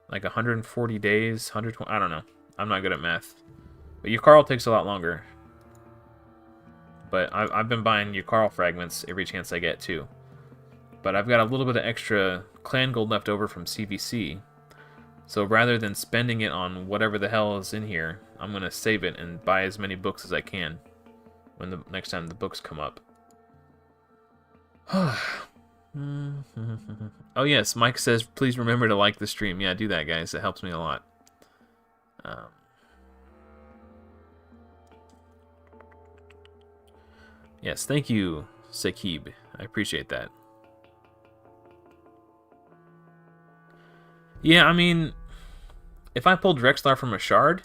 like 140 days, 120... I don't know. I'm not good at math. But Yakarl takes a lot longer. But I've been buying Yakarl fragments every chance I get, too. But I've got a little bit of extra clan gold left over from CVC. So rather than spending it on whatever the hell is in here, I'm going to save it and buy as many books as I can when the next time the books come up. Oh yes, Mike says, please remember to like the stream. Yeah, do that, guys. It helps me a lot. Yes, thank you, Sakib. I appreciate that. Yeah, I mean, if I pulled Drexlar from a shard,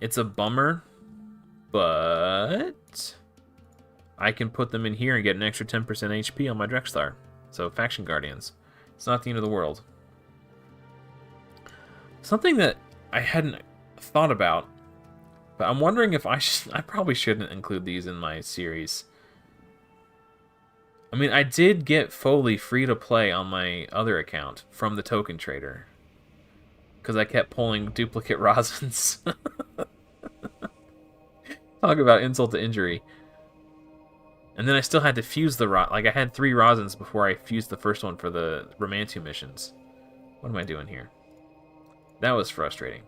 it's a bummer, but I can put them in here and get an extra 10% HP on my Drexlar. So, Faction Guardians. It's not the end of the world. Something that I hadn't thought about, but I'm wondering if I probably shouldn't include these in my series. I mean, I did get Foley free to play on my other account from the token trader, because I kept pulling duplicate rosins. Talk about insult to injury. And then I still had to fuse the like I had 3 rosins before I fused the first one for the Romantu missions. What am I doing here? That was frustrating.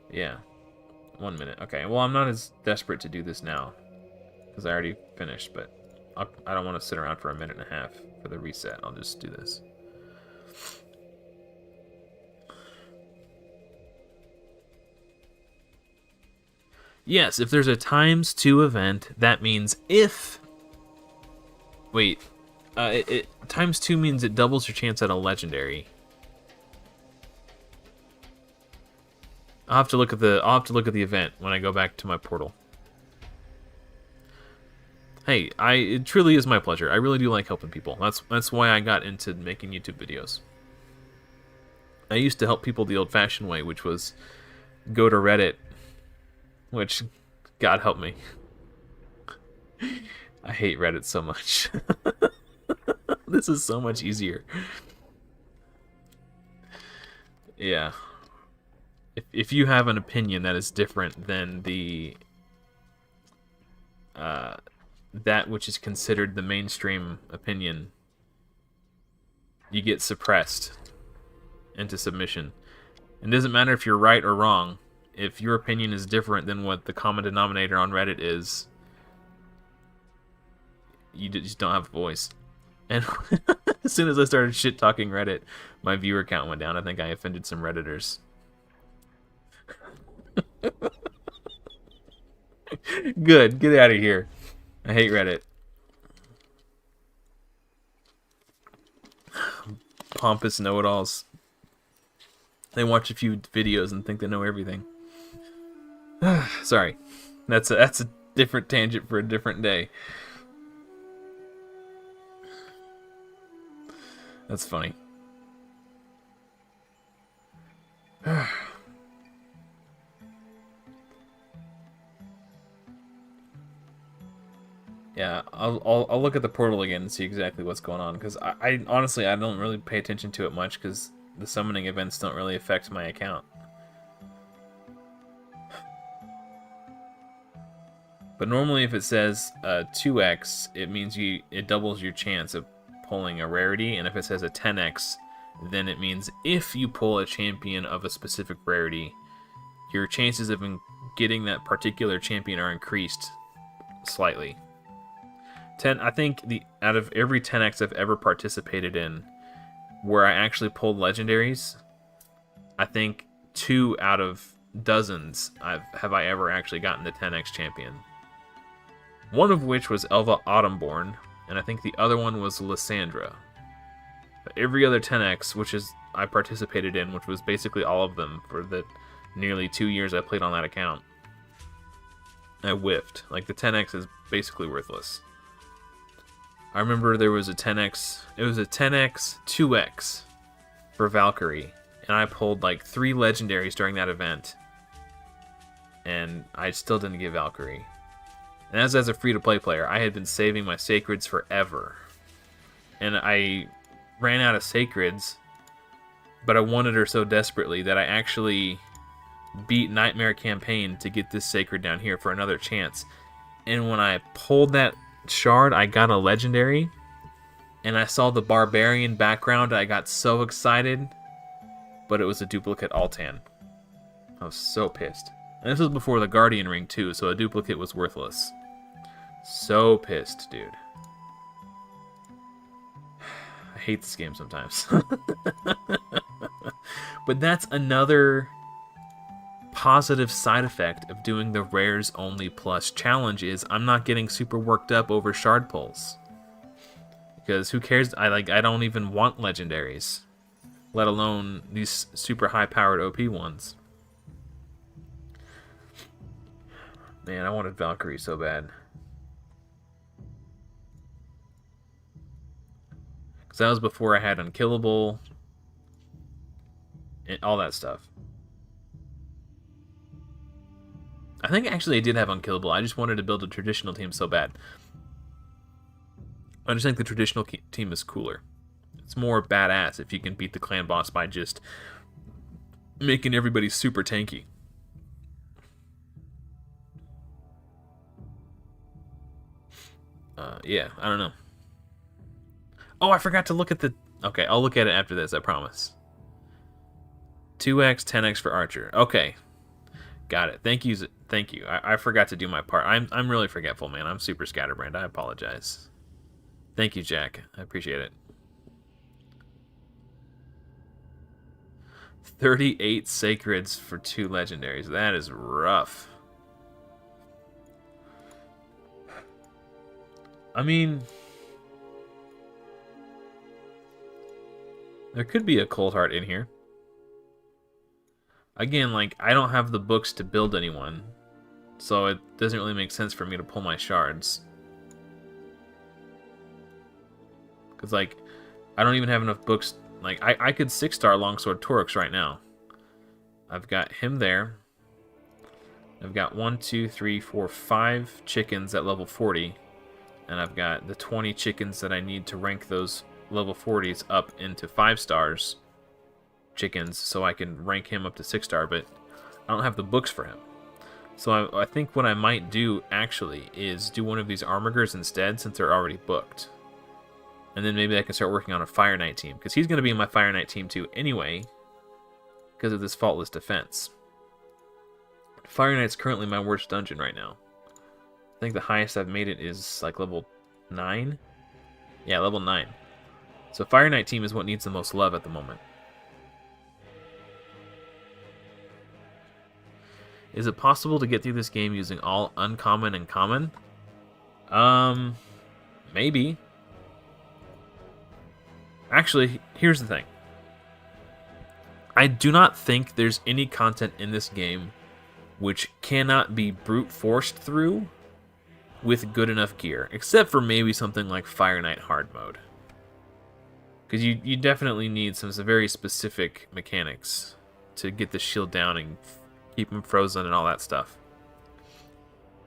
Yeah. 1 minute. Okay, well, I'm not as desperate to do this now, because I already finished, but I don't want to sit around for a minute and a half for the reset. I'll just do this. Yes, if there's a ×2 event, that means if... Wait, ×2 means it doubles your chance at a legendary. I'll have to look at the event when I go back to my portal. Hey, it truly is my pleasure. I really do like helping people. That's why I got into making YouTube videos. I used to help people the old-fashioned way, which was go to Reddit, which, God help me. I hate Reddit so much. This is so much easier. Yeah. If you have an opinion that is different than the that which is considered the mainstream opinion, you get suppressed into submission. It doesn't matter if you're right or wrong. If your opinion is different than what the common denominator on Reddit is, you just don't have a voice. And as soon as I started shit-talking Reddit, my viewer count went down. I think I offended some Redditors. Good. Get out of here. I hate Reddit. Pompous know-it-alls. They watch a few videos and think they know everything. Sorry. That's a different tangent for a different day. That's funny. Yeah, I'll look at the portal again and see exactly what's going on, because I honestly I don't really pay attention to it much because the summoning events don't really affect my account. But normally if it says 2x, it means it doubles your chance of pulling a rarity, and if it says a 10x, then it means if you pull a champion of a specific rarity, your chances of getting that particular champion are increased slightly. I think out of every 10x I've ever participated in, where I actually pulled legendaries, I think 2 out of dozens have I ever actually gotten the 10x champion. One of which was Elva Autumnborn, and I think the other one was Lysandra. But every other 10x, I participated in, which was basically all of them for the nearly 2 years I played on that account, I whiffed. Like, the 10x is basically worthless. I remember there was a 10x, it was a 10x 2x for Valkyrie, and I pulled like 3 legendaries during that event, and I still didn't get Valkyrie. And as a free-to-play player, I had been saving my sacreds forever. And I ran out of sacreds, but I wanted her so desperately that I actually beat Nightmare Campaign to get this sacred down here for another chance. And when I pulled that shard, I got a legendary, and I saw the Barbarian background. I got so excited, but it was a duplicate Altan. I was so pissed. And this was before the Guardian ring too, so a duplicate was worthless. So pissed, dude. I hate this game sometimes. But that's another positive side effect of doing the rares only plus challenge is I'm not getting super worked up over shard pulls. Because who cares? I don't even want legendaries, let alone these super high powered OP ones. Man, I wanted Valkyrie so bad. Because that was before I had Unkillable and all that stuff. I think actually I did have Unkillable. I just wanted to build a traditional team so bad. I just think the traditional team is cooler. It's more badass if you can beat the clan boss by just making everybody super tanky. Yeah, I don't know. Oh, I forgot to look at the... Okay, I'll look at it after this, I promise. 2x, 10x for Archer. Okay. Got it. Thank you. Thank you. I forgot to do my part. I'm really forgetful, man. I'm super scatterbrained. I apologize. Thank you, Jack. I appreciate it. 38 sacreds for 2 legendaries. That is rough. I mean, there could be a Cold Heart in here. Again, like, I don't have the books to build anyone, so it doesn't really make sense for me to pull my shards. Because, like, I don't even have enough books. Like, I could 6-star Longsword Torix right now. I've got him there. I've got 1, 2, 3, 4, 5 chickens at level 40. And I've got the 20 chickens that I need to rank those level 40s up into 5 stars chickens so I can rank him up to 6-star, but I don't have the books for him. So I think what I might do actually is do one of these Armigers instead, since they're already booked. And then maybe I can start working on a Fire Knight team, because he's going to be in my Fire Knight team too anyway, because of this faultless defense. Fire Knight's currently my worst dungeon right now. I think the highest I've made it is like level 9. Yeah, level 9. So Fire Knight team is what needs the most love at the moment. Is it possible to get through this game using all uncommon and common? Maybe. Actually, here's the thing. I do not think there's any content in this game which cannot be brute forced through with good enough gear, except for maybe something like Fire Knight hard mode. Because you definitely need some very specific mechanics to get the shield down and keep him frozen and all that stuff.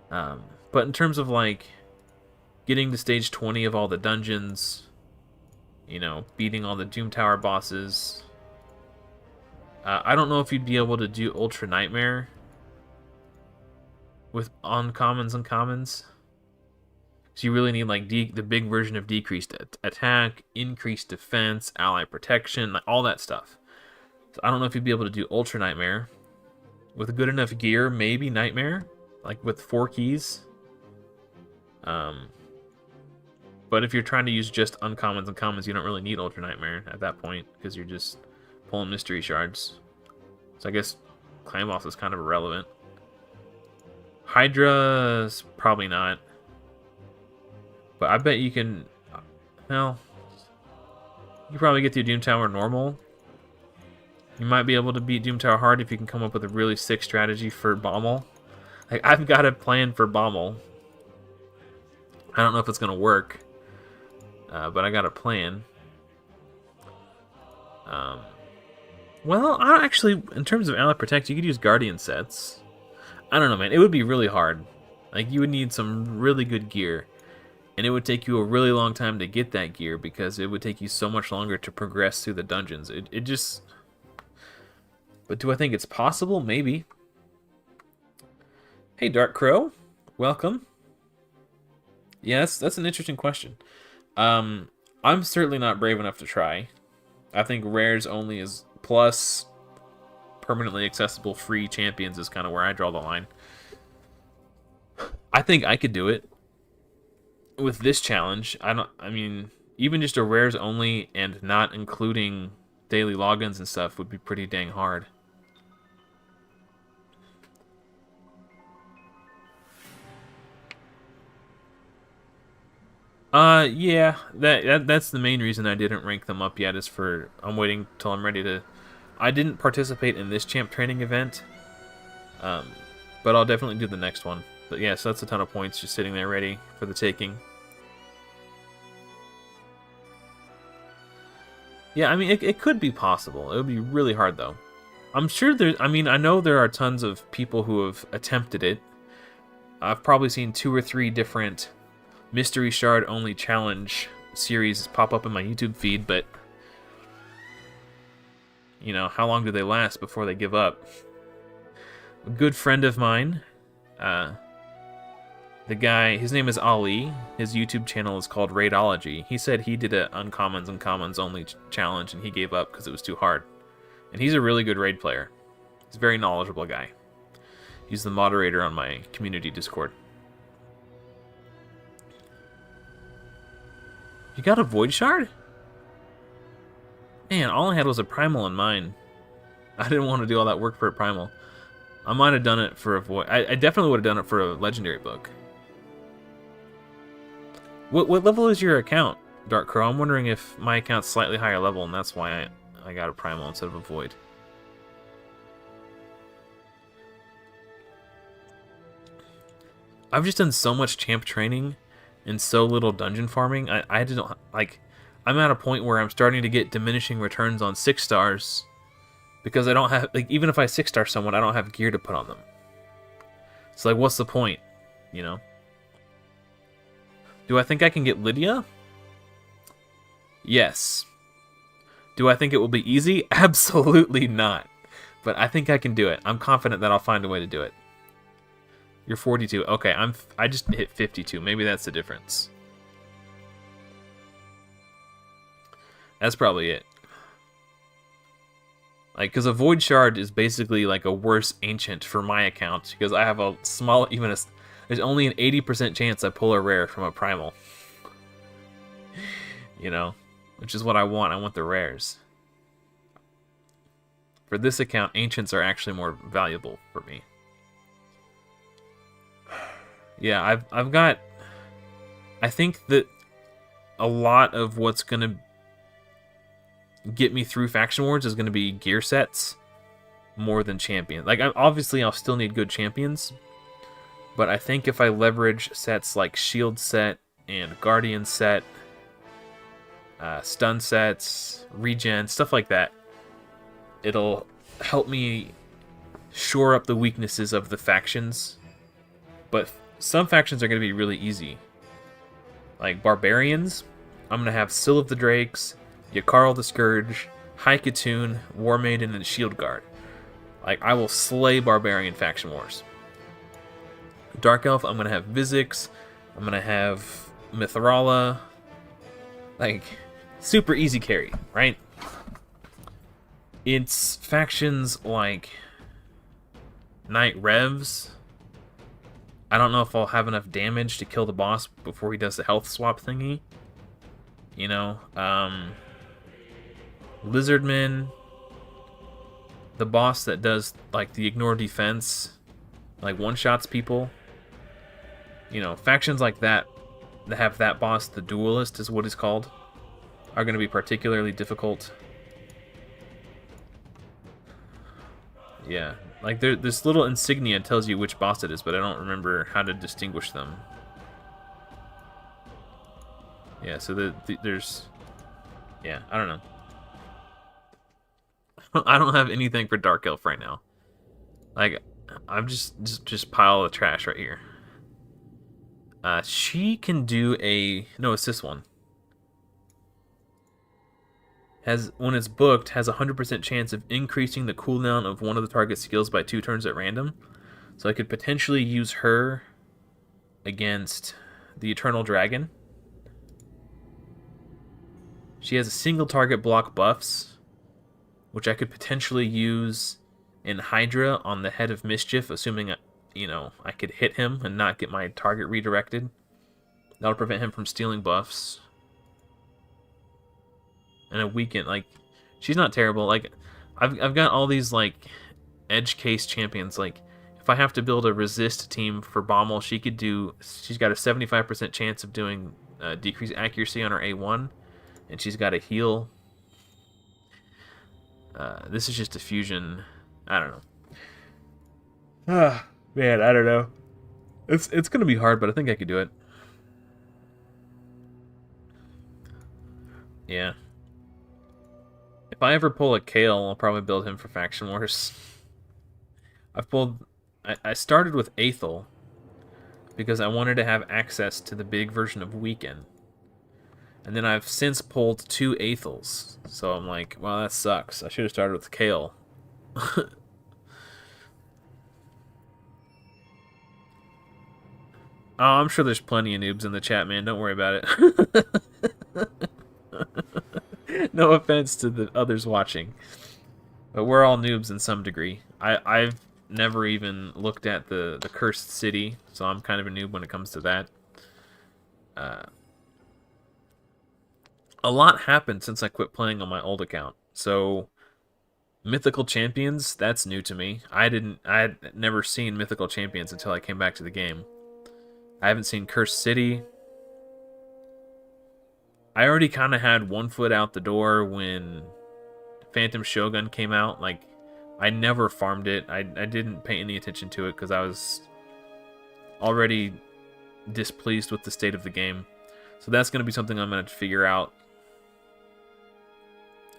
But in terms of like getting to stage 20 of all the dungeons, you know, beating all the Doom Tower bosses, I don't know if you'd be able to do Ultra Nightmare with uncommons and commons. So you really need like the big version of decreased attack, increased defense, ally protection, like all that stuff. So I don't know if you'd be able to do Ultra Nightmare with good enough gear. Maybe Nightmare, like with 4 keys. But if you're trying to use just uncommons and commons, you don't really need Ultra Nightmare at that point because you're just pulling mystery shards. So I guess Clan Boss is kind of irrelevant. Hydra's probably not. But I bet you can... Well, you probably get through Doom Tower normal. You might be able to beat Doom Tower hard if you can come up with a really sick strategy for Bommel. Like, I've got a plan for Bommel. I don't know if it's going to work. But I got a plan. Well, I don't actually... In terms of Ally Protect, you could use Guardian sets. I don't know, man. It would be really hard. Like, you would need some really good gear. And it would take you a really long time to get that gear because it would take you so much longer to progress through the dungeons. It just... But do I think it's possible? Maybe. Hey, Dark Crow. Welcome. Yeah, that's an interesting question. I'm certainly not brave enough to try. I think rares only is plus permanently accessible free champions is kind of where I draw the line. I think I could do it. With this challenge, I mean, even just a rares only and not including daily logins and stuff would be pretty dang hard. Yeah, that's the main reason I didn't rank them up yet, is for I'm waiting till I'm ready to... I didn't participate in this champ training event, but I'll definitely do the next one. But yeah, so that's a ton of points just sitting there ready for the taking. Yeah, I mean, it could be possible. It would be really hard, though. I'm sure there... I mean, I know there are tons of people who have attempted it. I've probably seen 2 or 3 different Mystery Shard only challenge series pop up in my YouTube feed, but... You know, how long do they last before they give up? A good friend of mine... the guy, his name is Ali. His YouTube channel is called Raidology. He said he did a uncommons and commons only challenge and he gave up because it was too hard. And he's a really good raid player. He's a very knowledgeable guy. He's the moderator on my community Discord. You got a Void Shard? Man, all I had was a Primal in mine. I didn't want to do all that work for a Primal. I might have done it for a Void. I definitely would have done it for a Legendary book. What level is your account, Dark Crow? I'm wondering if my account's slightly higher level, and that's why I got a Primal instead of a Void. I've just done so much champ training and so little dungeon farming. I don't... Like, I'm at a point where I'm starting to get diminishing returns on 6 stars because I don't have... Like, even if I 6-star someone, I don't have gear to put on them. So, like, what's the point? You know? Do I think I can get Lydia? Yes. Do I think it will be easy? Absolutely not. But I think I can do it. I'm confident that I'll find a way to do it. You're 42. Okay, I just hit 52. Maybe that's the difference. That's probably it. Like, because a Void Shard is basically like a worse Ancient for my account, because I have a small, there's only an 80% chance I pull a rare from a Primal. You know? Which is what I want. I want the rares. For this account, Ancients are actually more valuable for me. Yeah, I've got... I think that a lot of what's going to get me through Faction Wars is going to be gear sets more than champions. Like, obviously, I'll still need good champions, but I think if I leverage sets like Shield set and Guardian set, stun sets, regen, stuff like that, it'll help me shore up the weaknesses of the factions. But some factions are going to be really easy. Like Barbarians, I'm going to have Sill of the Drakes, Yakarl the Scourge, High Katoon, War Maiden, and Shield Guard. Like, I will slay Barbarian Faction Wars. Dark Elf, I'm going to have Vizix, I'm going to have Mithrala. Like, super easy carry, right? It's factions like Knight Revs. I don't know if I'll have enough damage to kill the boss before he does the health swap thingy. You know, Lizardman, the boss that does like the ignore defense, like one-shots people. You know, factions like that have that boss, the Duelist is what he's called, are going to be particularly difficult. Yeah, like this little insignia tells you which boss it is, but I don't remember how to distinguish them. Yeah, so there's... Yeah, I don't know. I don't have anything for Dark Elf right now. Like, I'm just pile of trash right here. She can do a... No, it's this one. When it's booked, has a 100% chance of increasing the cooldown of one of the target skills by 2 turns at random. So I could potentially use her against the Eternal Dragon. She has a single target block buffs, which I could potentially use in Hydra on the Head of Mischief, assuming, you know, I could hit him and not get my target redirected. That'll prevent him from stealing buffs. And a weekend, like, she's not terrible. Like, I've got all these, like, edge case champions. Like, if I have to build a resist team for Bommel, she's got a 75% chance of doing decreased accuracy on her A1, and she's got a heal. This is just a fusion. I don't know. Ah, man, I don't know. It's gonna be hard, but I think I could do it. Yeah. If I ever pull a Kale, I'll probably build him for Faction Wars. I started with Aethel because I wanted to have access to the big version of Weekend. And then I've since pulled 2 Aethels. So I'm like, well, that sucks. I should have started with Kale. Oh, I'm sure there's plenty of noobs in the chat, man. Don't worry about it. No offense to the others watching, but we're all noobs in some degree. I've never even looked at the Cursed City, so I'm kind of a noob when it comes to that. A lot happened since I quit playing on my old account, so Mythical Champions, that's new to me. I had never seen Mythical Champions until I came back to the game. I haven't seen Cursed City. I already kind of had one foot out the door when Phantom Shogun came out. Like, I never farmed it. I didn't pay any attention to it because I was already displeased with the state of the game. So that's going to be something I'm going to figure out.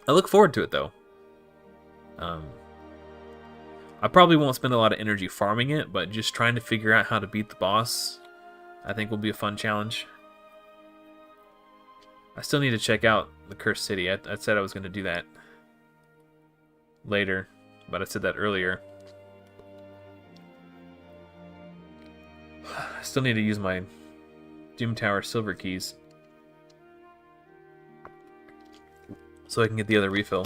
I look forward to it, though. I probably won't spend a lot of energy farming it, but just trying to figure out how to beat the boss, I think will be a fun challenge. I still need to check out the Cursed City. I said I was going to do that later, but I said that earlier. I still need to use my Doom Tower silver keys so I can get the other refill.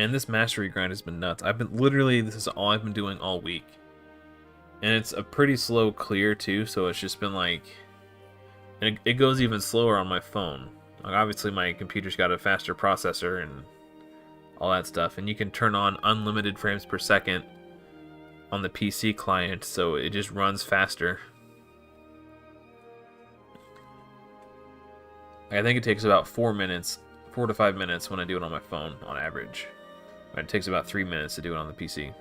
And this mastery grind has been nuts. This is all I've been doing all week. And it's a pretty slow clear too, so it's just been like... And it goes even slower on my phone. Like obviously my computer's got a faster processor and all that stuff. And you can turn on unlimited frames per second on the PC client, so it just runs faster. I think it takes about 4 to 5 minutes when I do it on my phone on average. It takes about 3 minutes to do it on the PC.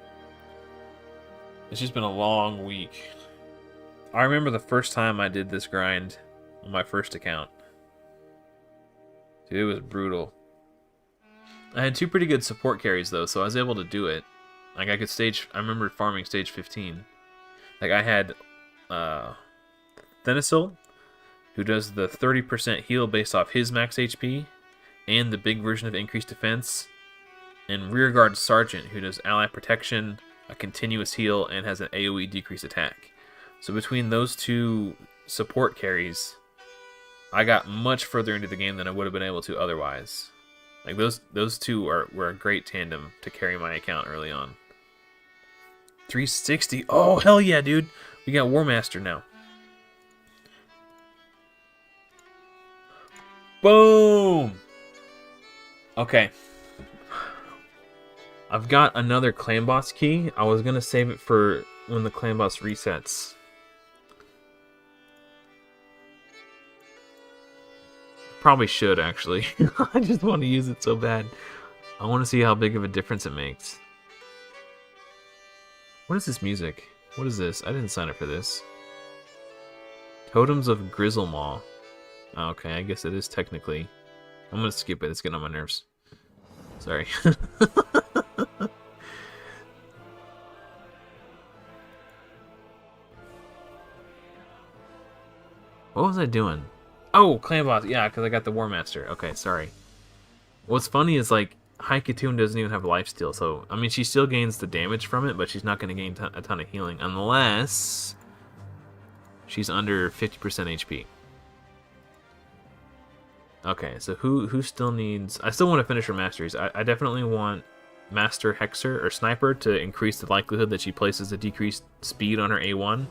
It's just been a long week. I remember the first time I did this grind on my first account. Dude, it was brutal. I had 2 pretty good support carries though, so I was able to do it. Like I remember farming stage 15. Like I had Thenisil, who does the 30% heal based off his max HP, and the big version of increased defense, and Rearguard Sergeant, who does ally protection, a continuous heal, and has an AoE decreased attack. So between those 2 support carries, I got much further into the game than I would have been able to otherwise. Like those 2 were a great tandem to carry my account early on. 360. Oh hell yeah, dude! We got War Master now. Boom! Okay. I've got another clan boss key. I was gonna save it for when the clan boss resets. Probably should, actually. I just want to use it so bad. I want to see how big of a difference it makes. What is this music? What is this? I didn't sign up for this. Totems of Grizzlemaw. Okay, I guess it is technically. I'm gonna skip it. It's getting on my nerves. Sorry. What was I doing? Oh, clan boss. Yeah, because I got the War Master. Okay, sorry. What's funny is like Haikatoon doesn't even have lifesteal, so I mean she still gains the damage from it, but she's not going to gain a ton of healing unless she's under 50% HP. Okay, so who still needs... I still want to finish her masteries. I definitely want Master Hexer or Sniper to increase the likelihood that she places a decreased speed on her A1,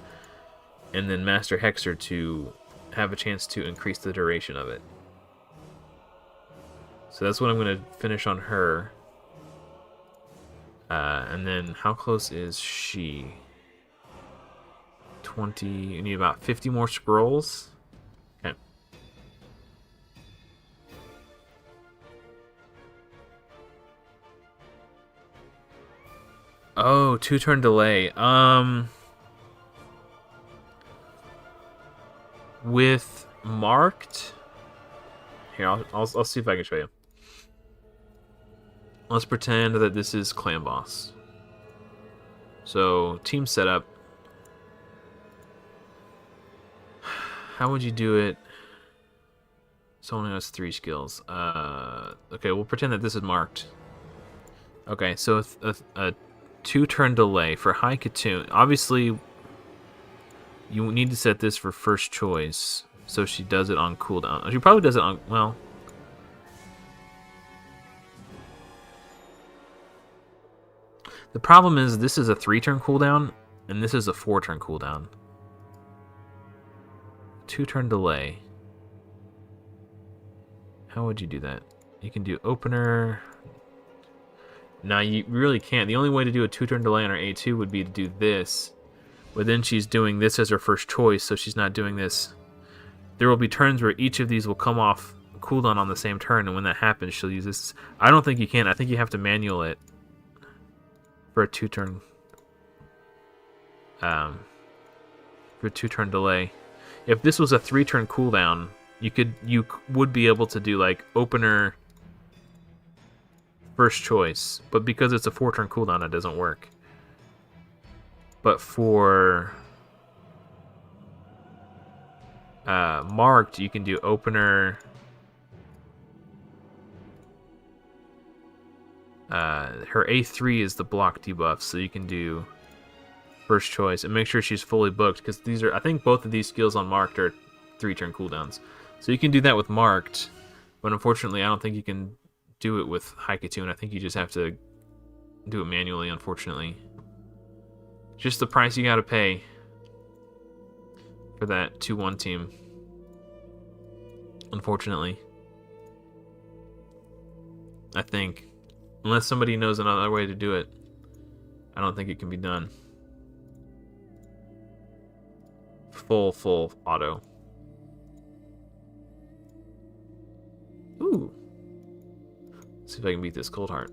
and then Master Hexer to have a chance to increase the duration of it. So that's what I'm going to finish on her. And then how close is she? 20... You need about 50 more scrolls. Okay. Oh, 2-turn delay. With marked... Here, I'll see if I can show you. Let's pretend that this is clan boss. So, team setup. How would you do it? Someone has 3 skills. Okay, we'll pretend that this is marked. Okay, so a 2-turn delay for Haikatoon. Obviously, you need to set this for first choice, so she does it on cooldown. She probably does it on, well... The problem is this is a 3-turn cooldown, and this is a 4-turn cooldown. 2-turn delay. How would you do that? You can do opener. No, you really can't. The only way to do a 2-turn delay on her A2 would be to do this. But then she's doing this as her first choice, so she's not doing this. There will be turns where each of these will come off cooldown on the same turn, and when that happens, she'll use this. I don't think you can. I think you have to manual it for a 2-turn. For a 2-turn delay. If this was a 3-turn cooldown, you would be able to do like opener, first choice, but because it's a 4-turn cooldown, it doesn't work. But for marked, you can do opener, her A3 is the block debuff, so you can do first choice and make sure she's fully booked, because these are, I think both of these skills on marked are 3-turn cooldowns. So you can do that with marked, but unfortunately I don't think you can do it with Haikatoon. I think you just have to do it manually, unfortunately. Just the price you gotta pay for that 2-1 team. Unfortunately. I think. Unless somebody knows another way to do it, I don't think it can be done. Full auto. Ooh. Let's see if I can beat this Cold Heart.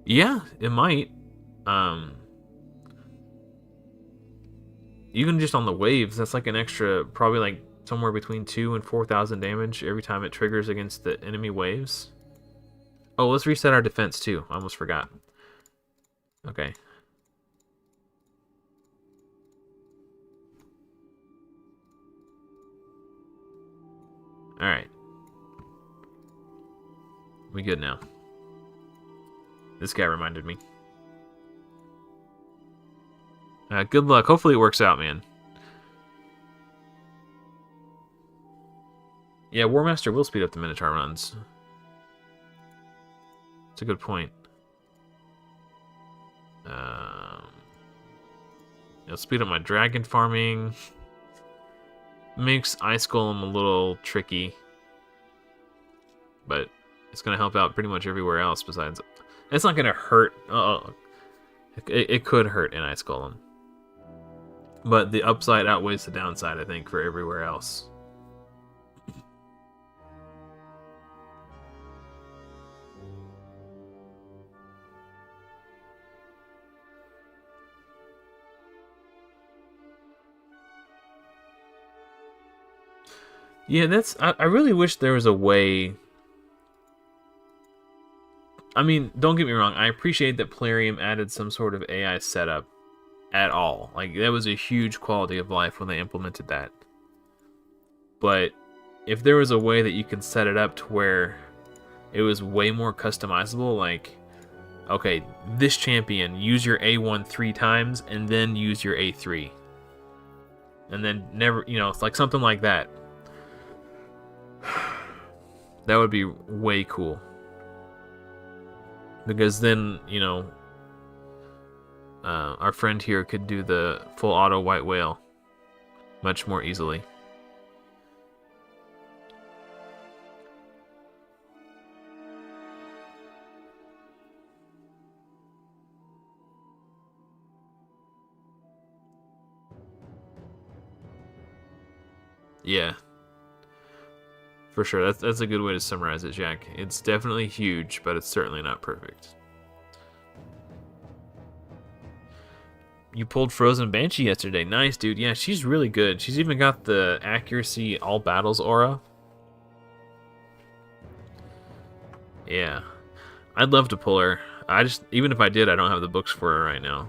Yeah, it might. Even just on the waves, that's like an extra, probably like somewhere between 2,000 and 4,000 damage every time it triggers against the enemy waves. Oh, let's reset our defense too. I almost forgot. Okay. Alright. We good now. This guy reminded me. Good luck. Hopefully it works out, man. Yeah, War Master will speed up the Minotaur runs. That's a good point. It'll speed up my dragon farming. Makes Ice Golem a little tricky. But it's going to help out pretty much everywhere else besides... It's not going to hurt... It could hurt in Ice Golem. But the upside outweighs the downside, I think, for everywhere else. Yeah, that's... I really wish there was a way... I mean, don't get me wrong, I appreciate that Plarium added some sort of AI setup at all. Like, that was a huge quality of life when they implemented that. But if there was a way that you could set it up to where it was way more customizable, like, okay, this champion, use your A1 3 times, and then use your A3. And then never, you know, it's like something like that. That would be way cool. Because then, you know, our friend here could do the full auto white whale much more easily. Yeah. For sure, that's a good way to summarize it, Jack. It's definitely huge, but it's certainly not perfect. You pulled Frozen Banshee yesterday. Nice, dude. Yeah, she's really good. She's even got the accuracy all battles aura. Yeah. I'd love to pull her. Even if I did, I don't have the books for her right now.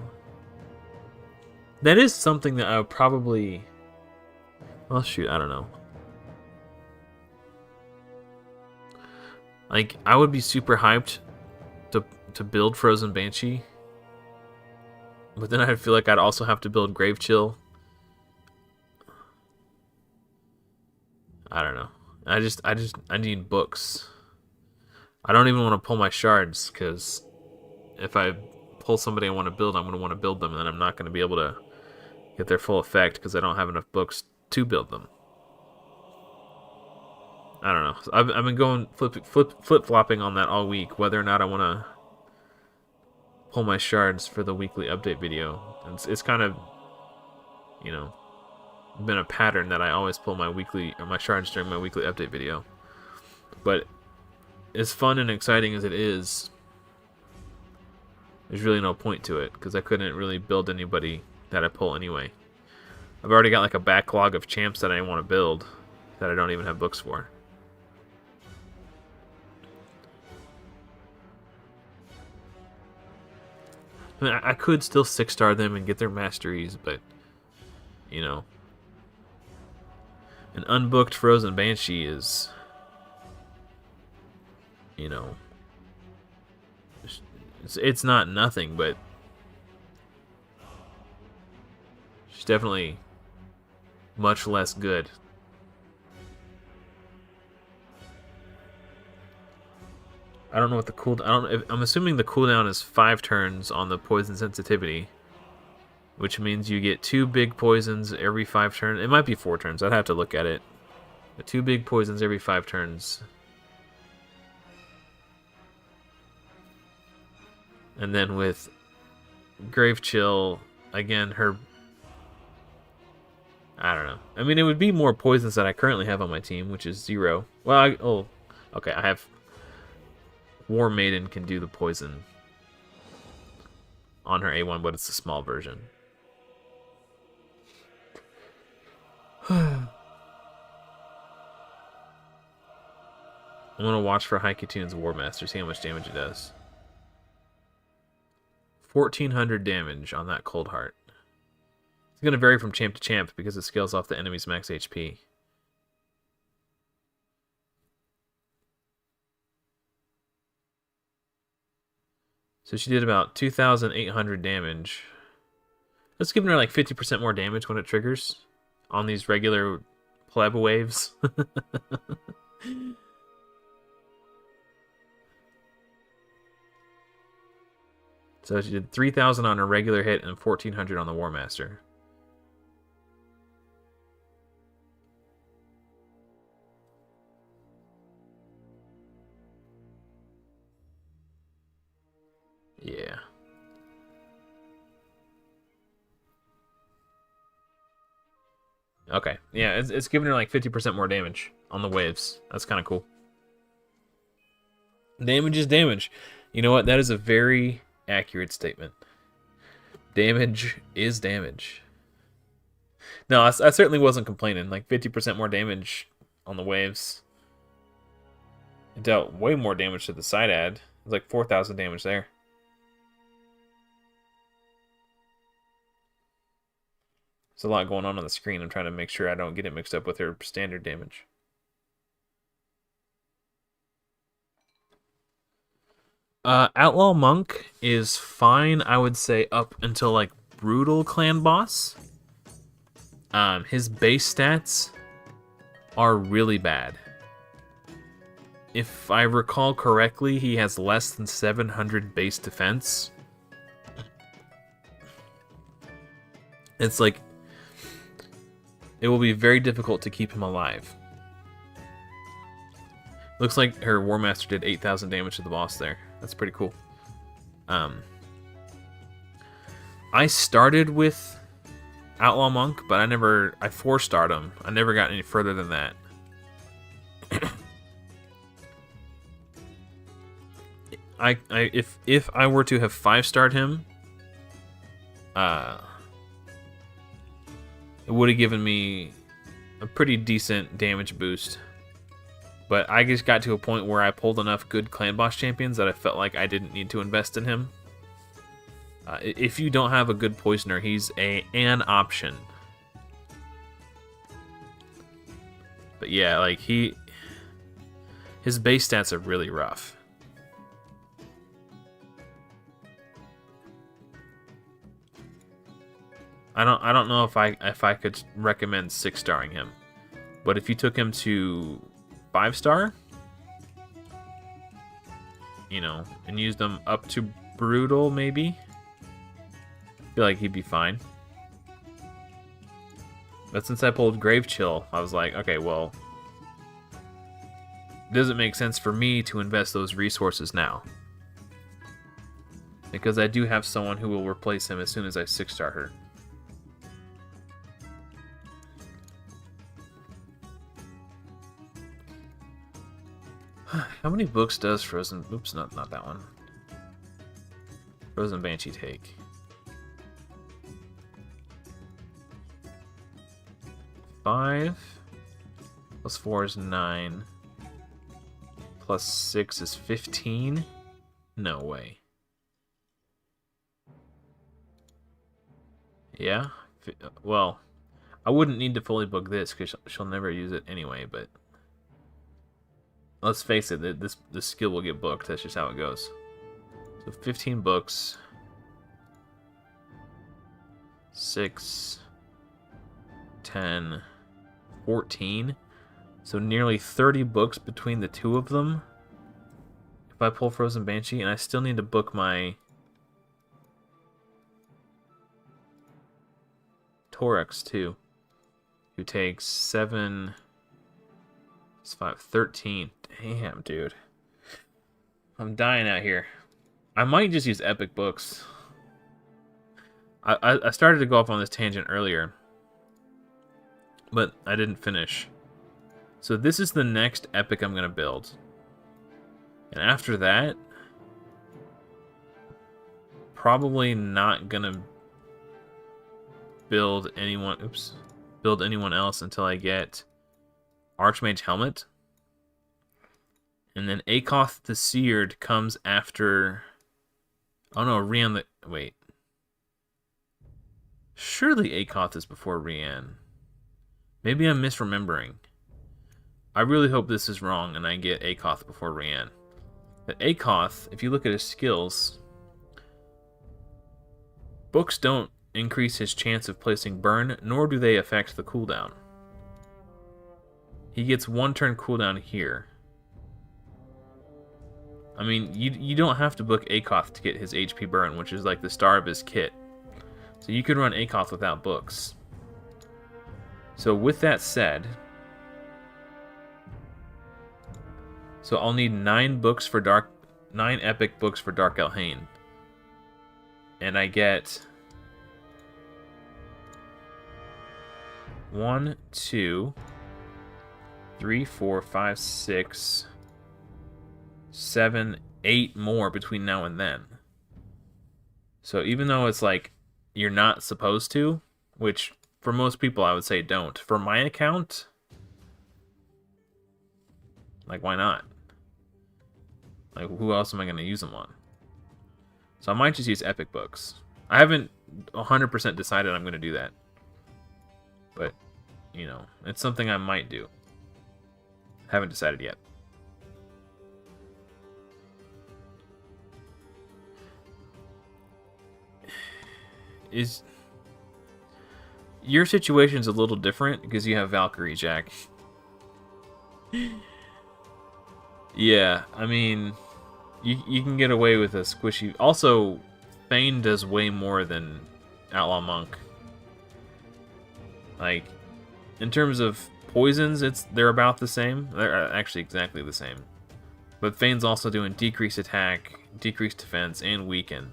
That is something that I would probably... Well, shoot, I don't know. Like, I would be super hyped to build Frozen Banshee. But then I feel like I'd also have to build Grave Chill. I don't know. I need books. I don't even want to pull my shards, because if I pull somebody I want to build, I'm going to want to build them, and then I'm not going to be able to get their full effect, because I don't have enough books to build them. I don't know. I've been going flip-flopping on that all week, whether or not I want to pull my shards for the weekly update video. It's kind of, you know, been a pattern that I always pull my shards during my weekly update video. But as fun and exciting as it is, there's really no point to it, because I couldn't really build anybody that I pull anyway. I've already got like a backlog of champs that I want to build that I don't even have books for. I mean, I could still 6-star them and get their masteries, but, you know, an unbooked Frozen Banshee is, you know, it's not nothing, but she's definitely much less good I don't know what the cooldown. I'm assuming the cooldown is 5 turns on the poison sensitivity, which means you get 2 big poisons every 5 turns. It might be 4 turns. I'd have to look at it. But 2 big poisons every 5 turns. And then with Grave Chill, again, her... I don't know. I mean, it would be more poisons that I currently have on my team, which is 0. Well, okay, I have... War Maiden can do the poison on her A1, but it's a small version. I'm going to watch for Haikitune's War Master, see how much damage it does. 1,400 damage on that Cold Heart. It's going to vary from champ to champ because it scales off the enemy's max HP. So she did about 2,800 damage. That's giving her like 50% more damage when it triggers on these regular pleb waves. So she did 3,000 on a regular hit and 1,400 on the War Master. Yeah. Okay. Yeah, it's giving her like 50% more damage on the waves. That's kind of cool. Damage is damage. You know what? That is a very accurate statement. Damage is damage. No, I certainly wasn't complaining. Like 50% more damage on the waves. It dealt way more damage to the side ad. It was like 4,000 damage there. There's a lot going on the screen. I'm trying to make sure I don't get it mixed up with her standard damage. Outlaw Monk is fine, I would say, up until like Brutal Clan Boss. His base stats are really bad. If I recall correctly, he has less than 700 base defense. It's like... It will be very difficult to keep him alive. Looks like her War Master did 8,000 damage to the boss there. That's pretty cool. I started with Outlaw Monk, but I 4-starred him. I never got any further than that. If I were to have 5-starred him, it would have given me a pretty decent damage boost. But I just got to a point where I pulled enough good clan boss champions that I felt like I didn't need to invest in him. If you don't have a good poisoner, he's an option. But yeah, like his base stats are really rough. I don't know if I could recommend 6-starring him. But if you took him to 5-star, you know, and used them up to Brutal, maybe, I feel like he'd be fine. But since I pulled Grave Chill, I was like, okay, well, does it make sense for me to invest those resources now? Because I do have someone who will replace him as soon as I 6-star her. How many books does Frozen... Oops, not that one. Frozen Banshee take? 5 plus 4 is 9. Plus 6 is 15? No way. Yeah? Well, I wouldn't need to fully book this because she'll never use it anyway, but... Let's face it, this skill will get booked. That's just how it goes. So 15 books. 6, 10, 14. So nearly 30 books between the two of them. if I pull Frozen Banshee, and I still need to book my Torax too, who takes 7, 5, 13. Damn, dude. I'm dying out here. I might just use epic books. I started to go off on this tangent earlier, but I didn't finish. So this is the next epic I'm going to build. And after that, probably not going to build anyone else until I get Archmage Helmet. And then Akoth the Seared comes after... Oh no, Rian the... Wait. Surely Akoth is before Rian. Maybe I'm misremembering. I really hope this is wrong and I get Akoth before Rian. But Akoth, if you look at his skills, books don't increase his chance of placing burn, nor do they affect the cooldown. He gets 1 turn cooldown here. I mean, you don't have to book Akoth to get his HP burn, which is like the star of his kit. So you could run Akoth without books. So with that said, so I'll need 9 epic books for Dark Elhain. And I get 1, 2, 3, 4, 5, 6, 7, 8 more between now and then. So even though it's like you're not supposed to, which for most people I would say don't. For my account, like why not? Like who else am I going to use them on? So I might just use epic books. I haven't 100% decided I'm going to do that. But, you know, it's something I might do. Haven't decided yet. Your situation's a little different because you have Valkyrie, Jack. Yeah, I mean, you can get away with a squishy. Also, Thane does way more than Outlaw Monk. Like, in terms of poisons, they're about the same. They're actually exactly the same. But Thane's also doing decreased attack, decreased defense, and weaken.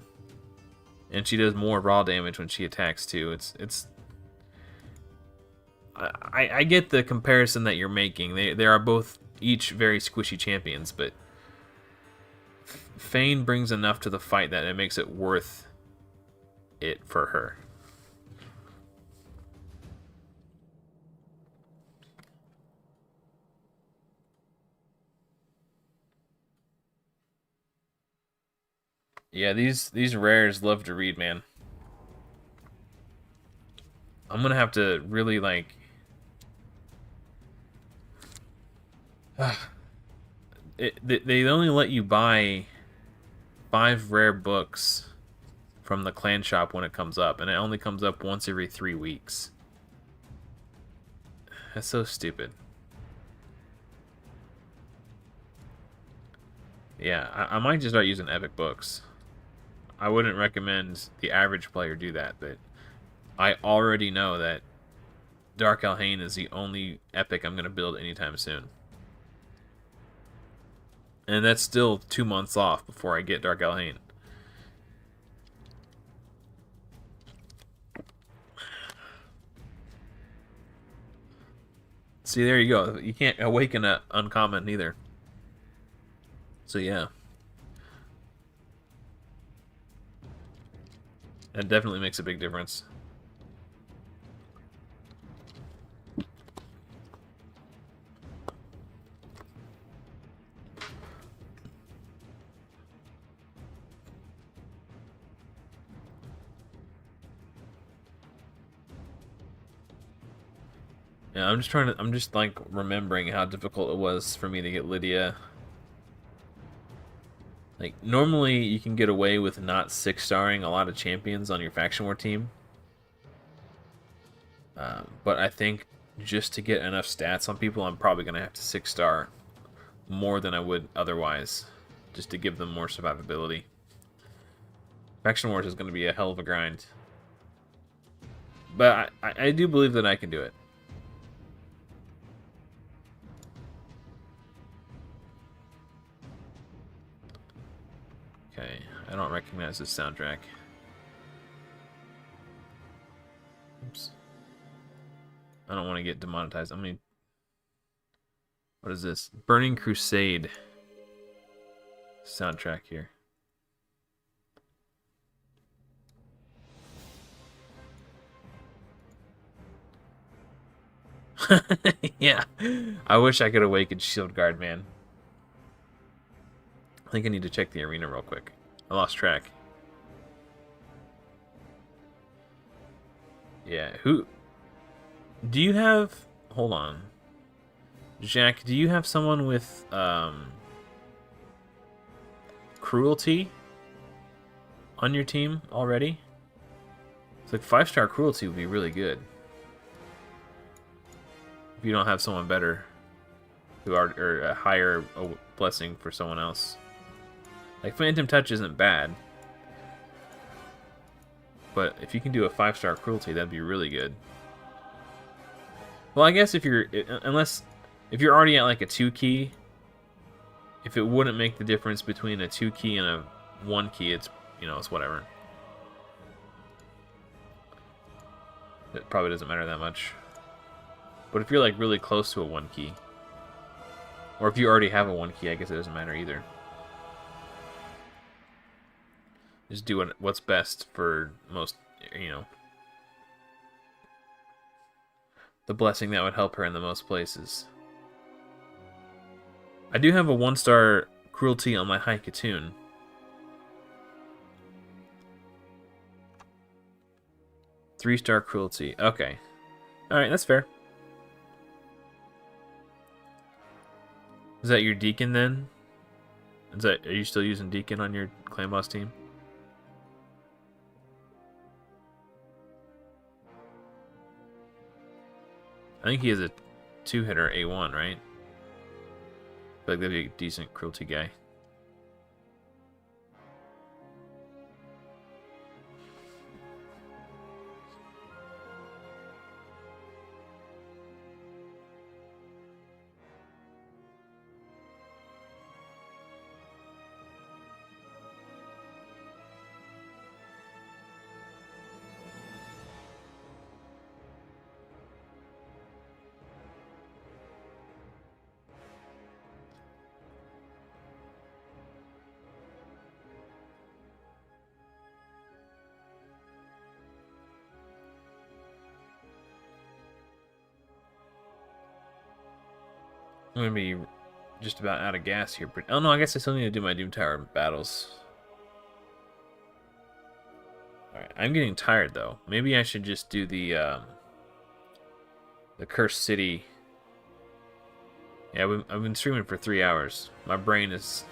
And she does more raw damage when she attacks too. I get the comparison that you're making. They are both each very squishy champions, but Thane brings enough to the fight that it makes it worth it for her. Yeah, these rares love to read, man. I'm gonna have to really like they only let you buy 5 rare books from the clan shop when it comes up, and it only comes up once every 3 weeks. That's so stupid. Yeah, I might just start using epic books. I wouldn't recommend the average player do that, but I already know that Dark Elhain is the only epic I'm going to build anytime soon. And that's still 2 months off before I get Dark Elhain. See, there you go. You can't awaken an uncommon either. So yeah. That definitely makes a big difference. Yeah, I'm just like remembering how difficult it was for me to get Lydia. Like, normally you can get away with not 6-starring a lot of champions on your faction war team. But I think just to get enough stats on people, I'm probably going to have to 6-star more than I would otherwise. just to give them more survivability. Faction Wars is going to be a hell of a grind. But I do believe that I can do it. Okay, I don't recognize this soundtrack. Oops. I don't want to get demonetized. I mean, what is this? Burning Crusade soundtrack here. Yeah, I wish I could awaken Shield Guard, man. I think I need to check the arena real quick. I lost track. Yeah, who... Do you have... Hold on. Jack, do you have someone with, cruelty on your team already? It's like 5-star cruelty would be really good. If you don't have someone better, who are or a higher blessing for someone else. Like Phantom Touch isn't bad, but if you can do a 5-star cruelty, that'd be really good. Well, I guess if you're if you're already at like a 2 key, if it wouldn't make the difference between a 2 key and a 1 key, it's, you know, it's whatever. It probably doesn't matter that much. But if you're like really close to a 1 key, or if you already have a 1 key, I guess it doesn't matter either. Just do what's best for most, you know, the blessing that would help her in the most places. I do have a 1-star cruelty on my High Katoon. Three-star cruelty. Okay. Alright, that's fair. Is that your Deacon then? Are you still using Deacon on your Clan Boss team? I think he has a 2-hitter A1, right? I feel like that'd be a decent cruelty guy. I'm gonna be just about out of gas here. Oh no, I guess I still need to do my Doom Tower battles. Alright, I'm getting tired though. Maybe I should just do the Cursed City. Yeah, I've been streaming for 3 hours. My brain is...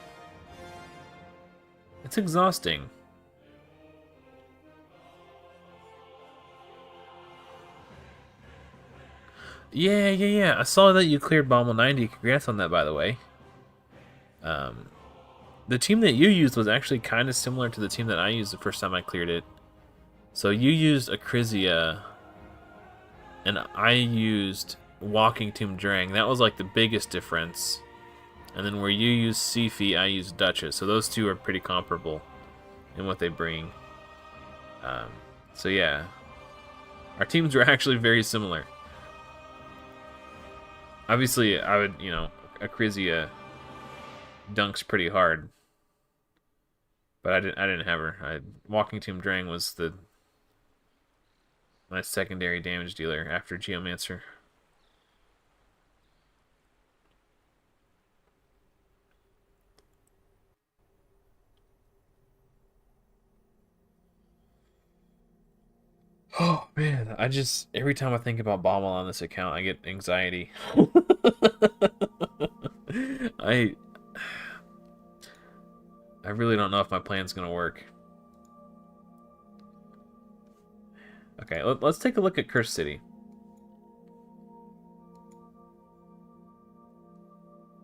It's exhausting. Yeah. I saw that you cleared Bomb 90. Congrats on that, by the way. The team that you used was actually kind of similar to the team that I used the first time I cleared it. So you used Acrizia, and I used Walking Tomb Drang. That was like the biggest difference. And then where you used Sifi, I used Duchess. So those two are pretty comparable in what they bring. So yeah, our teams were actually very similar. Obviously, I would, you know, Acrizia dunks pretty hard, but I didn't have her. Walking Tomb Drang was my secondary damage dealer after Geomancer. Oh man, every time I think about Bommel on this account, I get anxiety. I really don't know if my plan's gonna work. Okay, let's take a look at Cursed City.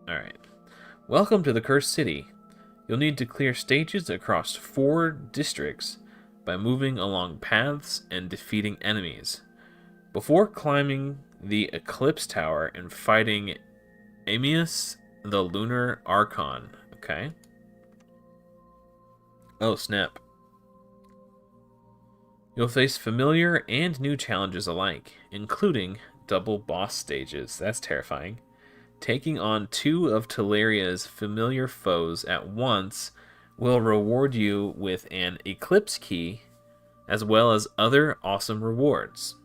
Alright. Welcome to the Cursed City. You'll need to clear stages across 4 districts by moving along paths and defeating enemies. Before climbing the Eclipse Tower and fighting Amius, the Lunar Archon. Okay. Oh, snap. You'll face familiar and new challenges alike, including double boss stages. That's terrifying. Taking on 2 of Teleria's familiar foes at once will reward you with an Eclipse Key, as well as other awesome rewards.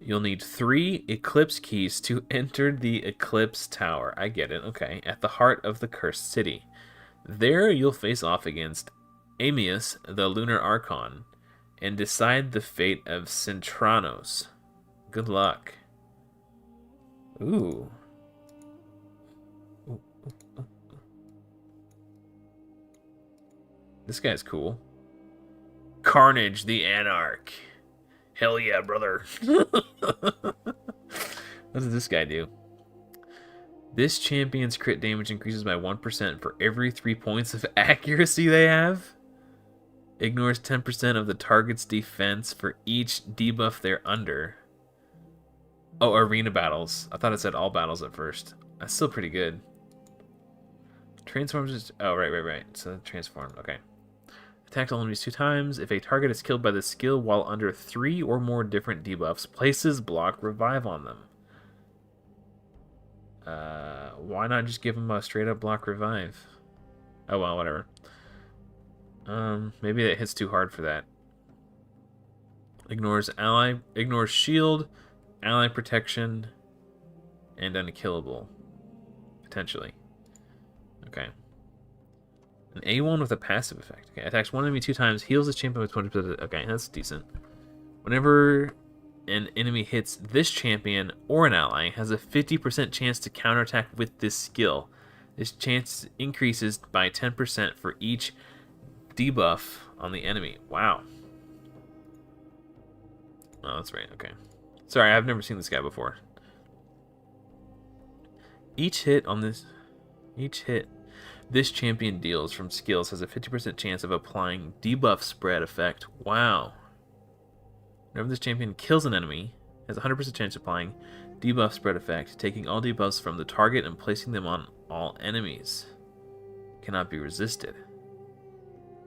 You'll need 3 Eclipse Keys to enter the Eclipse Tower. I get it, okay. At the heart of the Cursed City. There you'll face off against Amius, the Lunar Archon, and decide the fate of Centranos. Good luck. Ooh. This guy's cool. Carnage the Anarch. Hell yeah, brother. What does this guy do? This champion's crit damage increases by 1% for every 3 points of accuracy they have. Ignores 10% of the target's defense for each debuff they're under. Oh, arena battles. I thought it said all battles at first. That's still pretty good. Transforms. Oh, right. So transformed. Okay. Attacks all enemies 2 times. If a target is killed by the skill while under 3 or more different debuffs, places block revive on them. Why not just give him a straight up block revive? Oh well, whatever. Maybe that hits too hard for that. Ignores shield, ally protection, and unkillable. Potentially. Okay. An A1 with a passive effect. Okay, attacks one enemy 2 times, heals the champion with 20%. Okay, that's decent. Whenever an enemy hits this champion or an ally, has a 50% chance to counterattack with this skill. This chance increases by 10% for each debuff on the enemy. Wow. Oh, that's right. Okay. Sorry, I've never seen this guy before. Each hit this champion deals from skills has a 50% chance of applying debuff spread effect. Wow. Whenever this champion kills an enemy, has a 100% chance of applying debuff spread effect, taking all debuffs from the target and placing them on all enemies. Cannot be resisted.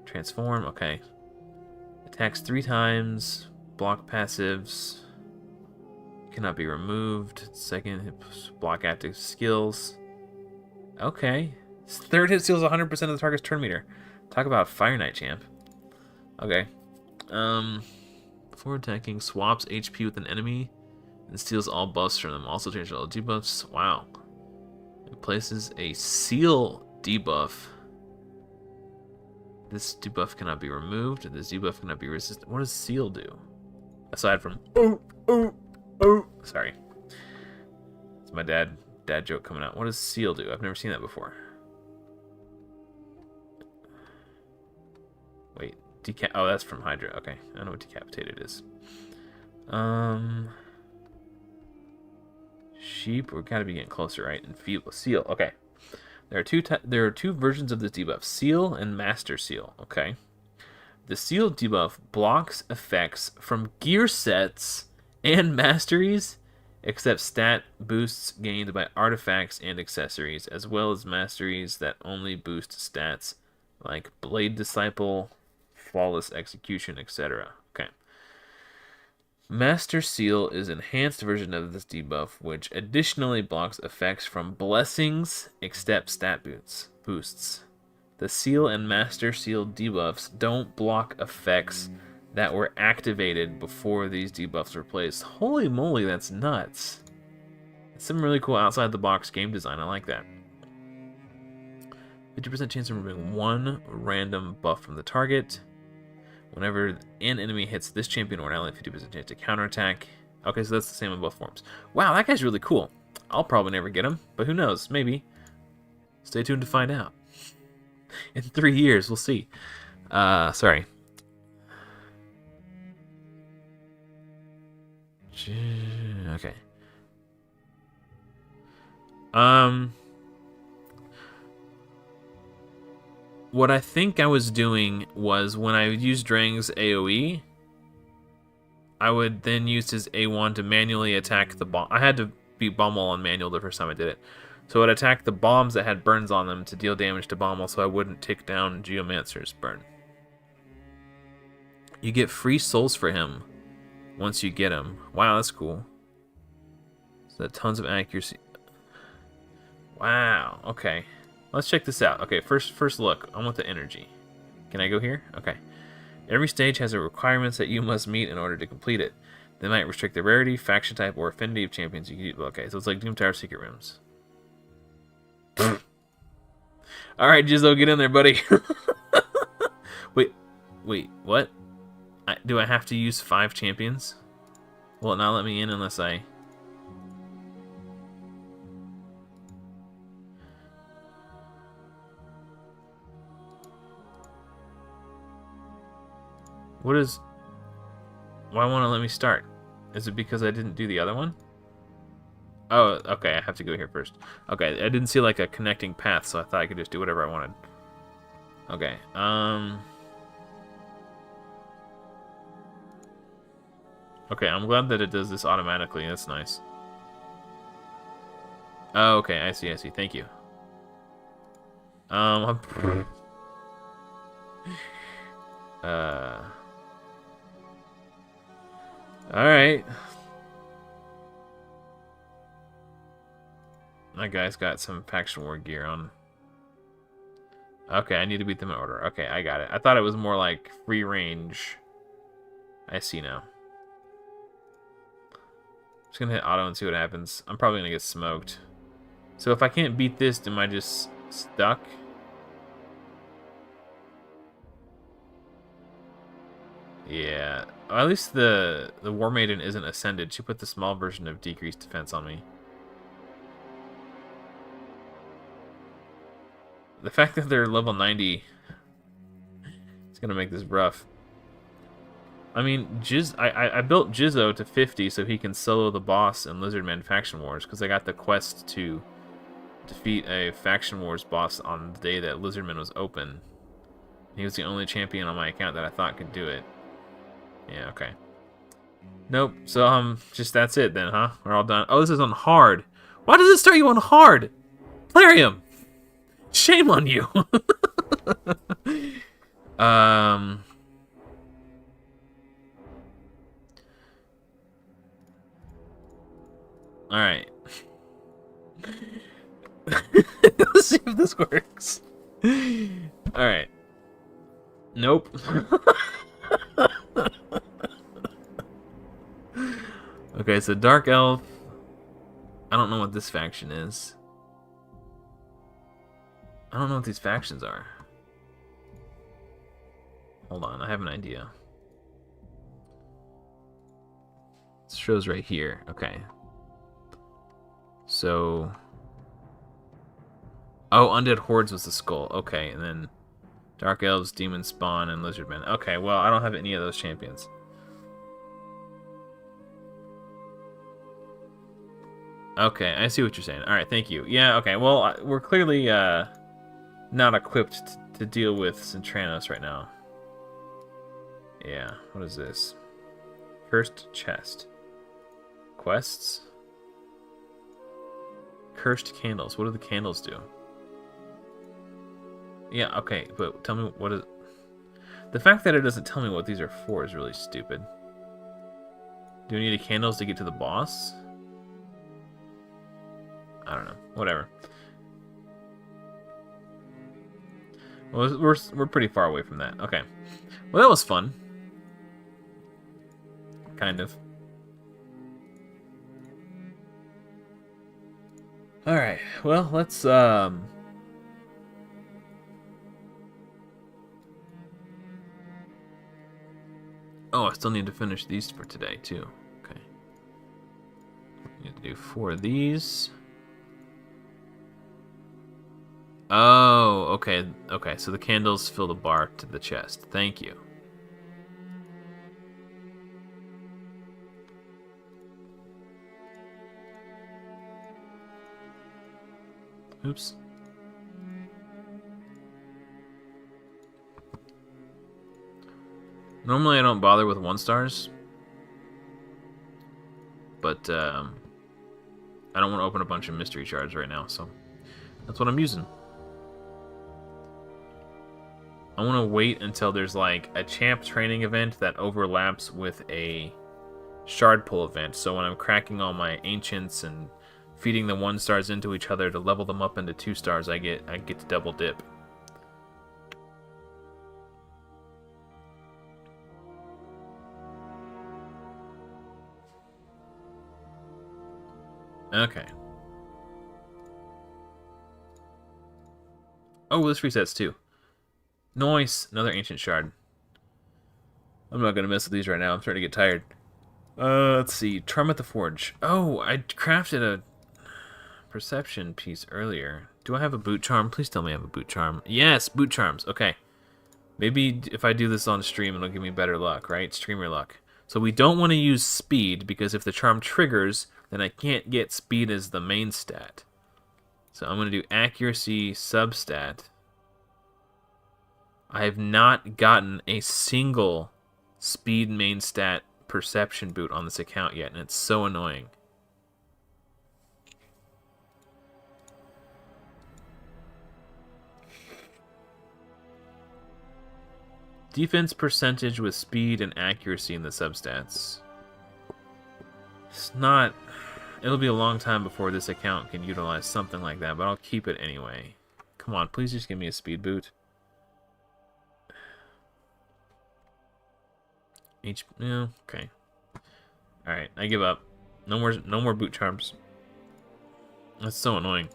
Transform, okay. Attacks 3 times, block passives, cannot be removed. Second hit, block active skills. Okay. Third hit steals 100% of the target's turn meter. Talk about Fire Knight champ. Okay. Before attacking, swaps HP with an enemy and steals all buffs from them. Also changes all debuffs. Wow. It places a seal debuff. This debuff cannot be removed. This debuff cannot be resisted. What does seal do? Aside from sorry. It's my dad joke coming out. What does seal do? I've never seen that before. Wait. Oh, that's from Hydra. Okay, I know what decapitated is. Sheep. We've got to be getting closer, right? And seal. Okay. There are two versions of this debuff: Seal and Master Seal. Okay. The Seal debuff blocks effects from gear sets and masteries, except stat boosts gained by artifacts and accessories, as well as masteries that only boost stats, like Blade Disciple, Flawless Execution, etc. Okay. Master Seal is an enhanced version of this debuff, which additionally blocks effects from blessings, except stat boosts. The Seal and Master Seal debuffs don't block effects that were activated before these debuffs were placed. Holy moly, that's nuts. It's some really cool outside-the-box game design. I like that. 50% chance of removing one random buff from the target. Whenever an enemy hits this champion or an ally, 50% chance to counterattack. Okay, so that's the same in both forms. Wow, that guy's really cool. I'll probably never get him, but who knows? Maybe. Stay tuned to find out. In 3 years, we'll see. Sorry. Okay. What I think I was doing was when I used Drang's AoE, I would then use his A1 to manually attack the bomb. I had to beat Bomball on manual the first time I did it. So I'd attack the bombs that had burns on them to deal damage to Bomball so I wouldn't take down Geomancer's burn. You get free souls for him once you get him. Wow, that's cool. So tons of accuracy. Wow, okay. Let's check this out. Okay, first look. I want the energy. Can I go here? Okay. Every stage has a requirements that you must meet in order to complete it. They might restrict the rarity, faction type, or affinity of champions you can. Okay, so it's like Doom Tower Secret Rooms. Alright, Jizzo, get in there, buddy. Wait, what? Do I have to use 5 champions? Will it not let me in unless I... What is... Why won't it let me start? Is it because I didn't do the other one? Oh, okay, I have to go here first. Okay, I didn't see like a connecting path, so I thought I could just do whatever I wanted. Okay, Okay, I'm glad that it does this automatically. That's nice. Oh, okay, I see. Thank you. All right. My guy's got some faction war gear on. Okay, I need to beat them in order. Okay, I got it. I thought it was more like free range. I see now. Just gonna hit auto and see what happens. I'm probably gonna get smoked. So if I can't beat this, am I just stuck? Yeah. Well, at least the War Maiden isn't ascended. She put the small version of decreased defense on me. The fact that they're level 90 is gonna make this rough. I mean, I built Jizzo to 50 so he can solo the boss in Lizardman Faction Wars, because I got the quest to defeat a Faction Wars boss on the day that Lizardman was open. He was the only champion on my account that I thought could do it. Yeah, okay. Nope, so just that's it then, huh? We're all done. Oh, this is on hard. Why does it start you on hard? Plarium! Shame on you! Alright. Let's see if this works. Alright. Nope. Okay, so Dark Elf. I don't know what this faction is. I don't know what these factions are. Hold on, I have an idea. It shows right here. Okay. So... Oh, Undead Hordes was the skull. Okay, and then Dark Elves, Demon Spawn, and Lizardmen. Okay, well, I don't have any of those champions. Okay, I see what you're saying. Alright, thank you. Yeah, okay, well, we're clearly not equipped to deal with Centranos right now. Yeah, what is this? Cursed Chest. Quests? Cursed Candles. What do the candles do? Yeah, okay, but tell me what is... The fact that it doesn't tell me what these are for is really stupid. Do we need any candles to get to the boss? I don't know. Whatever. Well, we're pretty far away from that. Okay. Well, that was fun. Kind of. Alright. Well, let's, Oh, I still need to finish these for today, too. Okay. Need to do 4 of these. Oh, okay. Okay, so the candles fill the bar to the chest. Thank you. Oops. Normally I don't bother with 1-stars. But I don't want to open a bunch of mystery shards right now, so that's what I'm using. I want to wait until there's like a champ training event that overlaps with a shard pull event. So when I'm cracking all my ancients and feeding the 1-stars into each other to level them up into 2-stars, I get to double dip. Okay. Oh, this resets too. Nice. Another ancient shard. I'm not gonna mess with these right now. I'm starting to get tired. Let's see. Charm at the Forge. Oh, I crafted a perception piece earlier. Do I have a boot charm? Please tell me I have a boot charm. Yes, boot charms. Okay. Maybe if I do this on stream, it'll give me better luck, right? Streamer luck. So we don't want to use speed, because if the charm triggers, then I can't get speed as the main stat. So I'm going to do accuracy substat. I have not gotten a single speed main stat perception boot on this account yet, and it's so annoying. Defense percentage with speed and accuracy in the substats. It's not... It'll be a long time before this account can utilize something like that, but I'll keep it anyway. Come on, please just give me a speed boot. Yeah, okay. Alright, I give up. No more boot charms. That's so annoying.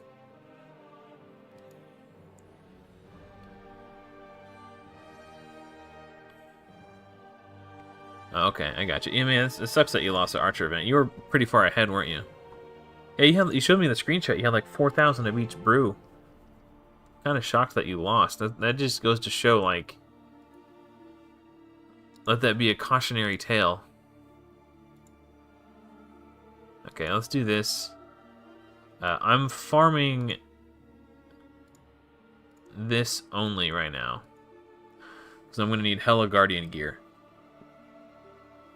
Okay, I got you. Yeah, man, it sucks that you lost the Archer event. You were pretty far ahead, weren't you? Yeah, you showed me the screenshot. You had like 4,000 of each brew. Kind of shocked that you lost. That just goes to show, like... Let that be a cautionary tale. Okay, let's do this. I'm farming this only right now. Because I'm going to need hella Guardian gear.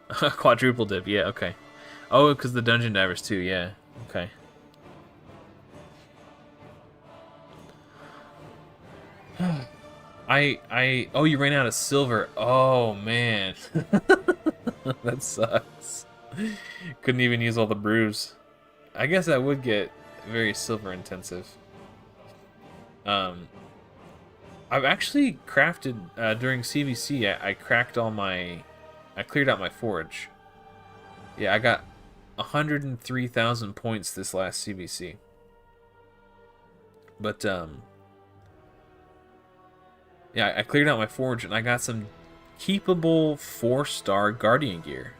Quadruple dip, yeah, okay. Oh, because the Dungeon Divers too, yeah. Okay. Oh, you ran out of silver. Oh, man. That sucks. Couldn't even use all the brews. I guess that would get very silver intensive. I've actually crafted, during CVC, I cracked all my... I cleared out my forge. Yeah, I got 103,000 points this last CVC. But, yeah, I cleared out my forge and I got some keepable 4-star Guardian gear.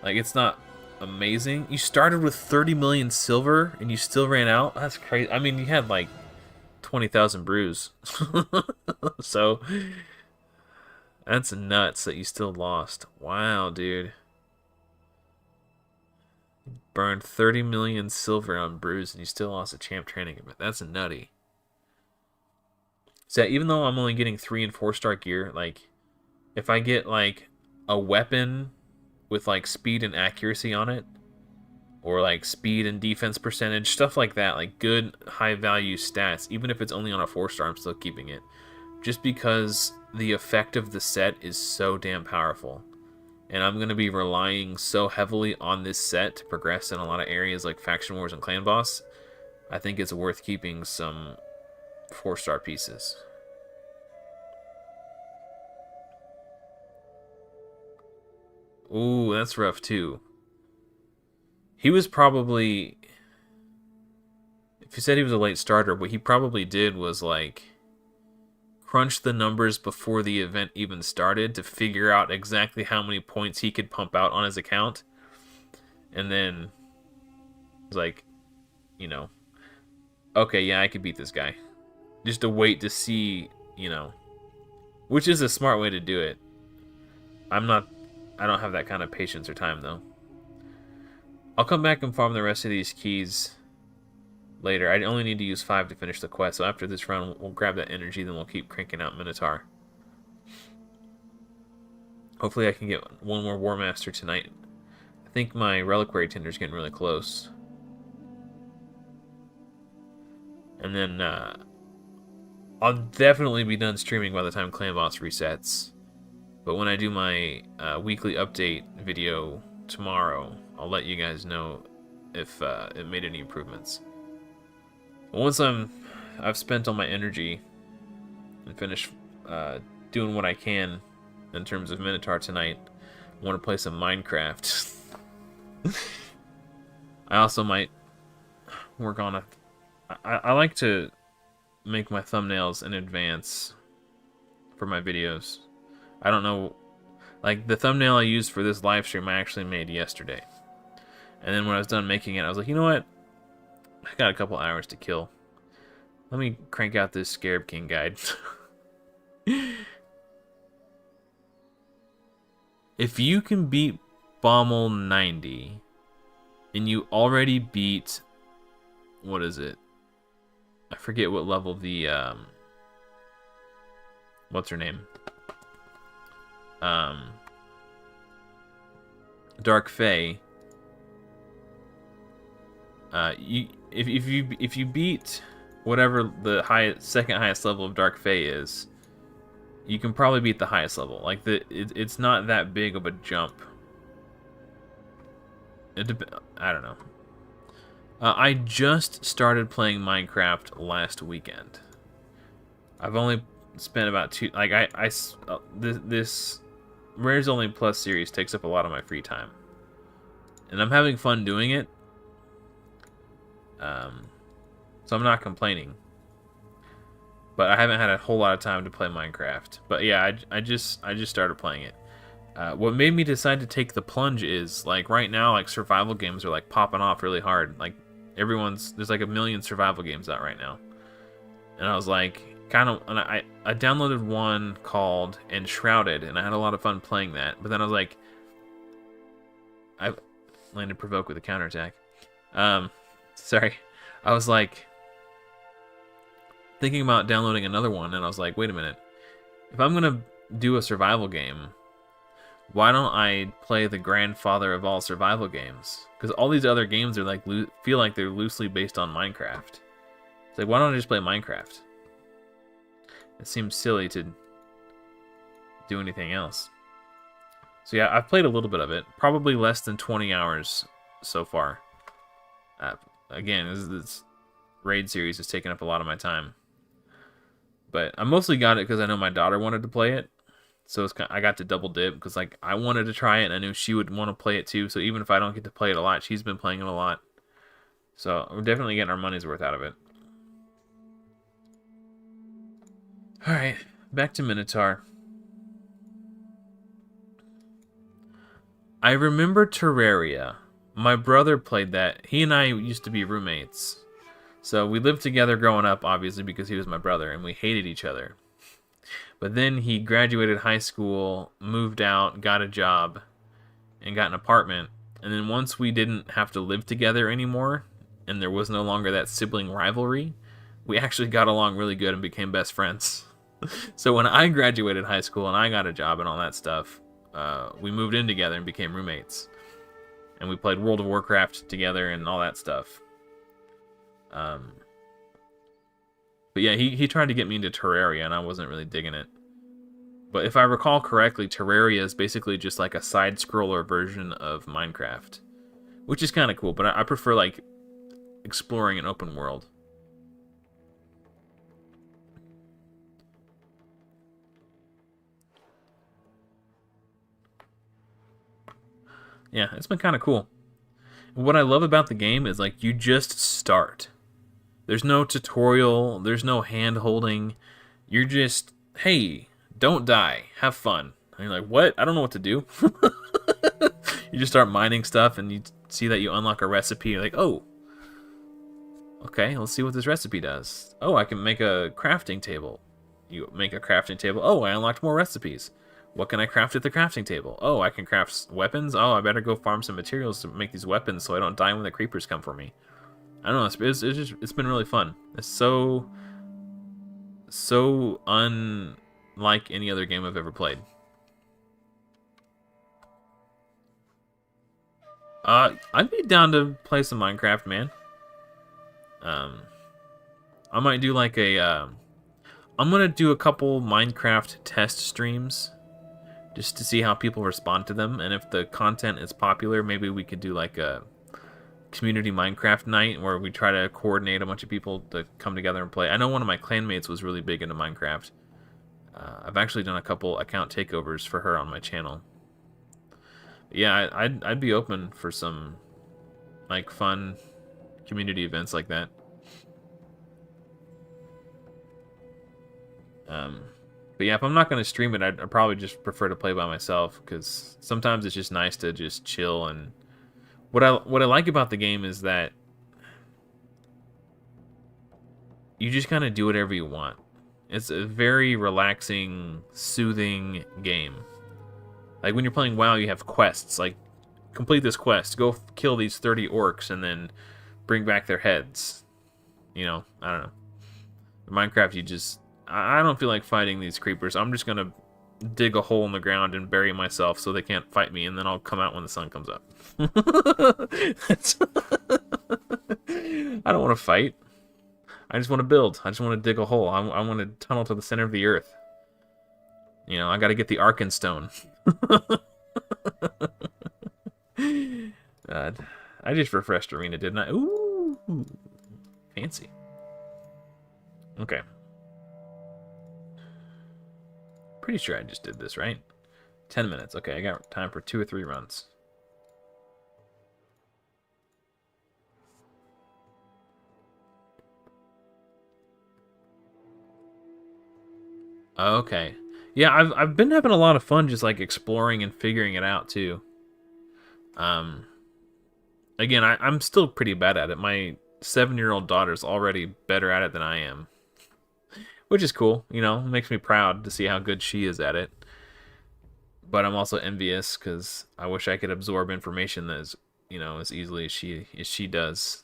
Like, it's not amazing. You started with 30 million silver and you still ran out? That's crazy. I mean, you had like 20,000 brews. So, that's nuts that you still lost. Wow, dude. Burned 30 million silver on brews and you still lost a champ training event. That's nutty. So even though I'm only getting 3 and 4-star gear, like, if I get like a weapon with like speed and accuracy on it, or like speed and defense percentage, stuff like that, like good high value stats, even if it's only on a 4-star, I'm still keeping it. Just because the effect of the set is so damn powerful. And I'm going to be relying so heavily on this set to progress in a lot of areas like Faction Wars and Clan Boss. I think it's worth keeping some 4-star pieces. Ooh, that's rough too. He was probably... If you said he was a late starter, what he probably did was like... crunch the numbers before the event even started to figure out exactly how many points he could pump out on his account. And then... it's like... you know... okay, yeah, I could beat this guy. Just to wait to see, you know... which is a smart way to do it. I don't have that kind of patience or time, though. I'll come back and farm the rest of these keys later. I only need to use 5 to finish the quest, so after this run, we'll grab that energy, then we'll keep cranking out Minotaur. Hopefully I can get one more War Master tonight. I think my Reliquary Tinder's getting really close. And then I'll definitely be done streaming by the time Clan Boss resets. But when I do my weekly update video tomorrow, I'll let you guys know if it made any improvements. Once I've spent all my energy and finished doing what I can in terms of Minotaur tonight, I want to play some Minecraft. I also might work on I like to make my thumbnails in advance for my videos. I don't know, like the thumbnail I used for this live stream I actually made yesterday. And then when I was done making it, I was like, you know what? I got a couple hours to kill. Let me crank out this Scarab King guide. If you can beat Bommel 90, and you already beat, what is it? I forget what level the, what's her name? Dark Fae. If you beat whatever the second highest level of Dark Fae is, you can probably beat the highest level. Like it's not that big of a jump. I don't know. I just started playing Minecraft last weekend. I've only spent about this Rare's Only Plus series takes up a lot of my free time, and I'm having fun doing it. So I'm not complaining. But I haven't had a whole lot of time to play Minecraft. But yeah, I just started playing it. What made me decide to take the plunge is, like, right now, like, survival games are, like, popping off really hard. Like, there's, like, 1 million survival games out right now. And I was, like, and I downloaded one called Enshrouded, and I had a lot of fun playing that. But then I was, like, I landed Provoke with a counterattack. Sorry. I was, like, thinking about downloading another one, and I was like, wait a minute. If I'm going to do a survival game, why don't I play the grandfather of all survival games? Because all these other games are like feel like they're loosely based on Minecraft. It's like, why don't I just play Minecraft? It seems silly to do anything else. So yeah, I've played a little bit of it. Probably less than 20 hours so far. Again, this raid series has taken up a lot of my time. But I mostly got it because I know my daughter wanted to play it. So I got to double dip because, like, I wanted to try it and I knew she would want to play it too. So even if I don't get to play it a lot, she's been playing it a lot. So we're definitely getting our money's worth out of it. Alright, back to Minotaur. I remember Terraria. My brother played that. He and I used to be roommates. So we lived together growing up, obviously, because he was my brother, and we hated each other. But then he graduated high school, moved out, got a job, and got an apartment. And then once we didn't have to live together anymore, and there was no longer that sibling rivalry, we actually got along really good and became best friends. So when I graduated high school and I got a job and all that stuff, we moved in together and became roommates. And we played World of Warcraft together and all that stuff. But yeah, he tried to get me into Terraria, and I wasn't really digging it. But if I recall correctly, Terraria is basically just like a side-scroller version of Minecraft. Which is kind of cool, but I prefer, like, exploring an open world. Yeah, it's been kind of cool. What I love about the game is, like, you just start. There's no tutorial, there's no hand-holding. You're just, hey, don't die, have fun. And you're like, what? I don't know what to do. You just start mining stuff, and you see that you unlock a recipe. You're like, oh, okay, let's see what this recipe does. Oh, I can make a crafting table. You make a crafting table. Oh, I unlocked more recipes. What can I craft at the crafting table? Oh, I can craft weapons. Oh, I better go farm some materials to make these weapons so I don't die when the creepers come for me. I don't know. It's been really fun. It's so unlike any other game I've ever played. I'd be down to play some Minecraft, man. I might do like a, I'm gonna do a couple Minecraft test streams just to see how people respond to them, and if the content is popular, maybe we could do like a community Minecraft night where we try to coordinate a bunch of people to come together and play. I know one of my clanmates was really big into Minecraft. I've actually done a couple account takeovers for her on my channel. Yeah, I'd be open for some like fun community events like that. But yeah, if I'm not going to stream it, I'd probably just prefer to play by myself, because sometimes it's just nice to just chill. And what I like about the game is that you just kind of do whatever you want. It's a very relaxing, soothing game. Like when you're playing WoW, you have quests. Like, complete this quest, go kill these 30 orcs, and then bring back their heads. You know, I don't know. In Minecraft, you just... I don't feel like fighting these creepers. I'm just gonna dig a hole in the ground and bury myself so they can't fight me, and then I'll come out when the sun comes up. I don't want to fight. I just want to build. I just want to dig a hole. I want to tunnel to the center of the earth. You know, I got to get the Arkenstone. I just refreshed Arena, didn't I? Ooh, fancy. Okay. Pretty sure I just did this, right? 10 minutes. Okay, I got time for 2 or 3 runs. Okay. Yeah, I've been having a lot of fun just like exploring and figuring it out too. Again, I'm still pretty bad at it. My 7-year-old daughter's already better at it than I am. Which is cool, you know, it makes me proud to see how good she is at it. But I'm also envious because I wish I could absorb information as, you know, as easily as she does.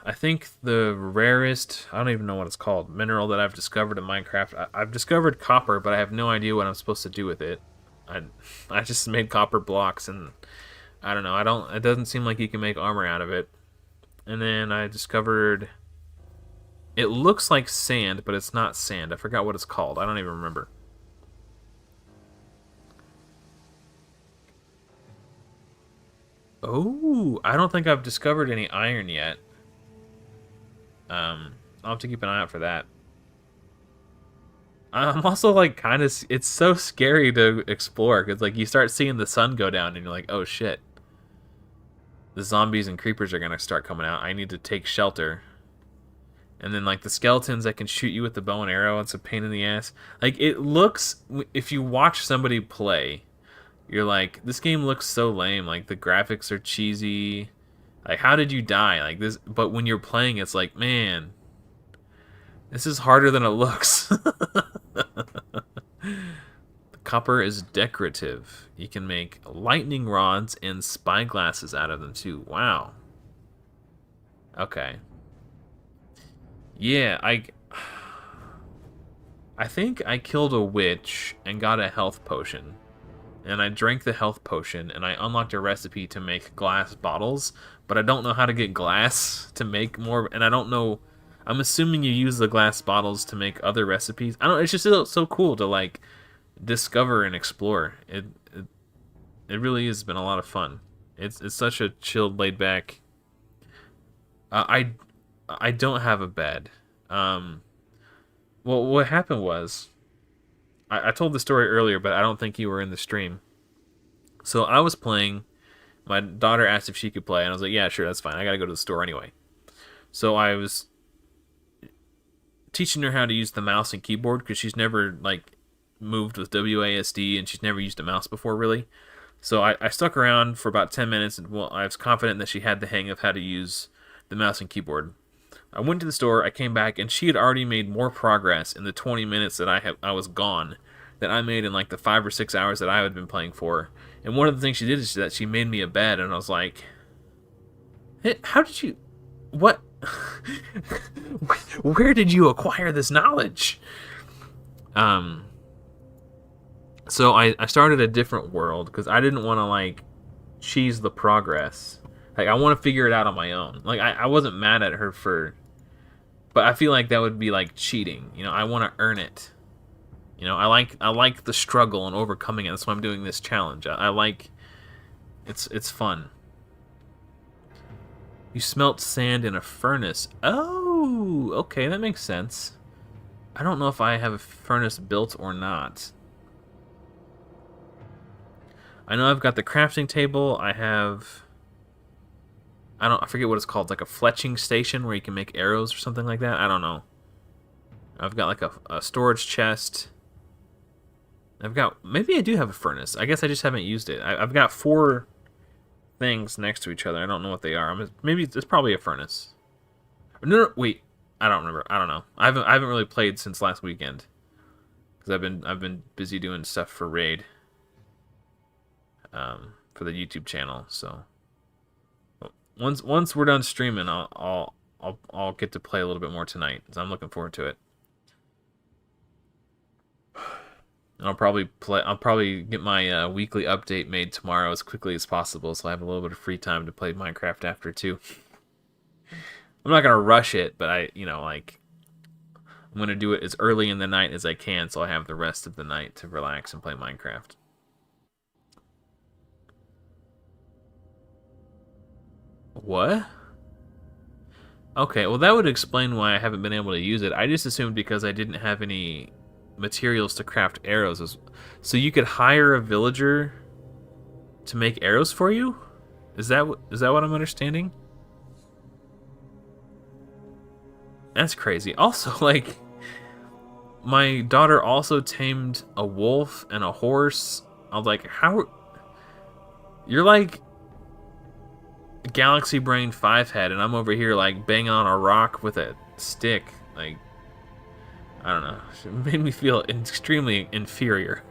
I think the rarest, I don't even know what it's called, mineral that I've discovered in Minecraft. I've discovered copper, but I have no idea what I'm supposed to do with it. I just made copper blocks, and I don't know. It doesn't seem like you can make armor out of it. And then I discovered, it looks like sand, but it's not sand. I forgot what it's called. I don't even remember. Oh, I don't think I've discovered any iron yet. I'll have to keep an eye out for that. I'm also like kind of, it's so scary to explore because like you start seeing the sun go down and you're like, oh shit. The zombies and creepers are gonna start coming out. I need to take shelter. And then like the skeletons that can shoot you with the bow and arrow, it's a pain in the ass. Like it looks, if you watch somebody play, you're like, this game looks so lame. Like the graphics are cheesy. Like how did you die? Like this, but when you're playing, it's like, man, this is harder than it looks. The copper is decorative. You can make lightning rods and spyglasses out of them too. Wow. Okay. Yeah, I think I killed a witch and got a health potion. And I drank the health potion and I unlocked a recipe to make glass bottles, but I don't know how to get glass to make more, and I don't know, I'm assuming you use the glass bottles to make other recipes. I don't, it's just so cool to like discover and explore. It really has been a lot of fun. It's such a chilled, laid back. I don't have a bed. Well, what happened was, I told the story earlier, but I don't think you were in the stream. So I was playing. My daughter asked if she could play, and I was like, yeah, sure, that's fine. I gotta go to the store anyway. So I was teaching her how to use the mouse and keyboard, because she's never, like, moved with WASD, and she's never used a mouse before, really. So I stuck around for about 10 minutes, and well, I was confident that she had the hang of how to use the mouse and keyboard. I went to the store, I came back, and she had already made more progress in the 20 minutes that I was gone than I made in like the 5 or 6 hours that I had been playing for. And one of the things she did is that she made me a bed, and I was like, hey, how did you... What? Where did you acquire this knowledge? So I started a different world because I didn't want to like cheese the progress. Like I want to figure it out on my own. Like I wasn't mad at her for, but I feel like that would be like cheating. You know, I want to earn it. You know, I like the struggle and overcoming it. That's why I'm doing this challenge. I like it's fun. You smelt sand in a furnace. Oh, okay, that makes sense. I don't know if I have a furnace built or not. I know I've got the crafting table. I have... I forget what it's called. Like a fletching station where you can make arrows or something like that. I don't know. I've got like a storage chest. I've got... Maybe I do have a furnace. I guess I just haven't used it. I've got 4 things next to each other. I don't know what they are. Maybe it's probably a furnace. No, wait. I don't remember. I don't know. I haven't really played since last weekend because I've been busy doing stuff for Raid, for the YouTube channel. So once we're done streaming, I'll get to play a little bit more tonight. So I'm looking forward to it. I'll probably get my weekly update made tomorrow as quickly as possible, so I have a little bit of free time to play Minecraft after too. I'm not gonna rush it, but I'm gonna do it as early in the night as I can, so I have the rest of the night to relax and play Minecraft. What? Okay, well that would explain why I haven't been able to use it. I just assumed because I didn't have any materials to craft arrows. So you could hire a villager to make arrows for you? Is that what I'm understanding? That's crazy. Also, like, my daughter also tamed a wolf and a horse. I was like, how... You're like Galaxy Brain 5 head, and I'm over here, like, banging on a rock with a stick. Like, I don't know. It made me feel extremely inferior.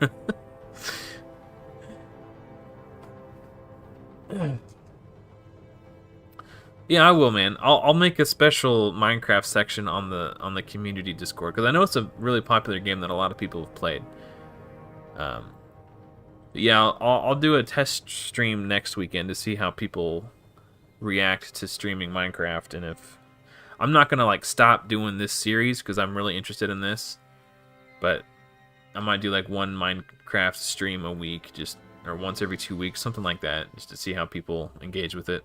Yeah, I will, man. I'll make a special Minecraft section on the community Discord because I know it's a really popular game that a lot of people have played. Yeah, I'll do a test stream next weekend to see how people react to streaming Minecraft, and if I'm not gonna like stop doing this series because I'm really interested in this, but I might do like one Minecraft stream a week, or once every 2 weeks, something like that, just to see how people engage with it.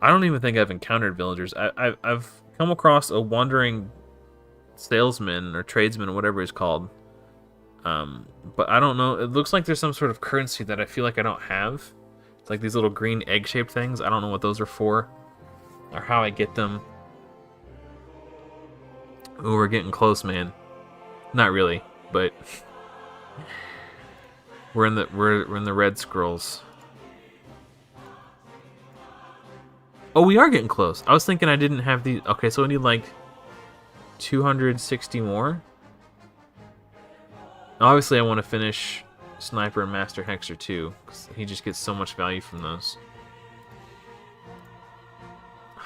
I don't even think I've encountered villagers. I've come across a wandering salesman or tradesman or whatever it's called. But I don't know. It looks like there's some sort of currency that I feel like I don't have. It's like these little green egg-shaped things. I don't know what those are for or how I get them. Ooh, we're getting close, man. Not really, but we're in the red scrolls. Oh, we are getting close. I was thinking I didn't have these. Okay, so we need like 260 more. Obviously, I want to finish Sniper and Master Hexer too, because he just gets so much value from those.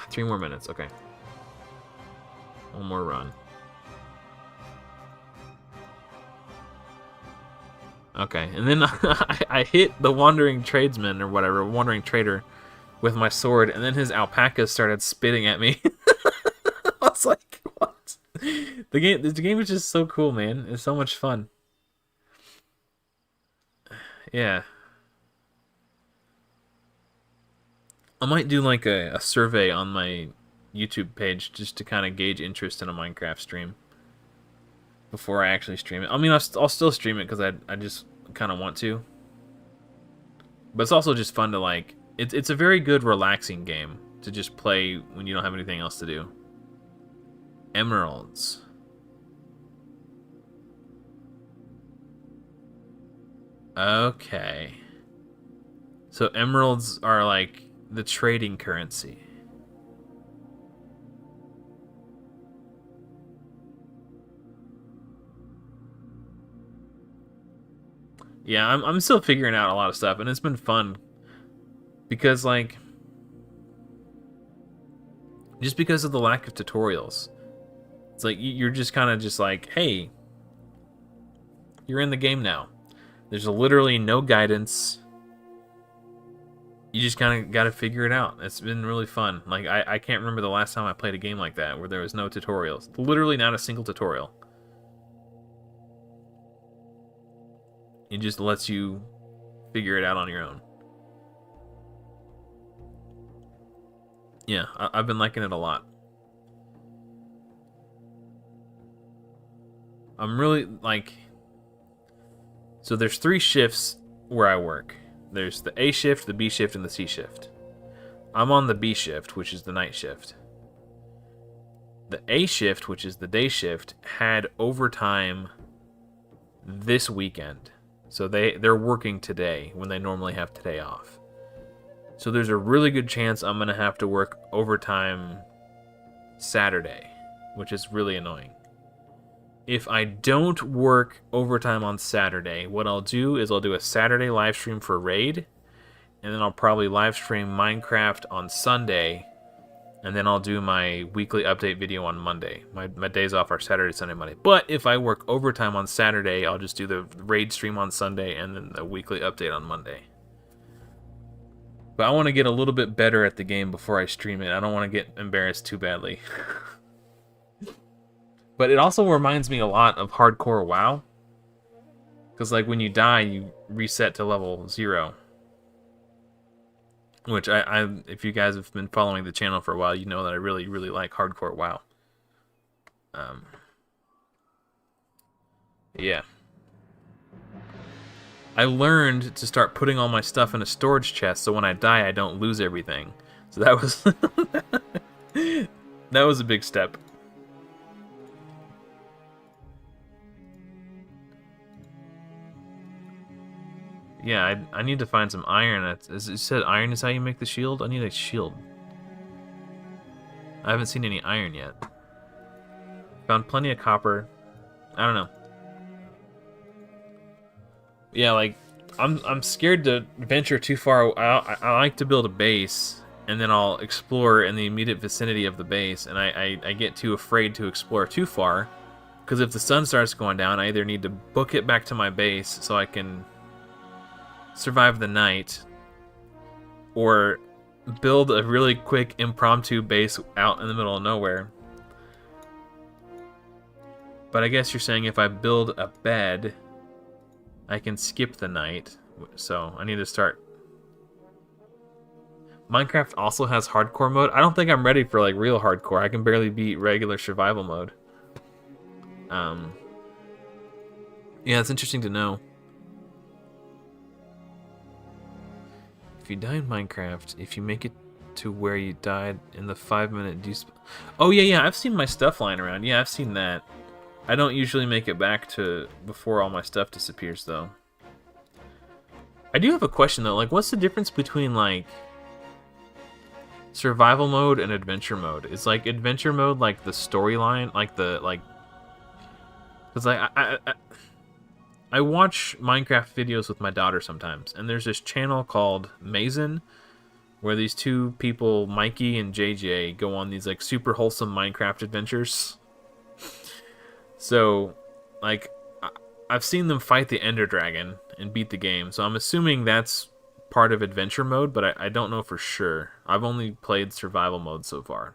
3 more minutes, okay. One more run. Okay, and then I hit the wandering tradesman or whatever, wandering trader, with my sword, and then his alpacas started spitting at me. I was like, what? The game is just so cool, man. It's so much fun. Yeah. I might do like a survey on my YouTube page just to kind of gauge interest in a Minecraft stream before I actually stream it. I mean, I'll still stream it because I just kind of want to. But it's also just fun to like... It's a very good relaxing game to just play when you don't have anything else to do. Emeralds. Okay. So emeralds are like the trading currency. Yeah, I'm still figuring out a lot of stuff, and it's been fun. Because, like, just because of the lack of tutorials. It's like you're just kind of just like, hey, you're in the game now. There's literally no guidance. You just kind of got to figure it out. It's been really fun. Like, I can't remember the last time I played a game like that where there was no tutorials. Literally not a single tutorial. It just lets you figure it out on your own. Yeah, I've been liking it a lot. I'm really, like... So there's 3 shifts where I work. There's the A shift, the B shift, and the C shift. I'm on the B shift, which is the night shift. The A shift, which is the day shift, had overtime this weekend. So they're working today when they normally have today off. So there's a really good chance I'm going to have to work overtime Saturday, which is really annoying. If I don't work overtime on Saturday, what I'll do is I'll do a Saturday live stream for Raid, and then I'll probably live stream Minecraft on Sunday, and then I'll do my weekly update video on Monday. My days off are Saturday, Sunday, Monday. But if I work overtime on Saturday, I'll just do the Raid stream on Sunday, and then the weekly update on Monday. But I want to get a little bit better at the game before I stream it. I don't want to get embarrassed too badly. But it also reminds me a lot of hardcore WoW. Because, like, when you die, you reset to level 0. Which, if you guys have been following the channel for a while, you know that I really, really like hardcore WoW. Yeah. I learned to start putting all my stuff in a storage chest, so when I die, I don't lose everything. So that was... that was a big step. Yeah, I need to find some iron. As it said, iron is how you make the shield? I need a shield. I haven't seen any iron yet. Found plenty of copper. I don't know. Yeah, like, I'm scared to venture too far. I like to build a base, and then I'll explore in the immediate vicinity of the base, and I get too afraid to explore too far. Because if the sun starts going down, I either need to book it back to my base so I can survive the night, or build a really quick impromptu base out in the middle of nowhere. But I guess you're saying if I build a bed, I can skip the night, so I need to start. Minecraft also has hardcore mode. I don't think I'm ready for like real hardcore. I can barely beat regular survival mode. Yeah, it's interesting to know. If you die in Minecraft, if you make it to where you died in the 5-minute oh yeah, I've seen my stuff lying around. Yeah, I've seen that. I don't usually make it back to before all my stuff disappears, though. I do have a question, though. Like, what's the difference between, like, survival mode and adventure mode? Is, like, adventure mode, like, the storyline? Like, the, like... Because, like, I watch Minecraft videos with my daughter sometimes, and there's this channel called Mazen, where these 2 people, Mikey and JJ, go on these, like, super wholesome Minecraft adventures. So, like, I've seen them fight the Ender Dragon and beat the game, so I'm assuming that's part of adventure mode, but I don't know for sure. I've only played survival mode so far.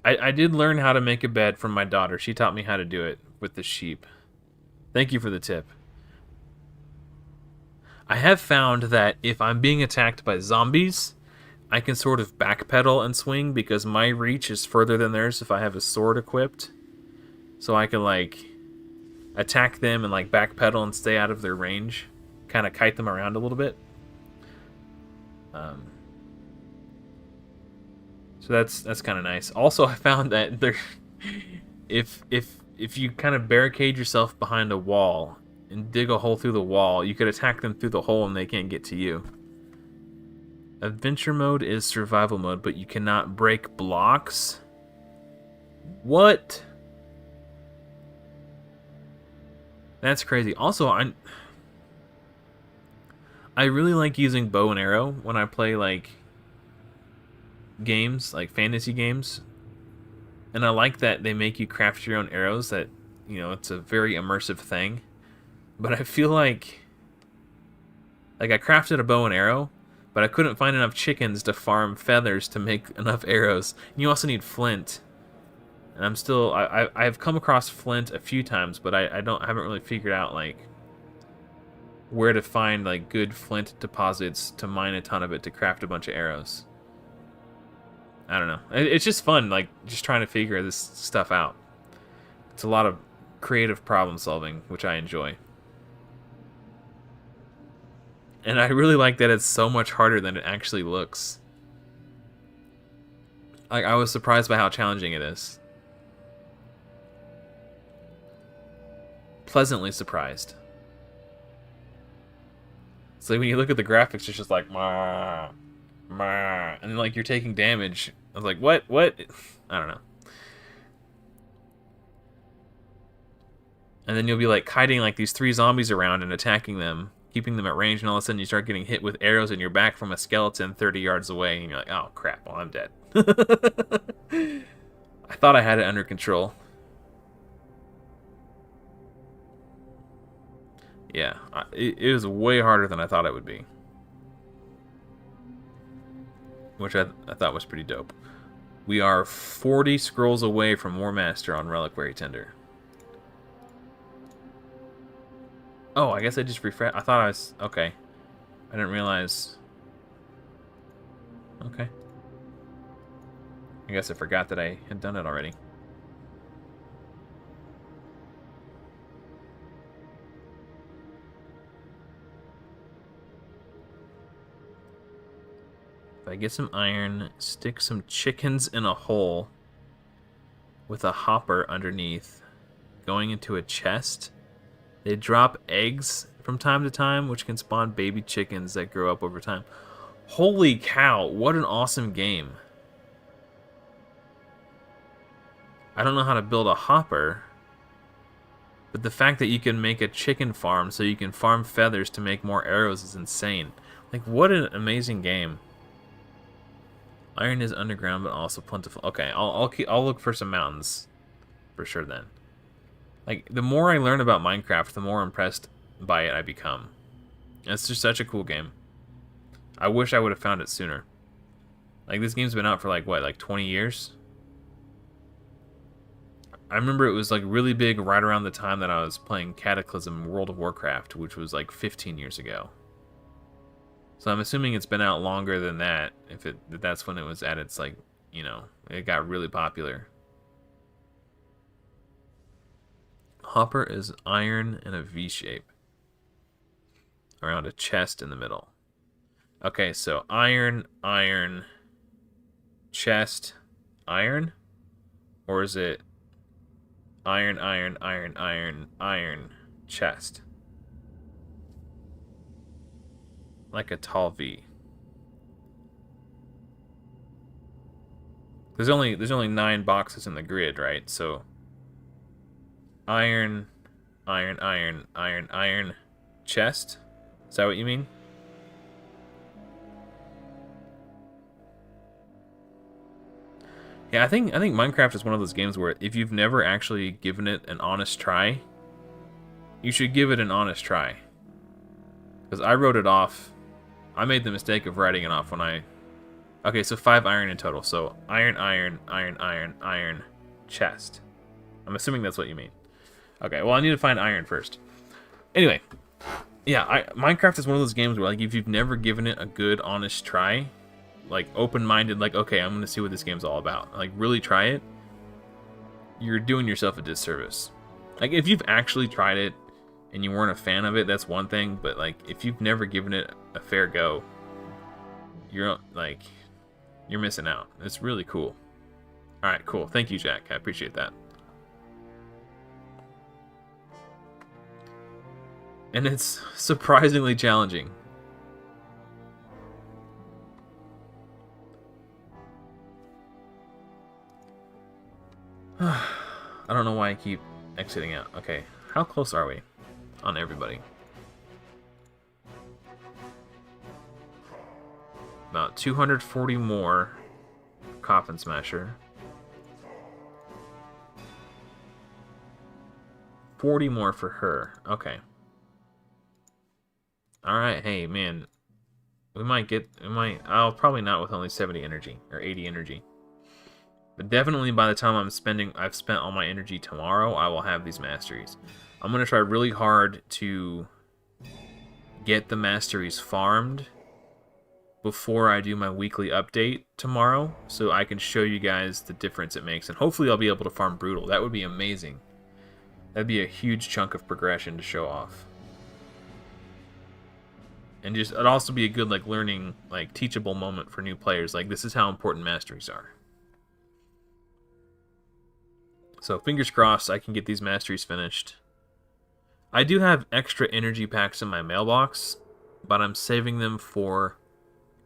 I did learn how to make a bed from my daughter. She taught me how to do it with the sheep. Thank you for the tip. I have found that if I'm being attacked by zombies, I can sort of backpedal and swing because my reach is further than theirs if I have a sword equipped. So I can, like, attack them and, like, backpedal and stay out of their range. Kind of kite them around a little bit. So that's kind of nice. Also, I found that if you kind of barricade yourself behind a wall and dig a hole through the wall, you could attack them through the hole and they can't get to you. Adventure mode is survival mode, but you cannot break blocks. What? That's crazy. Also, I really like using bow and arrow when I play like games, like fantasy games. And I like that they make you craft your own arrows, that, you know, it's a very immersive thing. But I feel like I crafted a bow and arrow, but I couldn't find enough chickens to farm feathers to make enough arrows. And you also need flint. And I'm still I've come across flint a few times, but I haven't really figured out like where to find like good flint deposits to mine a ton of it to craft a bunch of arrows. I don't know. It's just fun, like just trying to figure this stuff out. It's a lot of creative problem solving, which I enjoy. And I really like that it's so much harder than it actually looks. Like, I was surprised by how challenging it is. Pleasantly surprised. So when you look at the graphics, it's just like, "Mah, mah," and then like you're taking damage. I was like, what? I don't know. And then you'll be like kiting like these 3 zombies around and attacking them, keeping them at range, and all of a sudden you start getting hit with arrows in your back from a skeleton 30 yards away, and you're like, oh crap, well I'm dead. I thought I had it under control. Yeah, it was way harder than I thought it would be. Which I thought was pretty dope. We are 40 scrolls away from War Master on Reliquary Tender. Oh, I guess I just refreshed. I thought I was... Okay. I didn't realize... Okay. I guess I forgot that I had done it already. If I get some iron, stick some chickens in a hole with a hopper underneath, going into a chest, they drop eggs from time to time, which can spawn baby chickens that grow up over time. Holy cow, what an awesome game. I don't know how to build a hopper, but the fact that you can make a chicken farm so you can farm feathers to make more arrows is insane. Like, what an amazing game. Iron is underground, but also plentiful. Okay, I'll look for some mountains, for sure. Then, like the more I learn about Minecraft, the more impressed by it I become. It's just such a cool game. I wish I would have found it sooner. Like this game's been out for like what, like 20 years. I remember it was like really big right around the time that I was playing Cataclysm World of Warcraft, which was like 15 years ago. So I'm assuming it's been out longer than that, if that's when it was at its, like, you know, it got really popular. Hopper is iron in a V shape. Around a chest in the middle. Okay, so iron, iron, chest, iron? Or is it iron, iron, iron, iron, iron, chest? Like a tall V. There's only 9 boxes in the grid, right? So iron, iron, iron, iron, iron, chest. Is that what you mean? Yeah, I think Minecraft is one of those games where if you've never actually given it an honest try, you should give it an honest try. Because I wrote it off. I made the mistake of writing it off when I... Okay, so 5 iron in total. So iron, iron, iron, iron, iron, chest. I'm assuming that's what you mean. Okay, well I need to find iron first. Anyway, yeah, Minecraft is one of those games where like if you've never given it a good, honest try, like open-minded, like okay, I'm gonna see what this game's all about. Like really try it. You're doing yourself a disservice. Like if you've actually tried it and you weren't a fan of it, that's one thing. But like, if you've never given it a fair go, you're missing out. It's really cool. All right, cool. Thank you, Jack. I appreciate that. And it's surprisingly challenging. I don't know why I keep exiting out. Okay, how close are we on everybody? About 240 more. Coffin Smasher. 40 more for her. Okay. Alright, hey, man. I'll probably not with only 70 energy, or 80 energy. But definitely by the time I've spent all my energy tomorrow, I will have these masteries. I'm going to try really hard to get the masteries farmed before I do my weekly update tomorrow, so I can show you guys the difference it makes. And hopefully I'll be able to farm Brutal. That would be amazing. That'd be a huge chunk of progression to show off. And just it'd also be a good learning, teachable moment for new players. Like, this is how important masteries are. So fingers crossed I can get these masteries finished. I do have extra energy packs in my mailbox, but I'm saving them for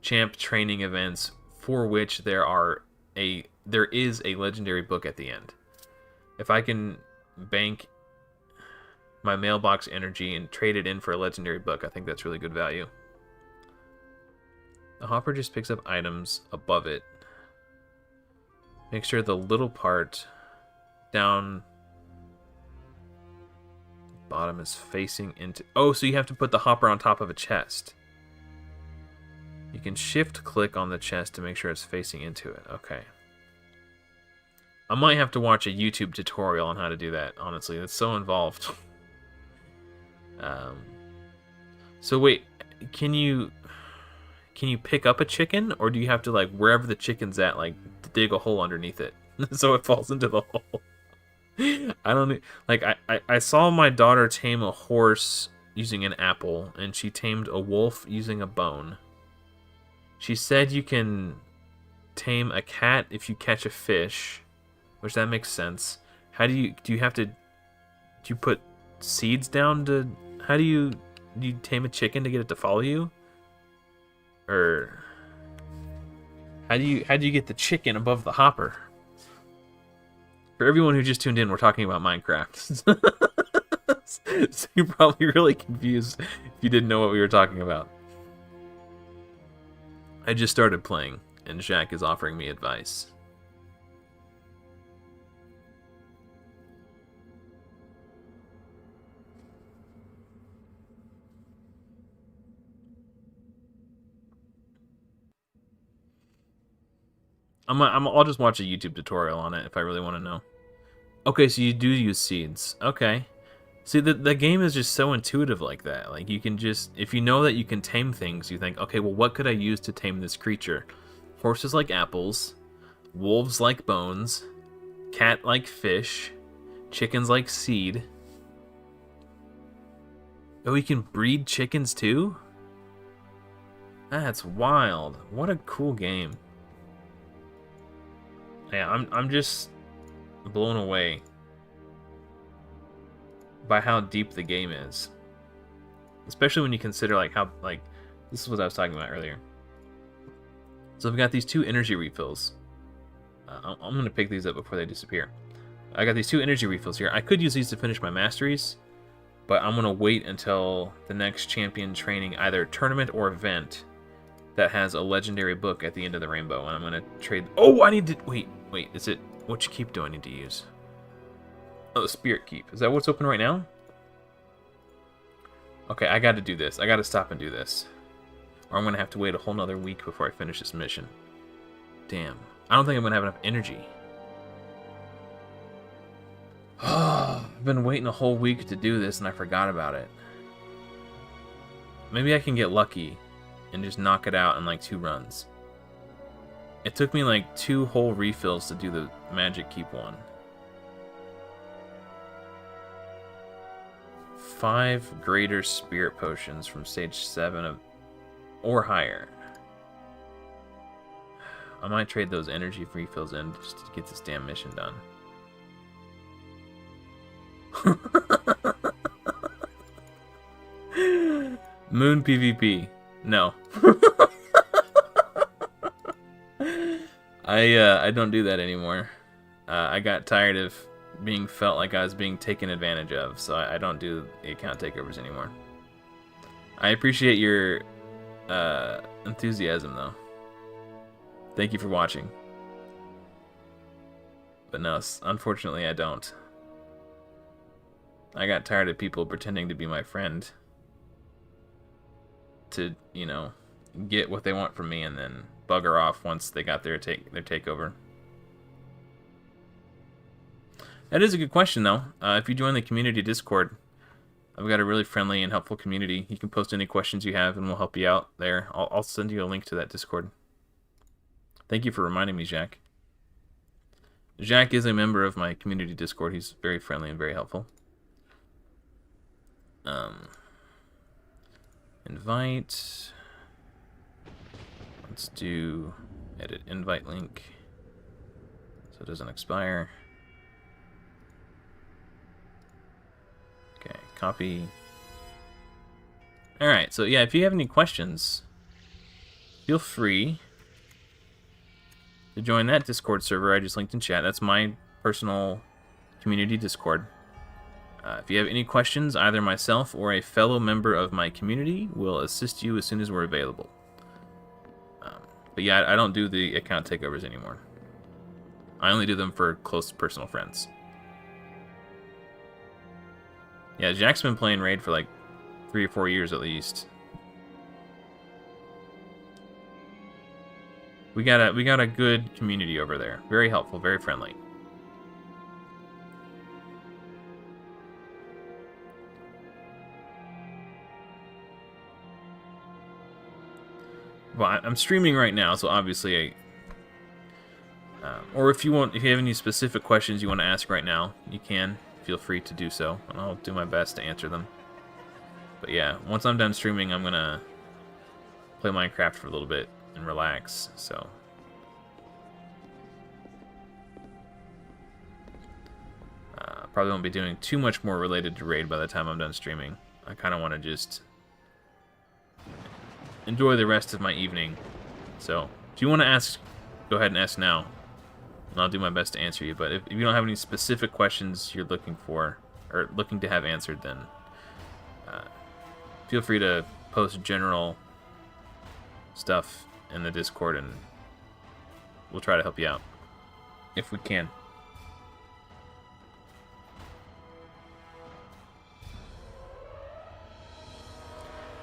champ training events for which there is a legendary book at the end. If I can bank my mailbox energy and trade it in for a legendary book, I think that's really good value. The hopper just picks up items above it. Make sure the little part down bottom is facing into... Oh, so you have to put the hopper on top of a chest. You can shift click on the chest to make sure it's facing into it. Okay. I might have to watch a YouTube tutorial on how to do that, honestly. It's so involved. So wait, can you pick up a chicken, or do you have to, wherever the chicken's at, dig a hole underneath it so it falls into the hole? I don't I saw my daughter tame a horse using an apple, and she tamed a wolf using a bone. She said you can tame a cat if you catch a fish, which that makes sense. How do you have to... Do you put seeds down to... How do you tame a chicken to get it to follow you? Or... How do you get the chicken above the hopper? For everyone who just tuned in, we're talking about Minecraft. So you're probably really confused if you didn't know what we were talking about. I just started playing, and Jack is offering me advice. I'll just watch a YouTube tutorial on it if I really want to know. Okay, so you do use seeds. Okay. See, the game is just so intuitive like that. Like, you can just... If you know that you can tame things, you think, okay, well, what could I use to tame this creature? Horses like apples. Wolves like bones. Cat like fish. Chickens like seed. Oh, you can breed chickens too? That's wild. What a cool game. Yeah, I'm just blown away by how deep the game is. Especially when you consider how this is what I was talking about earlier. So I've got these 2 energy refills. I'm going to pick these up before they disappear. I got these 2 energy refills here. I could use these to finish my masteries, but I'm going to wait until the next champion training, either tournament or event, that has a legendary book at the end of the rainbow, and I'm going to trade... Oh, I need to... Wait, is it... Which keep do I need to use? Oh, the Spirit Keep. Is that what's open right now? Okay, I got to do this. I got to stop and do this. Or I'm going to have to wait a whole nother week before I finish this mission. Damn. I don't think I'm going to have enough energy. I've been waiting a whole week to do this, and I forgot about it. Maybe I can get lucky and just knock it out in 2 runs. It took me 2 whole refills to do the Magic Keep one. 5 greater spirit potions from stage 7 or higher. I might trade those energy refills in just to get this damn mission done. Moon PvP. No. I don't do that anymore. I got tired of being felt like I was being taken advantage of, so I don't do the account takeovers anymore. I appreciate your enthusiasm, though. Thank you for watching. But no, unfortunately I don't. I got tired of people pretending to be my friend to, you know, get what they want from me and then bugger off once they got their takeover. That is a good question, though. If you join the community Discord, I've got a really friendly and helpful community. You can post any questions you have, and we'll help you out there. I'll send you a link to that Discord. Thank you for reminding me, Jack. Jack is a member of my community Discord. He's very friendly and very helpful. Invite. Let's do edit invite link so it doesn't expire. Okay, copy. Alright, so yeah, if you have any questions, feel free to join that Discord server I just linked in chat. That's my personal community Discord. If you have any questions, either myself or a fellow member of my community will assist you as soon as we're available. But yeah, I don't do the account takeovers anymore. I only do them for close personal friends. Yeah, Jack's been playing Raid for like 3 or 4 years at least. We got a good community over there. Very helpful, very friendly. Well, I'm streaming right now, so obviously or if you have any specific questions you want to ask right now, you can. Feel free to do so, and I'll do my best to answer them. But yeah, once I'm done streaming, I'm gonna play Minecraft for a little bit and relax. So probably won't be doing too much more related to Raid by the time I'm done streaming. I kind of want to just enjoy the rest of my evening. So if you want to ask, go ahead and ask now, and I'll do my best to answer you. But if you don't have any specific questions you're looking for or looking to have answered, then feel free to post general stuff in the Discord, and we'll try to help you out if we can.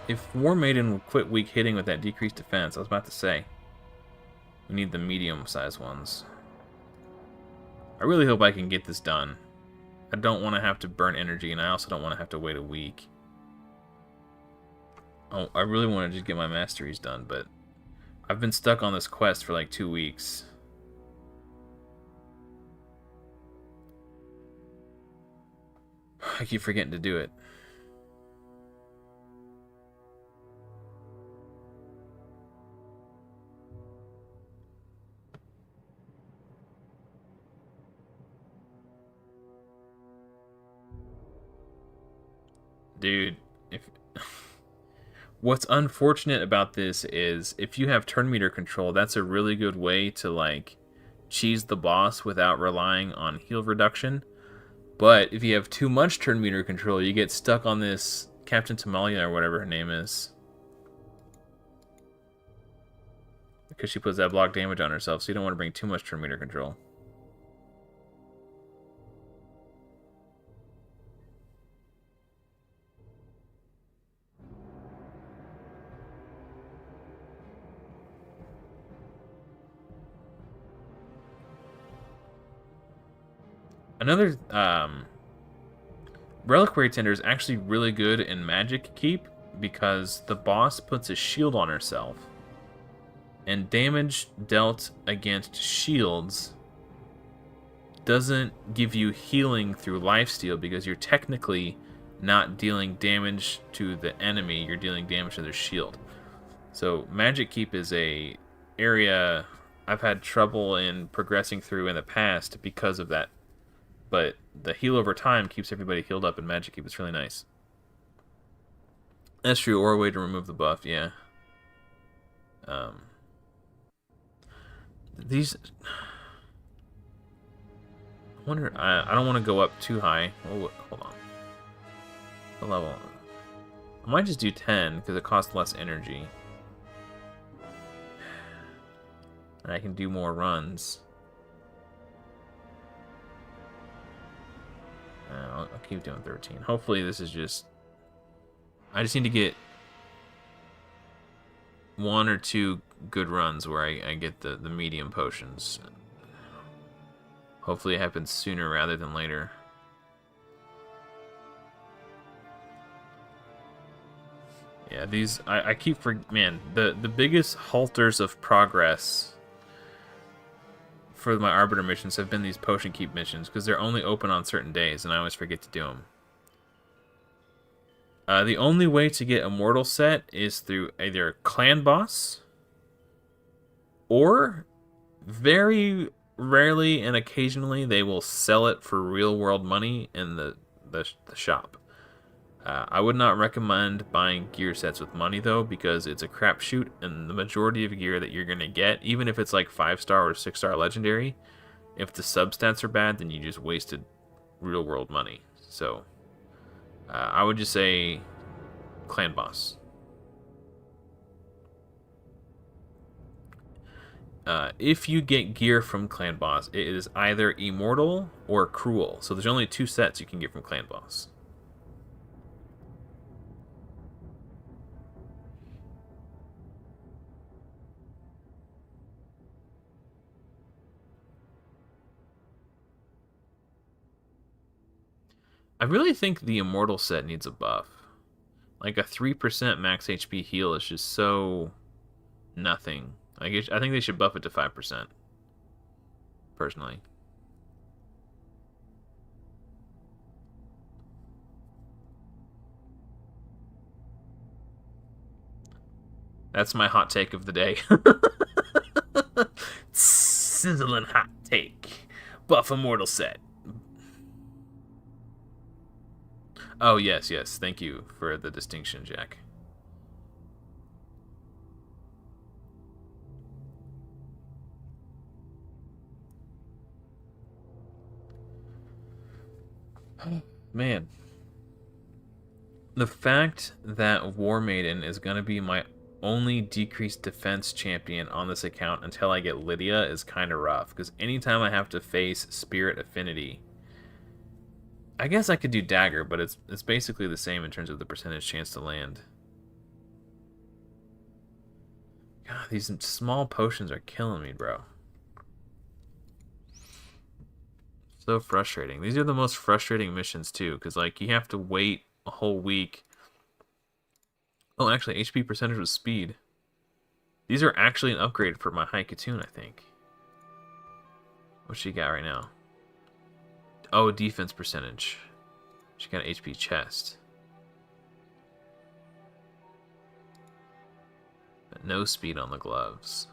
If War Maiden will quit weak hitting with that decreased defense, I was about to say, we need the medium-sized ones. I really hope I can get this done. I don't want to have to burn energy, and I also don't want to have to wait a week. Oh, I really want to just get my masteries done, but I've been stuck on this quest for like 2 weeks. I keep forgetting to do it. Dude, what's unfortunate about this is if you have turn meter control, that's a really good way to like cheese the boss without relying on heal reduction. But if you have too much turn meter control, you get stuck on this Captain Tamalia or whatever her name is. Because she puts that block damage on herself, so you don't want to bring too much turn meter control. Another Reliquary Tender is actually really good in Magic Keep because the boss puts a shield on herself, and damage dealt against shields doesn't give you healing through lifesteal because you're technically not dealing damage to the enemy, you're dealing damage to their shield. So Magic Keep is a area I've had trouble in progressing through in the past because of that. But the heal over time keeps everybody healed up in Magic Keep. It's really nice. That's true, or a way to remove the buff, yeah. These... I wonder... I don't want to go up too high. Oh, hold on. The level... I might just do 10, because it costs less energy. And I can do more runs. I'll keep doing 13. Hopefully this is just... I just need to get 1 or 2 good runs where I get the medium potions. Hopefully it happens sooner rather than later. Yeah, these... I keep... Man, the biggest halters of progress for my Arbiter missions have been these potion keep missions, because they're only open on certain days, and I always forget to do them. The only way to get Immortal set is through either a clan boss, or very rarely and occasionally they will sell it for real world money in the shop. I would not recommend buying gear sets with money though, because it's a crapshoot, and the majority of gear that you're gonna get, even if it's like 5-star or 6-star legendary, if the substats are bad, then you just wasted real world money. So I would just say clan boss. If you get gear from clan boss, it is either immortal or cruel. So there's only 2 sets you can get from clan boss. I really think the immortal set needs a buff. Like a 3% max HP heal is just so nothing. Like I think they should buff it to 5%. Personally. That's my hot take of the day. Sizzling hot take. Buff immortal set. Oh, yes, yes. Thank you for the distinction, Jack. Man. The fact that War Maiden is going to be my only decreased defense champion on this account until I get Lydia is kind of rough, because anytime I have to face Spirit Affinity... I guess I could do Dagger, but it's basically the same in terms of the percentage chance to land. God, these small potions are killing me, bro. So frustrating. These are the most frustrating missions, too, because, like, you have to wait a whole week. Oh, actually, HP percentage with speed. These are actually an upgrade for my High Katoon, I think. What's she got right now? Oh, defense percentage. She got an HP chest. But no speed on the gloves.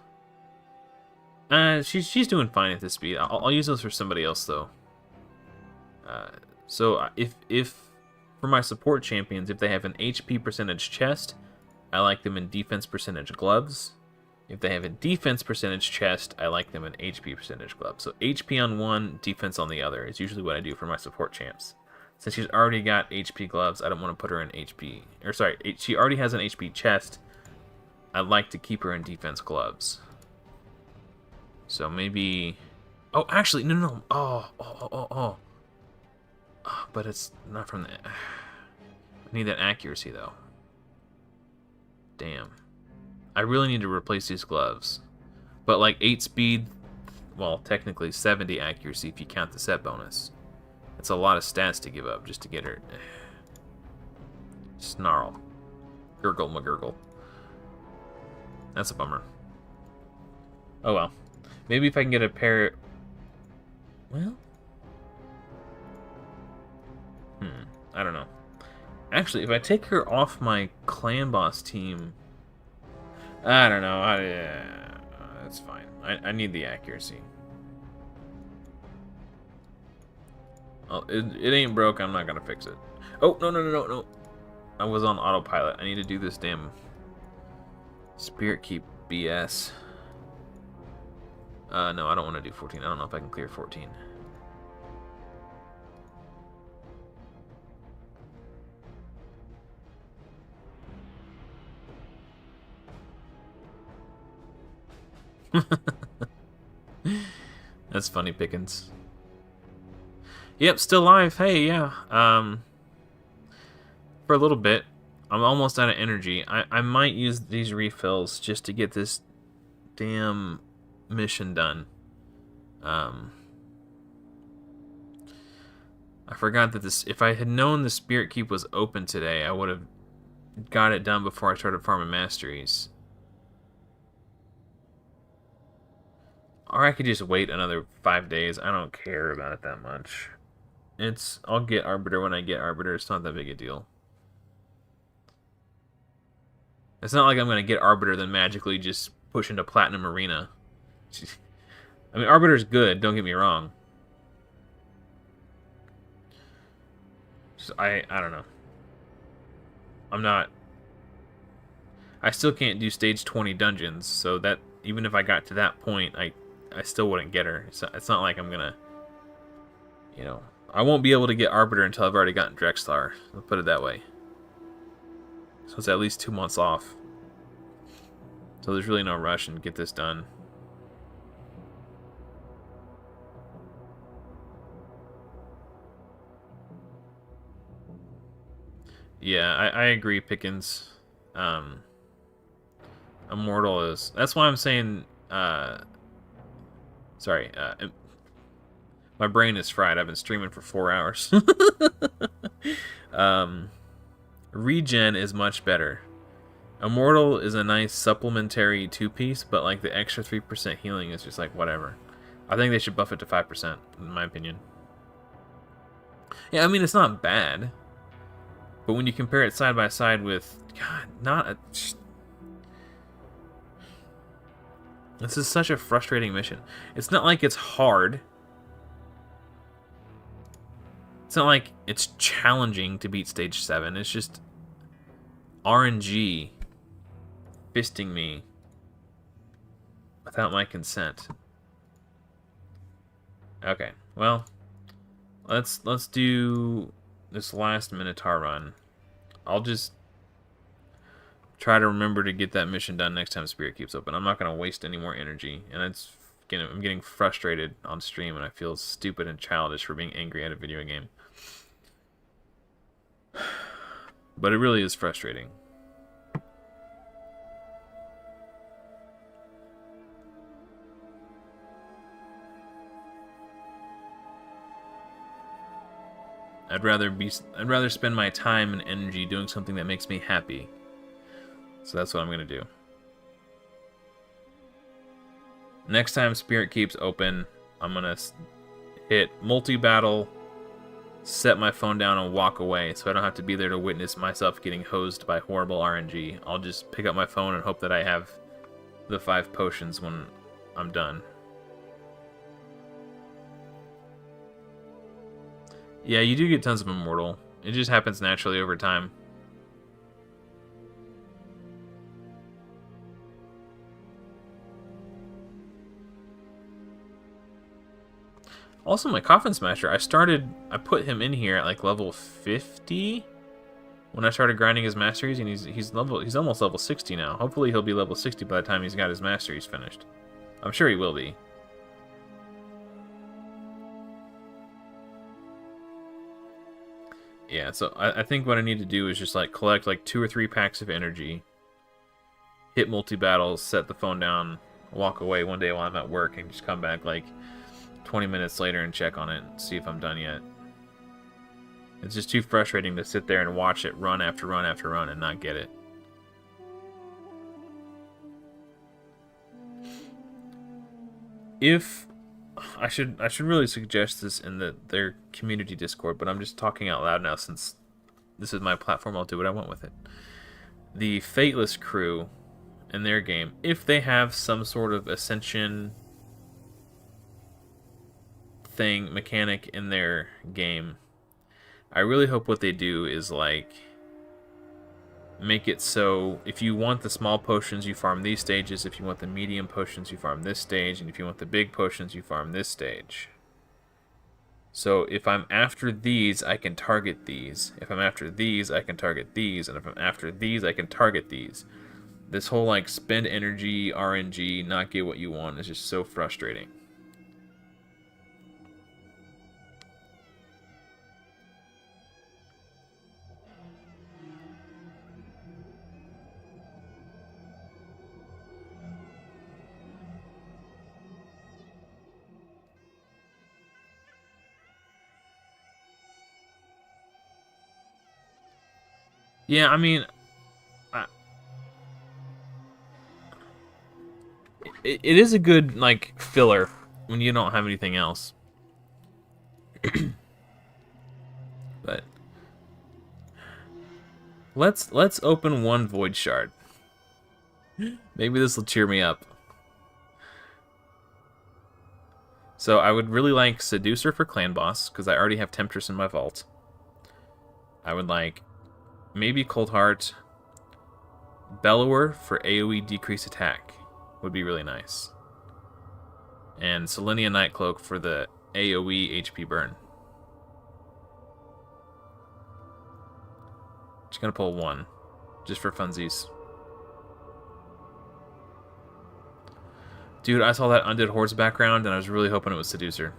She's doing fine at this speed. I'll use those for somebody else though. So if for my support champions, if they have an HP percentage chest, I like them in defense percentage gloves. If they have a defense percentage chest, I like them in HP percentage gloves. So HP on one, defense on the other is usually what I do for my support champs. Since she's already got HP gloves, I don't want to put her in HP... Or sorry, she already has an HP chest. I like to keep her in defense gloves. So maybe... Oh, actually, no. Oh. But it's not from the... I need that accuracy, though. Damn. I really need to replace these gloves. But like 8 speed, well, technically 70 accuracy if you count the set bonus. It's a lot of stats to give up just to get her. Snarl. Gurgle McGurgle. That's a bummer. Oh well. Maybe if I can get a pair... Well... I don't know. Actually, if I take her off my clan boss team... I don't know. That's fine. I need the accuracy. Oh, it ain't broke. I'm not gonna fix it. Oh, no. I was on autopilot. I need to do this damn Spirit Keep BS. No, I don't want to do 14. I don't know if I can clear 14. That's funny, Pickens. Yep, still live. Hey, yeah. For a little bit. I'm almost out of energy. I might use these refills just to get this damn mission done. I forgot that this. If I had known the Spirit Keep was open today, I would have got it done before I started farming masteries. Or I could just wait another 5 days. I don't care about it that much. I'll get Arbiter when I get Arbiter. It's not that big a deal. It's not like I'm going to get Arbiter then magically just push into Platinum Arena. I mean, Arbiter's good, don't get me wrong. I don't know. I still can't do stage 20 dungeons, so that even if I got to that point, I still wouldn't get her. It's not like I'm gonna, I won't be able to get Arbiter until I've already gotten Drexlar. I'll put it that way. So it's at least 2 months off. So there's really no rush and get this done. Yeah, I agree, Pickens. Immortal is... That's why I'm saying... sorry. My brain is fried. I've been streaming for 4 hours. Regen is much better. Immortal is a nice supplementary 2-piece, but like the extra 3% healing is just like whatever. I think they should buff it to 5%, in my opinion. Yeah, I mean, it's not bad. But when you compare it side by side with... God, this is such a frustrating mission. It's not like it's hard. It's not like it's challenging to beat stage 7. It's just RNG fisting me without my consent. Okay, well, let's do this last Minotaur run. I'll just try to remember to get that mission done next time Spirit Keeps open. I'm not going to waste any more energy, and I'm getting frustrated on stream, and I feel stupid and childish for being angry at a video game. But it really is frustrating. I'd rather spend my time and energy doing something that makes me happy. So that's what I'm going to do. Next time Spirit Keeps open, I'm going to hit multi-battle, set my phone down, and walk away so I don't have to be there to witness myself getting hosed by horrible RNG. I'll just pick up my phone and hope that I have the 5 potions when I'm done. Yeah, you do get tons of Immortal. It just happens naturally over time. Also, my Coffin Smasher, I put him in here at like level 50 when I started grinding his masteries, and he's almost level 60 now. Hopefully he'll be level 60 by the time he's got his masteries finished. I'm sure he will be. Yeah, so I think what I need to do is just like collect like 2 or 3 packs of energy, hit multi-battles, set the phone down, walk away one day while I'm at work, and just come back like 20 minutes later and check on it and see if I'm done yet. It's just too frustrating to sit there and watch it run after run after run and not get it. If I should really suggest this in their community Discord, but I'm just talking out loud now since this is my platform. I'll do what I want with it. The Fateless crew in their game, if they have some sort of ascension mechanic in their game, I really hope what they do is like make it so if you want the small potions, you farm these stages. If you want the medium potions, you farm this stage. And if you want the big potions, you farm this stage. So if I'm after these, I can target these. If I'm after these, I can target these. And if I'm after these, I can target these. This whole like spend energy, RNG, not get what you want is just so frustrating. Yeah, I mean, I, it is a good, like, filler when you don't have anything else. But let's open one void shard. Maybe this will cheer me up. So I would really like Seducer for Clan Boss, because I already have Temptress in my vault. I would like maybe Cold Heart. Bellower for AoE decrease attack would be really nice. And Selenia Nightcloak for the AoE HP burn. Just gonna pull one, just for funsies. Dude, I saw that Undead Horde's background, and I was really hoping it was Seducer.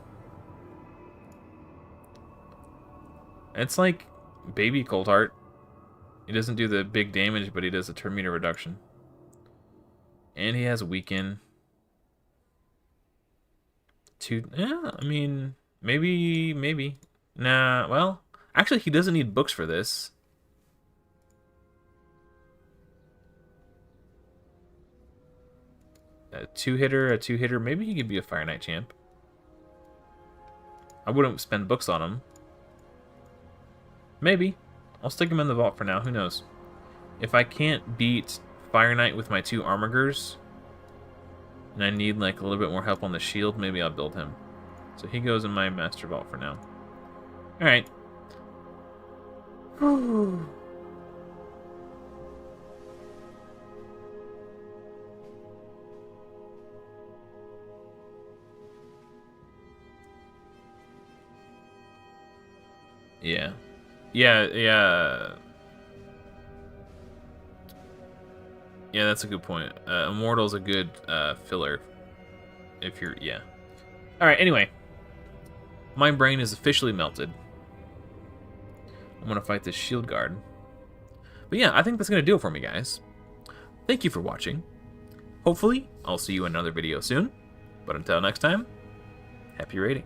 It's like baby Cold Heart. He doesn't do the big damage, but he does a turn meter reduction. And he has Weaken. Yeah, I mean, maybe. Nah, well, actually, he doesn't need books for this. A two-hitter. Maybe he could be a Fire Knight champ. I wouldn't spend books on him. Maybe. I'll stick him in the vault for now. Who knows? If I can't beat Fire Knight with my 2 Armigers, and I need like a little bit more help on the shield, maybe I'll build him. So he goes in my Master Vault for now. Alright. Yeah. Yeah, that's a good point. Immortal's a good filler. If you're, yeah. Alright, anyway. My brain is officially melted. I'm gonna fight this shield guard. But yeah, I think that's gonna do it for me, guys. Thank you for watching. Hopefully, I'll see you in another video soon. But until next time, happy raiding.